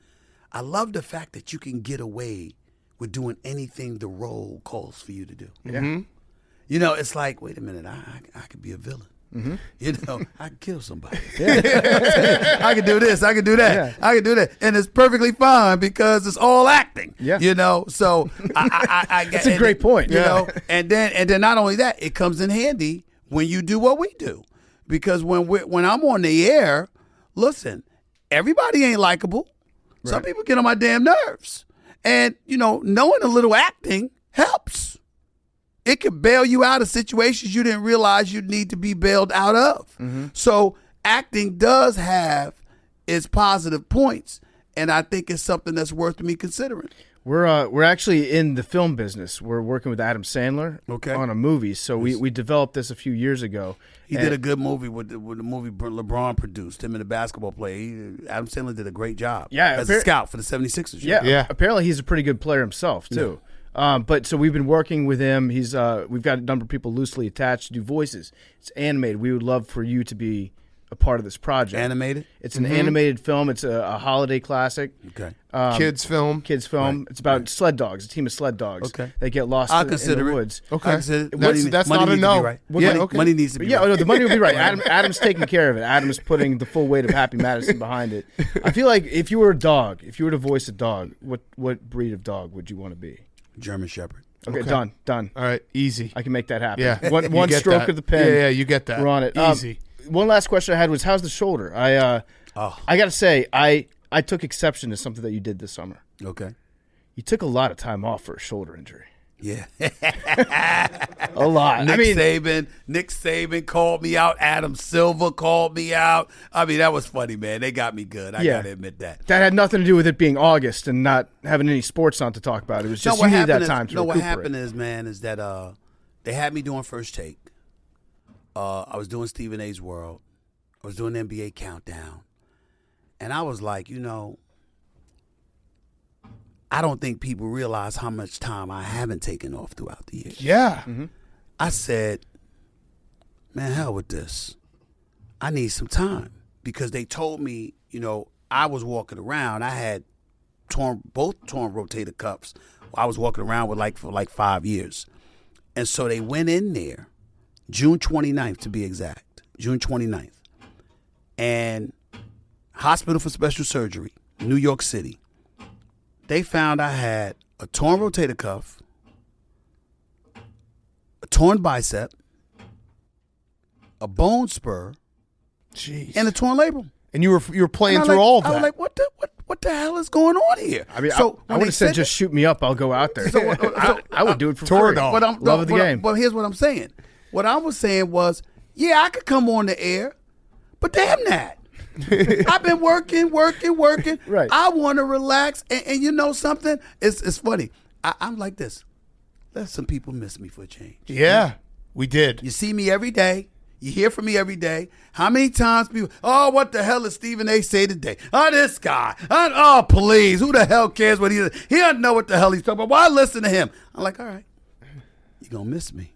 I love the fact that you can get away with doing anything the role calls for you to do. Yeah. Mm-hmm. It's like, wait a minute, I could be a villain. Mm-hmm. I can kill somebody. Yeah. I can do this. I can do that. Yeah. I can do that. And it's perfectly fine because it's all acting. Yeah. So I That's a great point. And then not only that, it comes in handy when you do what we do. Because when I'm on the air, listen, everybody ain't likable. Right. Some people get on my damn nerves. And, knowing a little acting helps. It can bail you out of situations you didn't realize you'd need to be bailed out of. Mm-hmm. So acting does have its positive points, and I think it's something that's worth me considering. We're actually in the film business. We're working with Adam Sandler on a movie. So we developed this a few years ago. He did a good movie with the movie LeBron produced, him and the basketball player. Adam Sandler did a great job as a scout for the 76ers. Yeah. Apparently he's a pretty good player himself, too. But so we've been working with him. We've got a number of people loosely attached to do voices. It's animated. We would love for you to be a part of this project. Animated? It's an animated film. It's a holiday classic. Okay. Kids film. Right. It's about sled dogs, a team of sled dogs. Okay. They get lost I'll in consider the it. woods. Okay. That's not a no. Right. Okay. Money needs to be Yeah, right. no, the money will be right. Adam's taking care of it. Adam's putting the full weight of Happy Madison behind it. I feel like if you were a dog, if you were to voice a dog, what breed of dog would you want to be? German Shepherd. Okay, Okay. done. All right, easy. I can make that happen. Yeah. One You get stroke that. of the pen. Yeah, you get that. We're on it. Easy. One last question I had was, how's the shoulder? I got to say, I took exception to something that you did this summer. Okay. You took a lot of time off for a shoulder injury. Yeah. A lot. Nick Saban called me out. Adam Silver called me out. I mean, that was funny, man. They got me good. I got to admit that. That had nothing to do with it being August and not having any sports on to talk about. It was just you needed that time to recuperate. What happened is, man, is that they had me doing First Take. I was doing Stephen A's World. I was doing NBA Countdown. And I was like, I don't think people realize how much time I haven't taken off throughout the year. Yeah. I said, man, hell with this. I need some time because they told me, I was walking around. I had both torn rotator cuffs. I was walking around with for 5 years. And so they went in there, June 29th to be exact, June 29th. And Hospital for Special Surgery, New York City. They found I had a torn rotator cuff, a torn bicep, a bone spur, Jeez. and a torn labrum. And you were playing And through all of I that. was like, what the hell is going on here? I mean, so I would have said, just shoot me up. I'll go out there. I would do it for Tour free. dog. Love of the game. But here's what I'm saying. What I was saying was, yeah, I could come on the air, but damn that. I've been working. Right. I want to relax. And you know something? It's funny. I'm like this. Let some people miss me for a change. Yeah, we did. You see me every day. You hear from me every day. How many times people, what the hell did Stephen A. say today? This guy. Please. Who the hell cares what he is? He doesn't know what the hell he's talking about. Why listen to him? I'm like, all right. You're going to miss me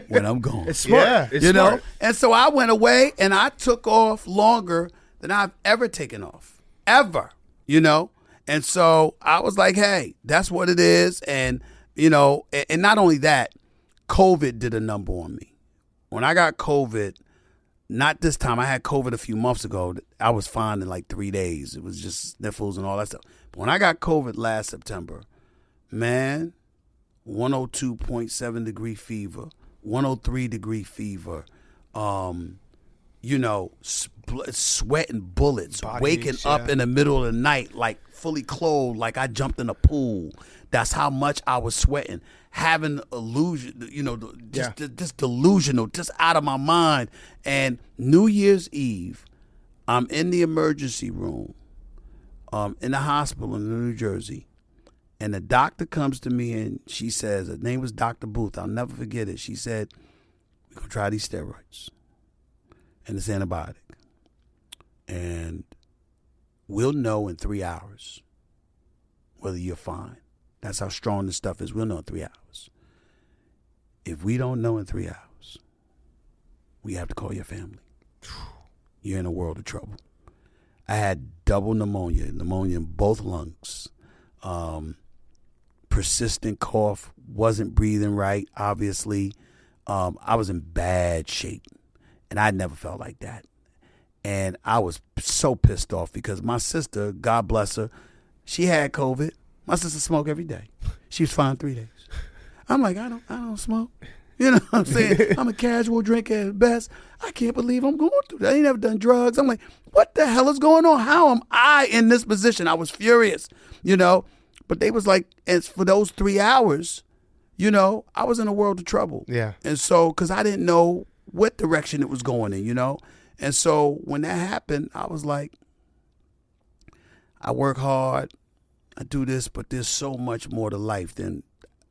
when I'm gone. It's smart. Yeah. It's smart. And so I went away and I took off longer than I've ever taken off. Ever. And so I was like, hey, that's what it is. And, and not only that, COVID did a number on me. When I got COVID, not this time, I had COVID a few months ago. I was fine in 3 days. It was just sniffles and all that stuff. But when I got COVID last September, man, 102.7 degree fever, 103 degree fever, sweating bullets, Body waking aches, up yeah. in the middle of the night, fully clothed, like I jumped in a pool. That's how much I was sweating. Having illusion, just delusional, just out of my mind. And New Year's Eve, I'm in the emergency room, in the hospital in New Jersey. And the doctor comes to me and she says, her name was Dr. Booth. I'll never forget it. She said, we're going to try these steroids and this antibiotic. And we'll know in 3 hours whether you're fine. That's how strong this stuff is. We'll know in 3 hours. If we don't know in 3 hours, we have to call your family. You're in a world of trouble. I had double pneumonia in both lungs. Persistent cough, wasn't breathing right, obviously. I was in bad shape, and I never felt like that. And I was so pissed off because my sister, God bless her, she had COVID. My sister smoked every day. She was fine 3 days. I'm like, I don't smoke. You know what I'm saying? I'm a casual drinker at best. I can't believe I'm going through that. I ain't never done drugs. I'm like, what the hell is going on? How am I in this position? I was furious, But they was like, and for those 3 hours, I was in a world of trouble. Yeah. And so, because I didn't know what direction it was going in, And so when that happened, I was like, I work hard. I do this, but there's so much more to life than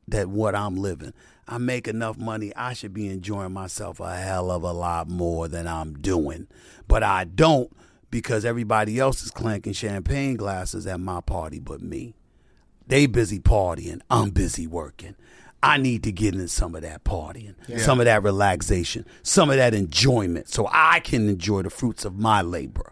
what I'm living. I make enough money. I should be enjoying myself a hell of a lot more than I'm doing. But I don't because everybody else is clanking champagne glasses at my party but me. They busy partying. I'm busy working. I need to get in some of that partying, some of that relaxation, some of that enjoyment so I can enjoy the fruits of my labor.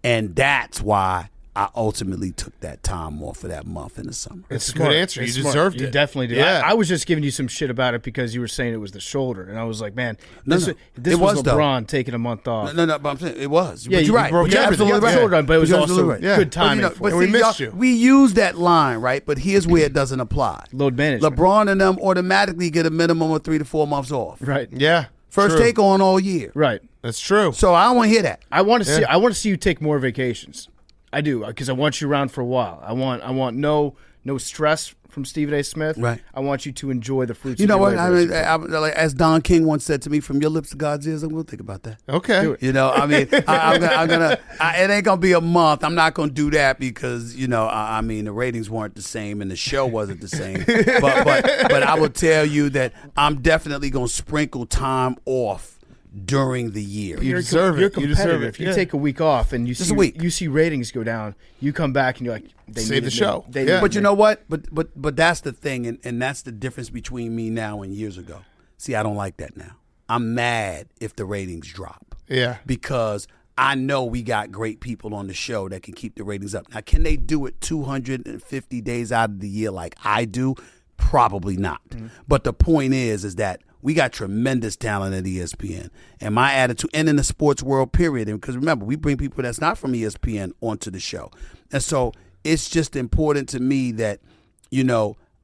And that's why I ultimately took that time off for that month in the summer. It's a good answer. You deserved it. You definitely did. Yeah. I was just giving you some shit about it because you were saying it was the shoulder, and I was like, man, this it was was, LeBron taking a month off. No, but I'm saying it was. Yeah, but you're right. broke You're everything. absolutely You got the right. shoulder done, but it was You're also absolutely right. good timing. But And we missed y'all, you. we use that line, right? But here's where it doesn't apply. Load management. LeBron and them automatically get a minimum of 3 to 4 months off. Right. Yeah. First true. take on all year. Right. That's true. So I don't want to hear that. I want to see. I want to see you take more vacations. I do, because I want you around for a while. I want no stress from Stephen A. Smith. Right. I want you to enjoy the fruits. You know of what? your I labor. mean, like, as Don King once said to me, "From your lips to God's ears," I'm going to think about that. Okay. You know, I mean, I'm gonna. It ain't gonna be a month. I'm not gonna do that because I mean, the ratings weren't the same and the show wasn't the same. but I will tell you that I'm definitely gonna sprinkle time off during the year. You deserve it. You're You deserve competitive. it. If you Yeah. take a week off and Just a week. you see ratings go down, you come back and you're like, they Save needed the show. me. They Yeah. needed But you me. know what? But that's the thing, and that's the difference between me now and years ago. See, I don't like that now. I'm mad if the ratings drop. Yeah. Because I know we got great people on the show that can keep the ratings up. Now, can they do it 250 days out of the year like I do? Probably not. But the point is that we got tremendous talent at ESPN. And my attitude, and in the sports world, period. And because remember, we bring people that's not from ESPN onto the show. And so it's just important to me that,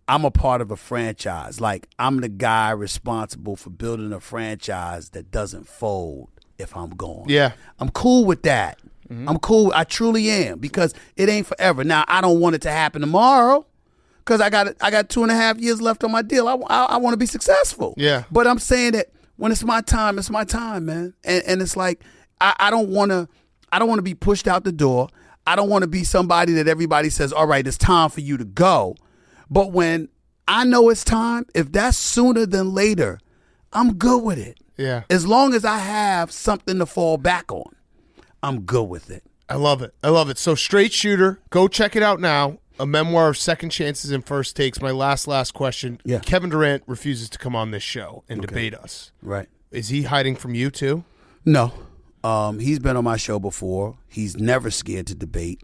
I'm a part of a franchise. Like, I'm the guy responsible for building a franchise that doesn't fold if I'm gone. Yeah. I'm cool with that. I'm cool. I truly am, because it ain't forever. Now, I don't want it to happen tomorrow, because I got 2.5 years left on my deal. I want to be successful. Yeah. But I'm saying that when it's my time, man. And it's like I don't want to be pushed out the door. I don't want to be somebody that everybody says, all right, it's time for you to go. But when I know it's time, if that's sooner than later, I'm good with it. Yeah. As long as I have something to fall back on, I'm good with it. I love it. I love it. So Straight Shooter, go check it out now. A memoir of second chances and first takes. My last question. Yeah. Kevin Durant refuses to come on this show and debate us. Right. Is he hiding from you too? No. He's been on my show before. He's never scared to debate.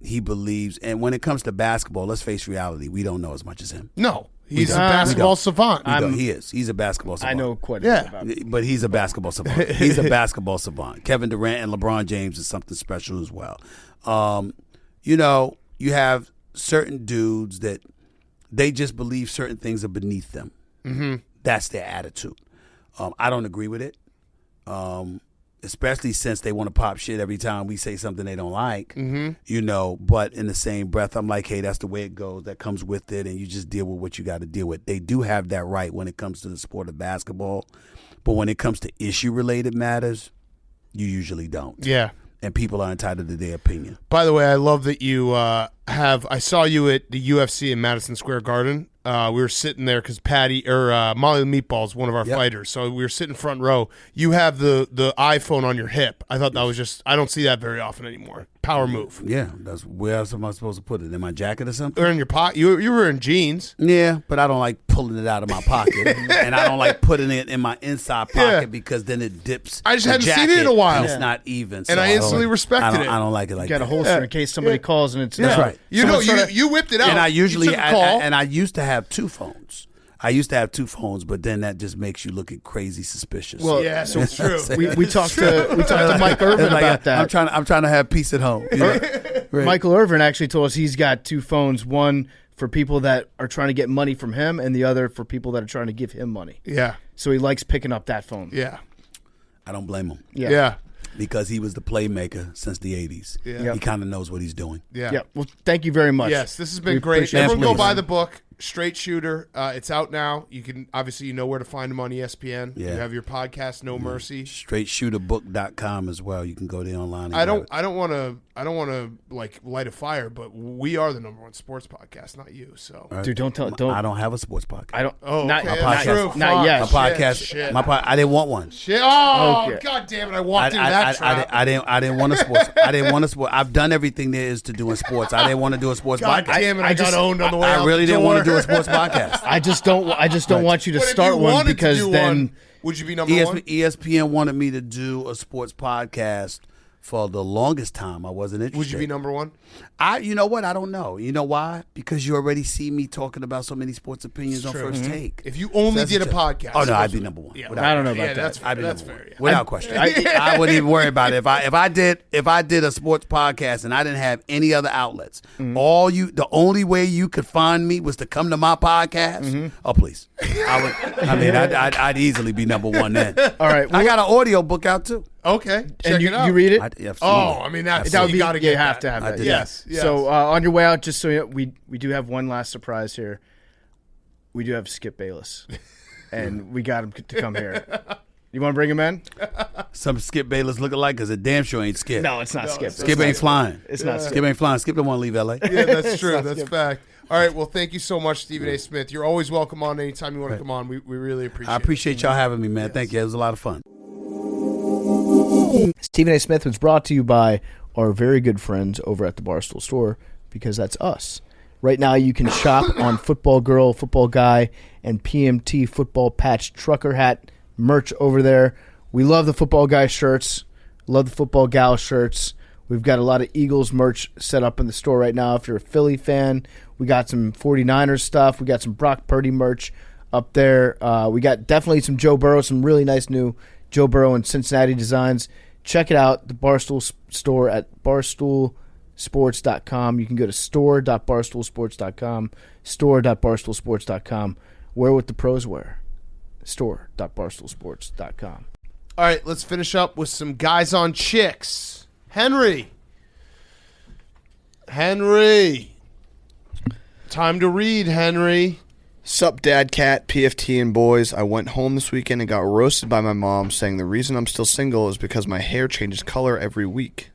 He believes, and when it comes to basketball, let's face reality, we don't know as much as him. No. He's a don't. basketball We don't. savant. He is. He's a basketball savant. I know quite a Yeah. bit about it. But he's a basketball savant. He's a basketball savant. Kevin Durant and LeBron James is something special as well. You have certain dudes that they just believe certain things are beneath them. Mm-hmm. That's their attitude. I don't agree with it, especially since they want to pop shit every time we say something they don't like. Mm-hmm. But in the same breath, I'm like, hey, that's the way it goes. That comes with it, and you just deal with what you got to deal with. They do have that right when it comes to the sport of basketball, but when it comes to issue-related matters, you usually don't. Yeah. And people are entitled to their opinion. By the way, I love that you I saw you at the UFC in Madison Square Garden. We were sitting there because Molly the Meatball's one of our fighters. So we were sitting front row. You have the iPhone on your hip. I thought that was I don't see that very often anymore. Power move. Yeah, that's where else am I supposed to put it? In my jacket or something? Or in your pocket. You were in jeans. Yeah, but I don't like pulling it out of my pocket, and I don't like putting it in my inside pocket because then it dips. I just the hadn't seen jacket, it in a while. and it's not even. And so I instantly respected it. I don't like it like You got a that. holster in case somebody calls and it's That's right. You whipped it out. And I usually You took a call. and I used to have two phones. But then that just makes you look at crazy suspicious. Well, yeah, so it's true. we talked to Mike Irvin about that. I'm trying to have peace at home. Right. Michael Irvin actually told us he's got two phones, one for people that are trying to get money from him and the other for people that are trying to give him money. Yeah. So he likes picking up that phone. Yeah. I don't blame him. Yeah. Because he was the playmaker since the 80s. Yeah. He kind of knows what he's doing. Yeah. Yeah. Well, thank you very much. Yes, this has been We great. appreciate it. Everyone go Please. buy the book. Straight Shooter. It's out now. You can obviously you know where to find him on ESPN. Yeah. You have your podcast, No Mercy. StraightShooterBook.com as well. You can go there online. And I don't want to like light a fire, but we are the #1 sports podcast, not you. So, Dude, don't. I don't have a sports podcast. I don't. oh, not, okay, not, that's true. not yet. My Fuck. podcast. Shit. I didn't want one. Shit. Oh, Okay. God damn it! I walked into that trap. I didn't want a sports. I didn't want a sport. I've done everything there is to do in sports. I didn't want to do a sports God podcast. damn it! I got just- owned on the way out. I really the didn't want to door. do a sports podcast. I just don't want you to But if start you one wanted to because do then one, would you be number one? ESPN wanted me to do a sports podcast for the longest time. I wasn't interested. Would you be number one? You know what? I don't know. You know why? Because you already see me talking about so many sports opinions on First Take. If you only That's did a the truth. podcast, Oh no, I'd be number one. Yeah, Without I don't know about yeah, that. that's I'd be that's number fair. one. Without question. I wouldn't even worry about it. If I did a sports podcast and I didn't have any other outlets, the only way you could find me was to come to my podcast. Oh please, I'd easily be number one then. all right. I got an audio book out too. Okay, check and you it out. read it. Oh, I mean that's That would you be. got to get You have to that. have I that. did. Yes, yes. So on your way out, just so you know, we do have one last surprise here. We do have Skip Bayless, and we got him to come here. You want to bring him in? Some Skip Bayless looking like, because it damn sure ain't Skip. No, it's not Skip. Skip ain't flying. It's not Skip. Skip ain't flying. Skip don't want to leave LA. Yeah, that's true. That's fact. All right. Well, thank you so much, Stephen A. Smith. You're always welcome on anytime you want to come on. We really appreciate I it. appreciate y'all having me, man. Thank you. It was a lot of fun. Stephen A. Smith was brought to you by our very good friends over at the Barstool Store, because that's us. Right now, you can shop on Football Girl, Football Guy, and PMT Football Patch Trucker Hat merch over there. We love the Football Guy shirts, love the Football Gal shirts. We've got a lot of Eagles merch set up in the store right now. If you're a Philly fan, we got some 49ers stuff. We got some Brock Purdy merch up there. We got definitely some Joe Burrow, some really nice new Joe Burrow and Cincinnati designs. Check it out, the Barstool Store at barstoolsports.com. You can go to store.barstoolsports.com, store.barstoolsports.com. Wear what the pros wear. store.barstoolsports.com. All right, let's finish up with some guys on chicks. Henry. Time to read, Henry. Sup, Dad, Cat, PFT, and boys. I went home this weekend and got roasted by my mom, saying the reason I'm still single is because my hair changes color every week.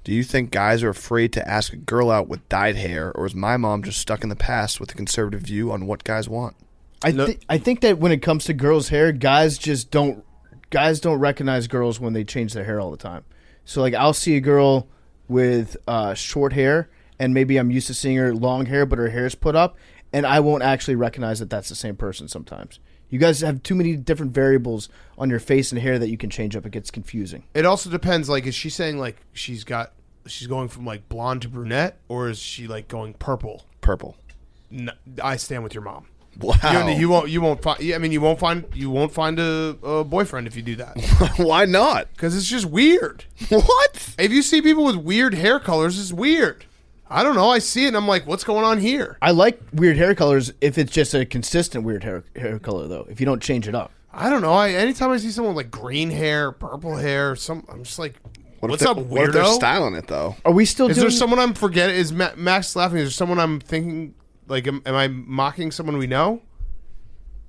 Do you think guys are afraid to ask a girl out with dyed hair, or is my mom just stuck in the past with a conservative view on what guys want? I think that when it comes to girls' hair, guys don't recognize girls when they change their hair all the time. So like I'll see a girl with short hair, and maybe I'm used to seeing her long hair, but her hair's put up, and I won't actually recognize that that's the same person sometimes. You guys have too many different variables on your face and hair that you can change up. It gets confusing. It also depends. Like, is she saying like she's going from like blonde to brunette, or is she like going purple? Purple. No, I stand with your mom. Wow. You won't find. I mean, you won't find a boyfriend if you do that. Why not? Because it's just weird. What? If you see people with weird hair colors, it's weird. I don't know. I see it and I'm like, what's going on here? I like weird hair colors if it's just a consistent weird hair color, though. If you don't change it up. I don't know. Anytime I see someone with like green hair, purple hair, I'm just like, what's up, weirdo? What if they're styling it, though? Are we still Is doing... there someone I'm forgetting? Is Max laughing? Is there someone I'm thinking, like, am I mocking someone we know?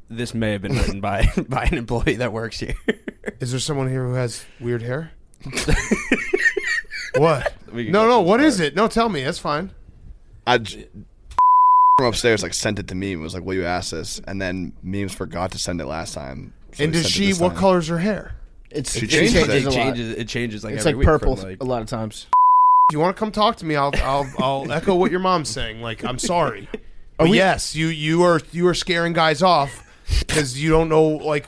This may have been written by an employee that works here. Is there someone here who has weird hair? What? We can No, go no. too What far. is it? No, tell me. That's fine. From upstairs, like, sent it to me and was like, will you ask this? And then Memes forgot to send it last time. So And he does sent it she? this What time. color is her hair? It She changes changes a lot. It changes like It's every like week purple from, like, a lot of times. If you want to come talk to me, I'll echo what your mom's saying. Like, I'm sorry, but yes, you are scaring guys off because you don't know, like,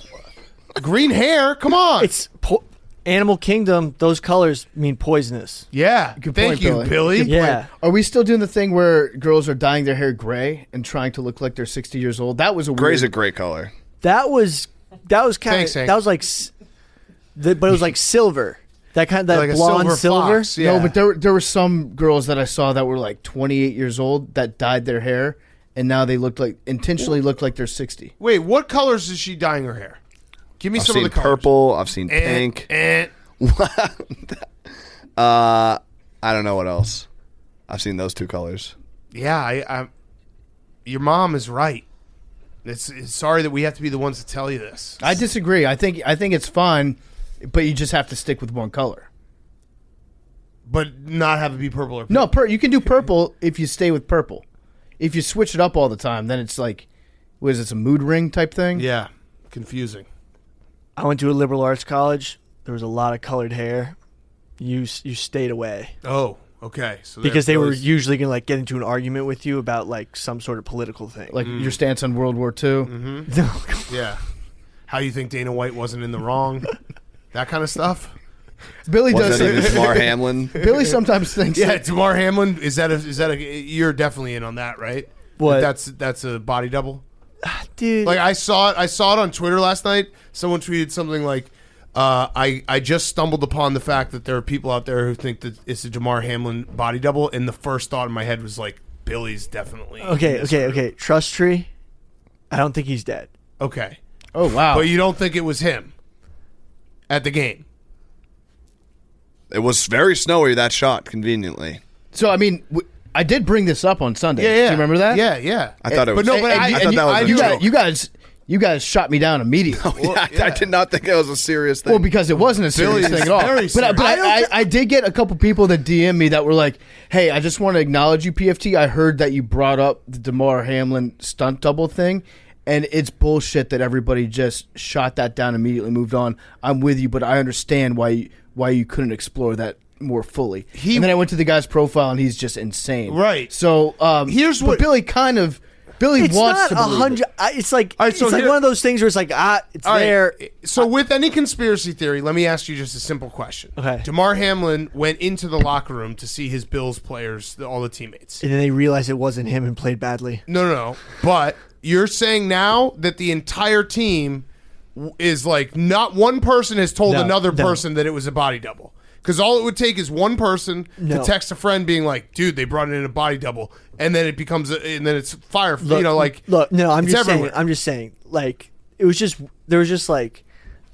green hair. Come on, It's Animal Kingdom. Those colors mean poisonous. yeah. Good Thank point, you, Billy. Billy. Good Yeah. Are we still doing the thing where girls are dyeing their hair gray and trying to look like they're 60 years old? That was a Gray's a weird... great color. That was kind Thanks, of Hank. that was like, but it was like silver. That Like a blonde silver. fox, yeah. No, but there were some girls that I saw that were like 28 years old that dyed their hair, and now they intentionally look like they're 60. Wait, what colors is she dyeing her hair? Give me I've some seen of the colors. purple. I've seen pink. I don't know what else. I've seen those two colors. Yeah, your mom is right. It's sorry that we have to be the ones to tell you this. I disagree. I think it's fine, but you just have to stick with one color. But not have it be purple or pink. No, you can do purple if you stay with purple. If you switch it up all the time, then it's like, what is it, a mood ring type thing? Yeah, confusing. I went to a liberal arts college. There was a lot of colored hair. You stayed away. Oh, okay. So because they were usually going to like get into an argument with you about like some sort of political thing. Like your stance on World War II? Mm-hmm. Yeah. How you think Dana White wasn't in the wrong? That kind of stuff? Billy Was does. that even Damar Hamlin? Billy sometimes thinks. Yeah, Damar Hamlin. Is that a? You're definitely in on that, right? What? That's a body double. Dude, Like I saw it on Twitter last night. Someone tweeted something like, "I just stumbled upon the fact that there are people out there who think that it's a Damar Hamlin body double." And the first thought in my head was like, Billy's definitely okay. Trust tree. I don't think he's dead. Okay. Oh wow! But you don't think it was him at the game? It was very snowy, that shot, conventionally. So I mean, I did bring this up on Sunday. Yeah. Do you remember that? Yeah. I thought it was. But no, but I thought that was a joke. You guys shot me down immediately. I did not think it was a serious thing. Well, because it wasn't a serious Billy is thing at all. very serious. But I did get a couple people that DM me that were like, "Hey, I just want to acknowledge you, PFT. I heard that you brought up the Damar Hamlin stunt double thing, and it's bullshit that everybody just shot that down immediately, moved on. I'm with you, but I understand why you couldn't explore that more fully." And then I went to the guy's profile, and he's just insane. Right. So Here's what- Billy It's wants not to believe 100. it. It's like so it's like here- one of those things where it's like it's All right. there. So with any conspiracy theory, let me ask you just a simple question. Okay. Damar Hamlin went into the locker room to see his Bills players, all the teammates. And then they realized it wasn't him and played badly. No. But you're saying now that the entire team is like, not one person has told another person that it was a body double. Because all it would take is one person to text a friend being like, "Dude, they brought in a body double," and then it becomes, and then it's fire. Look. No, I'm just saying. I'm just saying. Like it was just there was just like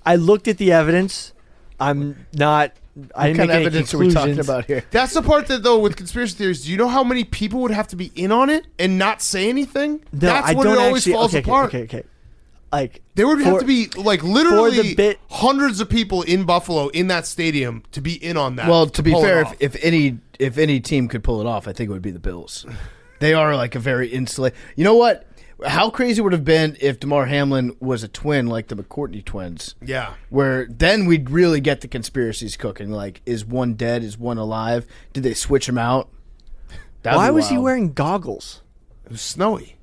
I looked at the evidence. I'm not. I didn't What kind make of any evidence are we talking conclusions. about here? That's the part that, though, with conspiracy theories, do you know how many people would have to be in on it and not say anything? No, That's I when don't it always actually, falls apart. Okay. Like There would have to be like literally for the bit- hundreds of people in Buffalo in that stadium to be in on that. Well, to be pull it fair, off. if any team could pull it off, I think it would be the Bills. They are like a very insulated. You know what? How crazy would it have been if Damar Hamlin was a twin like the McCourtney twins? Yeah. Where then we'd really get the conspiracies cooking. Like, is one dead? Is one alive? Did they switch him out? That'd why be was he wild. wearing goggles? It was snowy.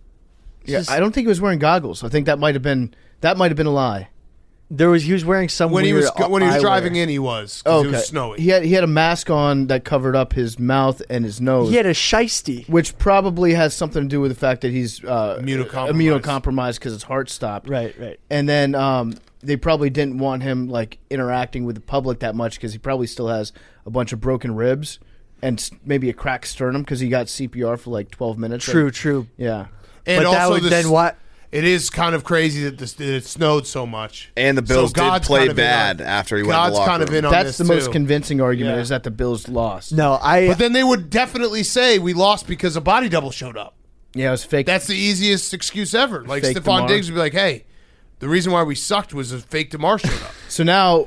Yeah, I don't think he was wearing goggles. I think that might have been a lie. He was wearing some When he weird was driving eyewear. in, he was. 'Cause it was snowy. He had a mask on that covered up his mouth and his nose. He had a shiesty. Which probably has something to do with the fact that he's Immunocompromised. immunocompromised because his heart stopped. Right. And then they probably didn't want him like interacting with the public that much because he probably still has a bunch of broken ribs and maybe a cracked sternum because he got CPR for like 12 minutes. True. Yeah. And But that also would this, then what? It is kind of crazy that it snowed so much. And the Bills So God's did play kind of in bad on- after he went in God's the locker kind of room. in on That's this the most too. convincing argument Yeah. is that the Bills lost. No, But then they would definitely say we lost because a body double showed up. Yeah, it was fake. That's the easiest excuse ever. Like Fake Stephon DeMar. Diggs would be like, "Hey, the reason why we sucked was a fake DeMar showed up." So now,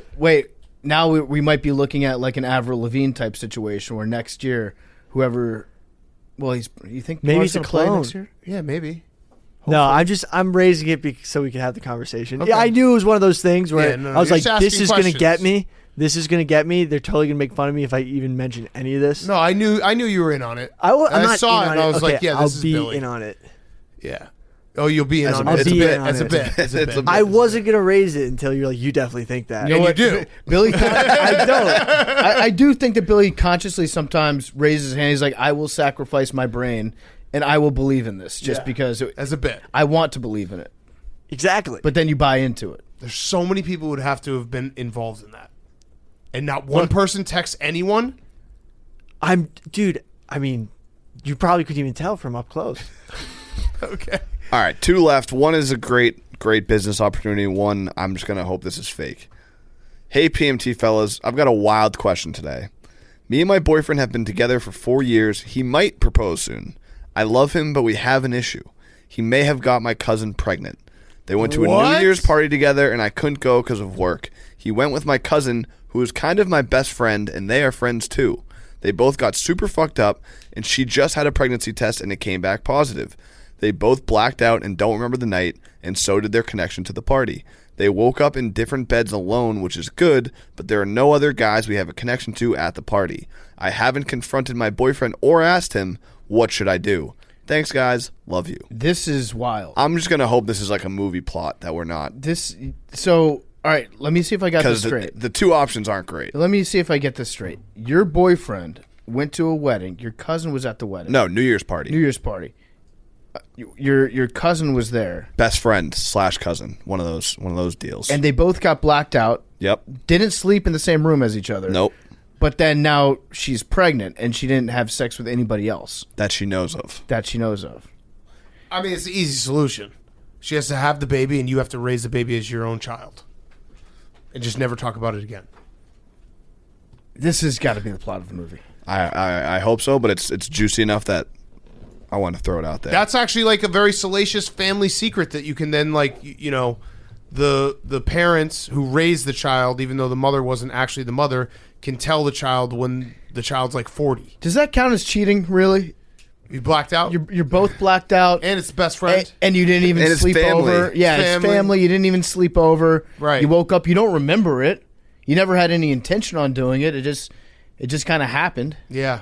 now we might be looking at like an Avril Lavigne type situation where next year, whoever, you think Maybe Lamar's it's a gonna play clone. next year? Yeah, maybe. No, I'm raising it so we can have the conversation. Okay. Yeah, I knew it was one of those things where Yeah, no, I was you're like, just "This asking is going to questions. get me. This is going to get me." They're totally going to make fun of me if I even mention any of this. No, I knew you were in on it. I'm And not saw in it on and I was Okay, like, "Yeah, I'll this is be Billy." in on it. Yeah. Oh, you'll be in As a on bit. it. It's a I'll be bit. in on As a it. bit. As a It's a bit. bit. I wasn't going to raise it until you're like, "You definitely think that." And you do. Billy, I don't. I do think that Billy consciously sometimes raises his hand. He's like, I will sacrifice my brain and I will believe in this just Yeah. because As a bit. I want to believe in it. Exactly. But then you buy into it. There's so many people who would have to have been involved in that. And not one person texts anyone? Dude, I mean, you probably couldn't even tell from up close. Okay. All right, two left. One is a great business opportunity. One, I'm just going to hope this is fake. Hey, PMT fellas, I've got a wild question today. Me and my boyfriend have been together for 4 years. He might propose soon. I love him, but we have an issue. He may have got my cousin pregnant. They went to a What? New Year's party together, and I couldn't go because of work. He went with my cousin, who is kind of my best friend, and they are friends too. They both got super fucked up, and she just had a pregnancy test, and it came back positive. They both blacked out and don't remember the night, and so did their connection to the party. They woke up in different beds alone, which is good, but there are no other guys we have a connection to at the party. I haven't confronted my boyfriend or asked him, what should I do? Thanks, guys. Love you. This is wild. I'm just going to hope this is like a movie plot that we're not. All right, let me see if I got this Because straight. the two options aren't great. Let me see if I get this straight. Your boyfriend went to a wedding. Your cousin was at the wedding. No, New Year's party. New Year's party. Your cousin was there, Best friend / cousin. One of those deals. and they both got blacked out. Yep. Didn't sleep in the same room as each other. Nope. But then now she's pregnant, and she didn't have sex with anybody else That she knows of. that she knows of. I mean, it's the easy solution. She has to have the baby, and you have to raise the baby as your own child, and just never talk about it again. This has got to be the plot of the movie. I hope so, but it's juicy enough that I want to throw it out there. That's actually like a very salacious family secret that you can then the parents who raised the child, even though the mother wasn't actually the mother, can tell the child when the child's like 40. Does that count as cheating? Really? You blacked out, You're both blacked out, and it's best friend. and you didn't even And it's sleep family. over. Yeah, it's family. You didn't even sleep over. Right. You woke up. You don't remember it. You never had any intention on doing it. It just kind of happened. Yeah,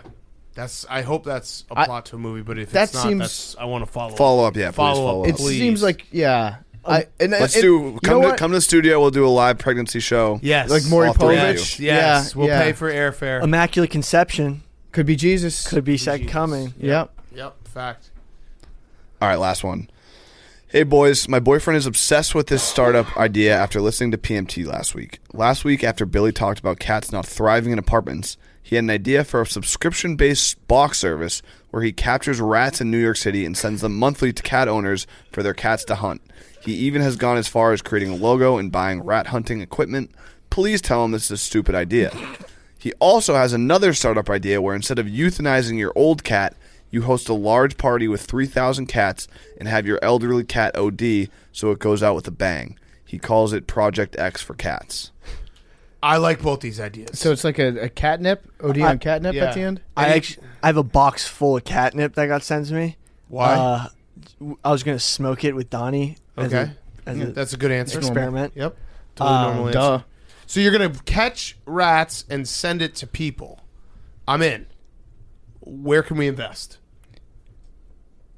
I hope that's a plot to a movie. But if That it's not, seems- I want to follow up. Yeah, please follow up. It Please. seems like Let's you know what? come to the studio. We'll do a live pregnancy show. Yes, like Maury All three of Povich. you. Yes, we'll yeah. pay for airfare. Immaculate Conception Could be Jesus. could be second Jesus. coming. Yep. Yep, fact. All right, last one. Hey, boys. My boyfriend is obsessed with this startup idea after listening to PMT last week. Last week, after Billy talked about cats not thriving in apartments, he had an idea for a subscription-based box service where he captures rats in New York City and sends them monthly to cat owners for their cats to hunt. He even has gone as far as creating a logo and buying rat hunting equipment. Please tell him this is a stupid idea. He also has another startup idea where instead of euthanizing your old cat, you host a large party with 3,000 cats and have your elderly cat OD so it goes out with a bang. He calls it Project X for cats. I like both these ideas. So it's like a catnip, OD on catnip yeah. at the end. I have a box full of catnip that got sent to me. Why? I was gonna smoke it with Donnie. Okay. as a That's a good answer. experiment. Yep. Totally normal answer. Duh. So you're going to catch rats and send it to people. I'm in. Where can we invest?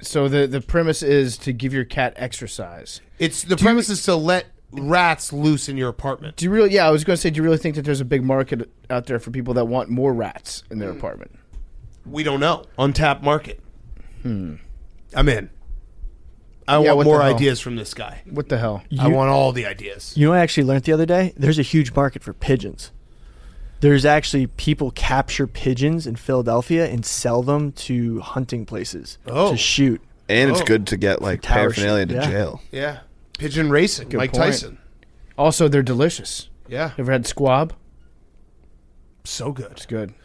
So the premise is to give your cat exercise. It's the premise is to let rats loose in your apartment. Do you really? Yeah, I was going to say, do you really think that there's a big market out there for people that want more rats in their apartment? We don't know. Untapped market. I'm in. I Yeah, want what more the hell? ideas from this guy. What the hell? I want all the ideas. You know what I actually learned the other day? There's a huge market for pigeons. There's actually people capture pigeons in Philadelphia and sell them to hunting places to shoot. And it's Oh. good to get like tower paraphernalia shit, to yeah. jail. Yeah. Pigeon racing. Mike point. Tyson. Also, they're delicious. Yeah. Ever had squab? So good. It's good.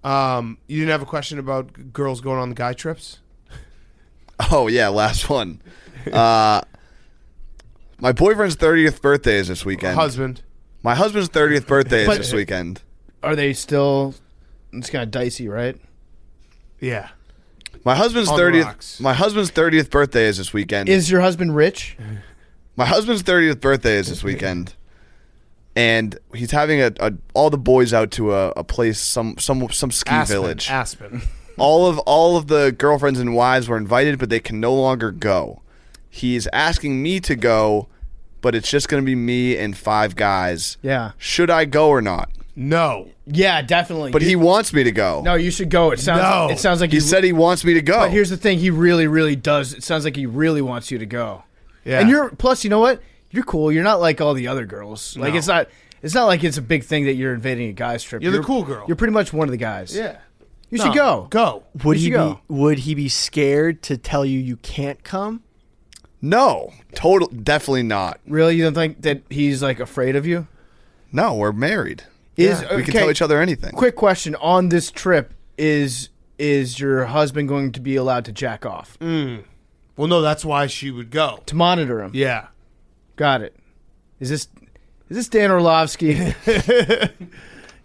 You didn't have a question about girls going on the guy trips? Oh yeah, last one. My boyfriend's 30th birthday is this weekend. Husband. My husband's 30th birthday is But- this weekend. Are they still? It's kind of dicey, right? Yeah. My husband's On the 30th. rocks. My husband's 30th birthday is this weekend. Is your husband rich? My husband's 30th birthday is this weekend, and he's having all the boys out to a place, some ski village. Aspen. All of the girlfriends and wives were invited, but they can no longer go. He's asking me to go, but it's just going to be me and 5 guys. Yeah. Should I go or not? No. Yeah, definitely. But he wants me to go. No, you should go. It sounds. No. It sounds like He said he wants me to go. But here's the thing: he really, really does. It sounds like he really wants you to go. Yeah. And you're plus, you know what? You're cool. You're not like all the other girls. Like No. it's not. It's not like it's a big thing that you're invading a guy's trip. You're the cool girl. You're pretty much one of the guys. Yeah. You should go. Go. Would You he should go. would he be scared to tell you can't come? No, definitely not. Really? You don't think that he's like afraid of you? No, we're married. We can tell each other anything. Quick question: on this trip, is your husband going to be allowed to jack off? Well, Well, no, that's why she would go. To monitor him. Yeah. Got it. Is this Dan Orlovsky?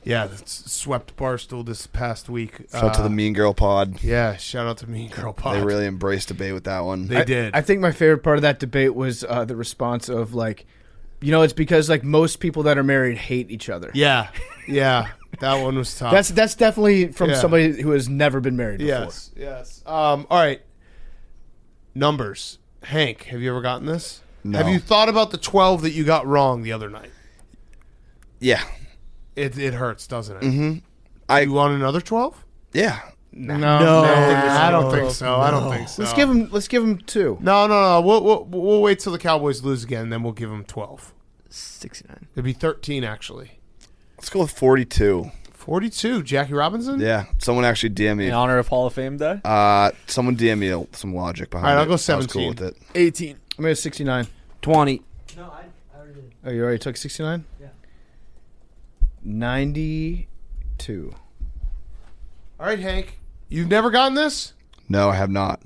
Yeah, that's swept Barstool this past week. Shout out to the Mean Girl Pod. Yeah, shout out to Mean Girl Pod. They really embraced debate with that one. They did. I think my favorite part of that debate was the response of like, it's because like most people that are married hate each other. Yeah, that one was tough. That's definitely from somebody who has never been married before. Yes. All right. Numbers. Hank, have you ever gotten this? No. Have you thought about the 12 that you got wrong the other night? Yeah. It hurts, doesn't it? Mm-hmm. You want another 12? Yeah. No, I don't think so. No. I don't think so. Let's give him 2. No. We'll wait till the Cowboys lose again, and then we'll give them 12. 69. It'd be 13 actually. Let's go with 42. 42. Jackie Robinson. Yeah. Someone actually DM me. In honor of Hall of Fame Day? Someone DM me some logic behind it. All right, I'll go I was 17. cool with it. 18. I'm going to 69. 20. No, I already did. Oh, you already took 69? Yeah. 92. All right, Hank. You've never gotten this? No, I have not.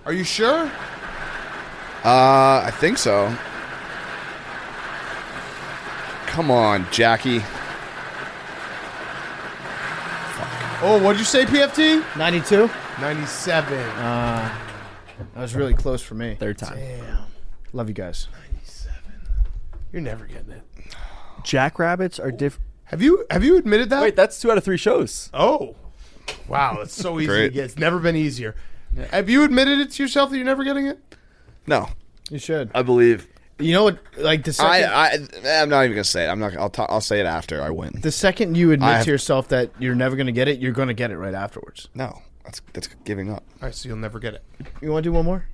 Are you sure? I think so. Come on, Jackie. Oh, what'd you say, PFT? 92? 97. That was really close for me. Third time. Love you guys. 97. You're never getting it. Jackrabbits are different. Have you admitted that? Wait, that's 2 out of 3 shows. Oh. Wow, it's so easy to Great. get. It's never been easier. Have you admitted it to yourself that you're never getting it? No, You should. I believe. You know what? Like the second, I'm not even gonna say it. I'm not. I'll say it after I win. the second you admit I have- to yourself that you're never going to get it, you're going to get it right afterwards. No, that's giving up. All right, so you'll never get it. You want to do one more?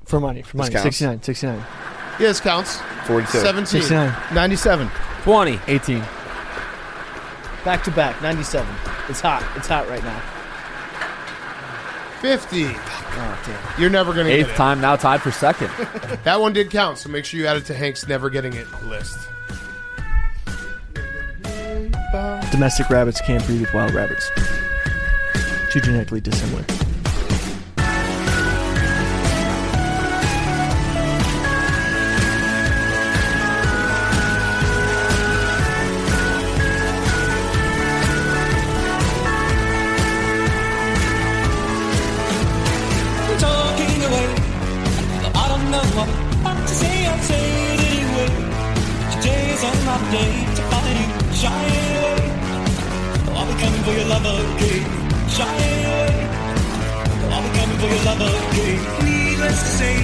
For money. counts. 69. 69. Yeah, this counts. 42. 17. 69. 97. 20. 18. Back to back. 97. It's hot. It's hot right now. 50. Oh damn. You're never going to get 8th it. time, now tied for 2nd. That one did count, so make sure you add it to Hank's never getting it list. Domestic rabbits can't breed with wild rabbits. Too genetically dissimilar. Talking away, I don't know what to say. I'll say it anyway. Today is another day to find you shining away. I'll be coming for your love again, shining away. I'll be coming for your love again. Needless to say,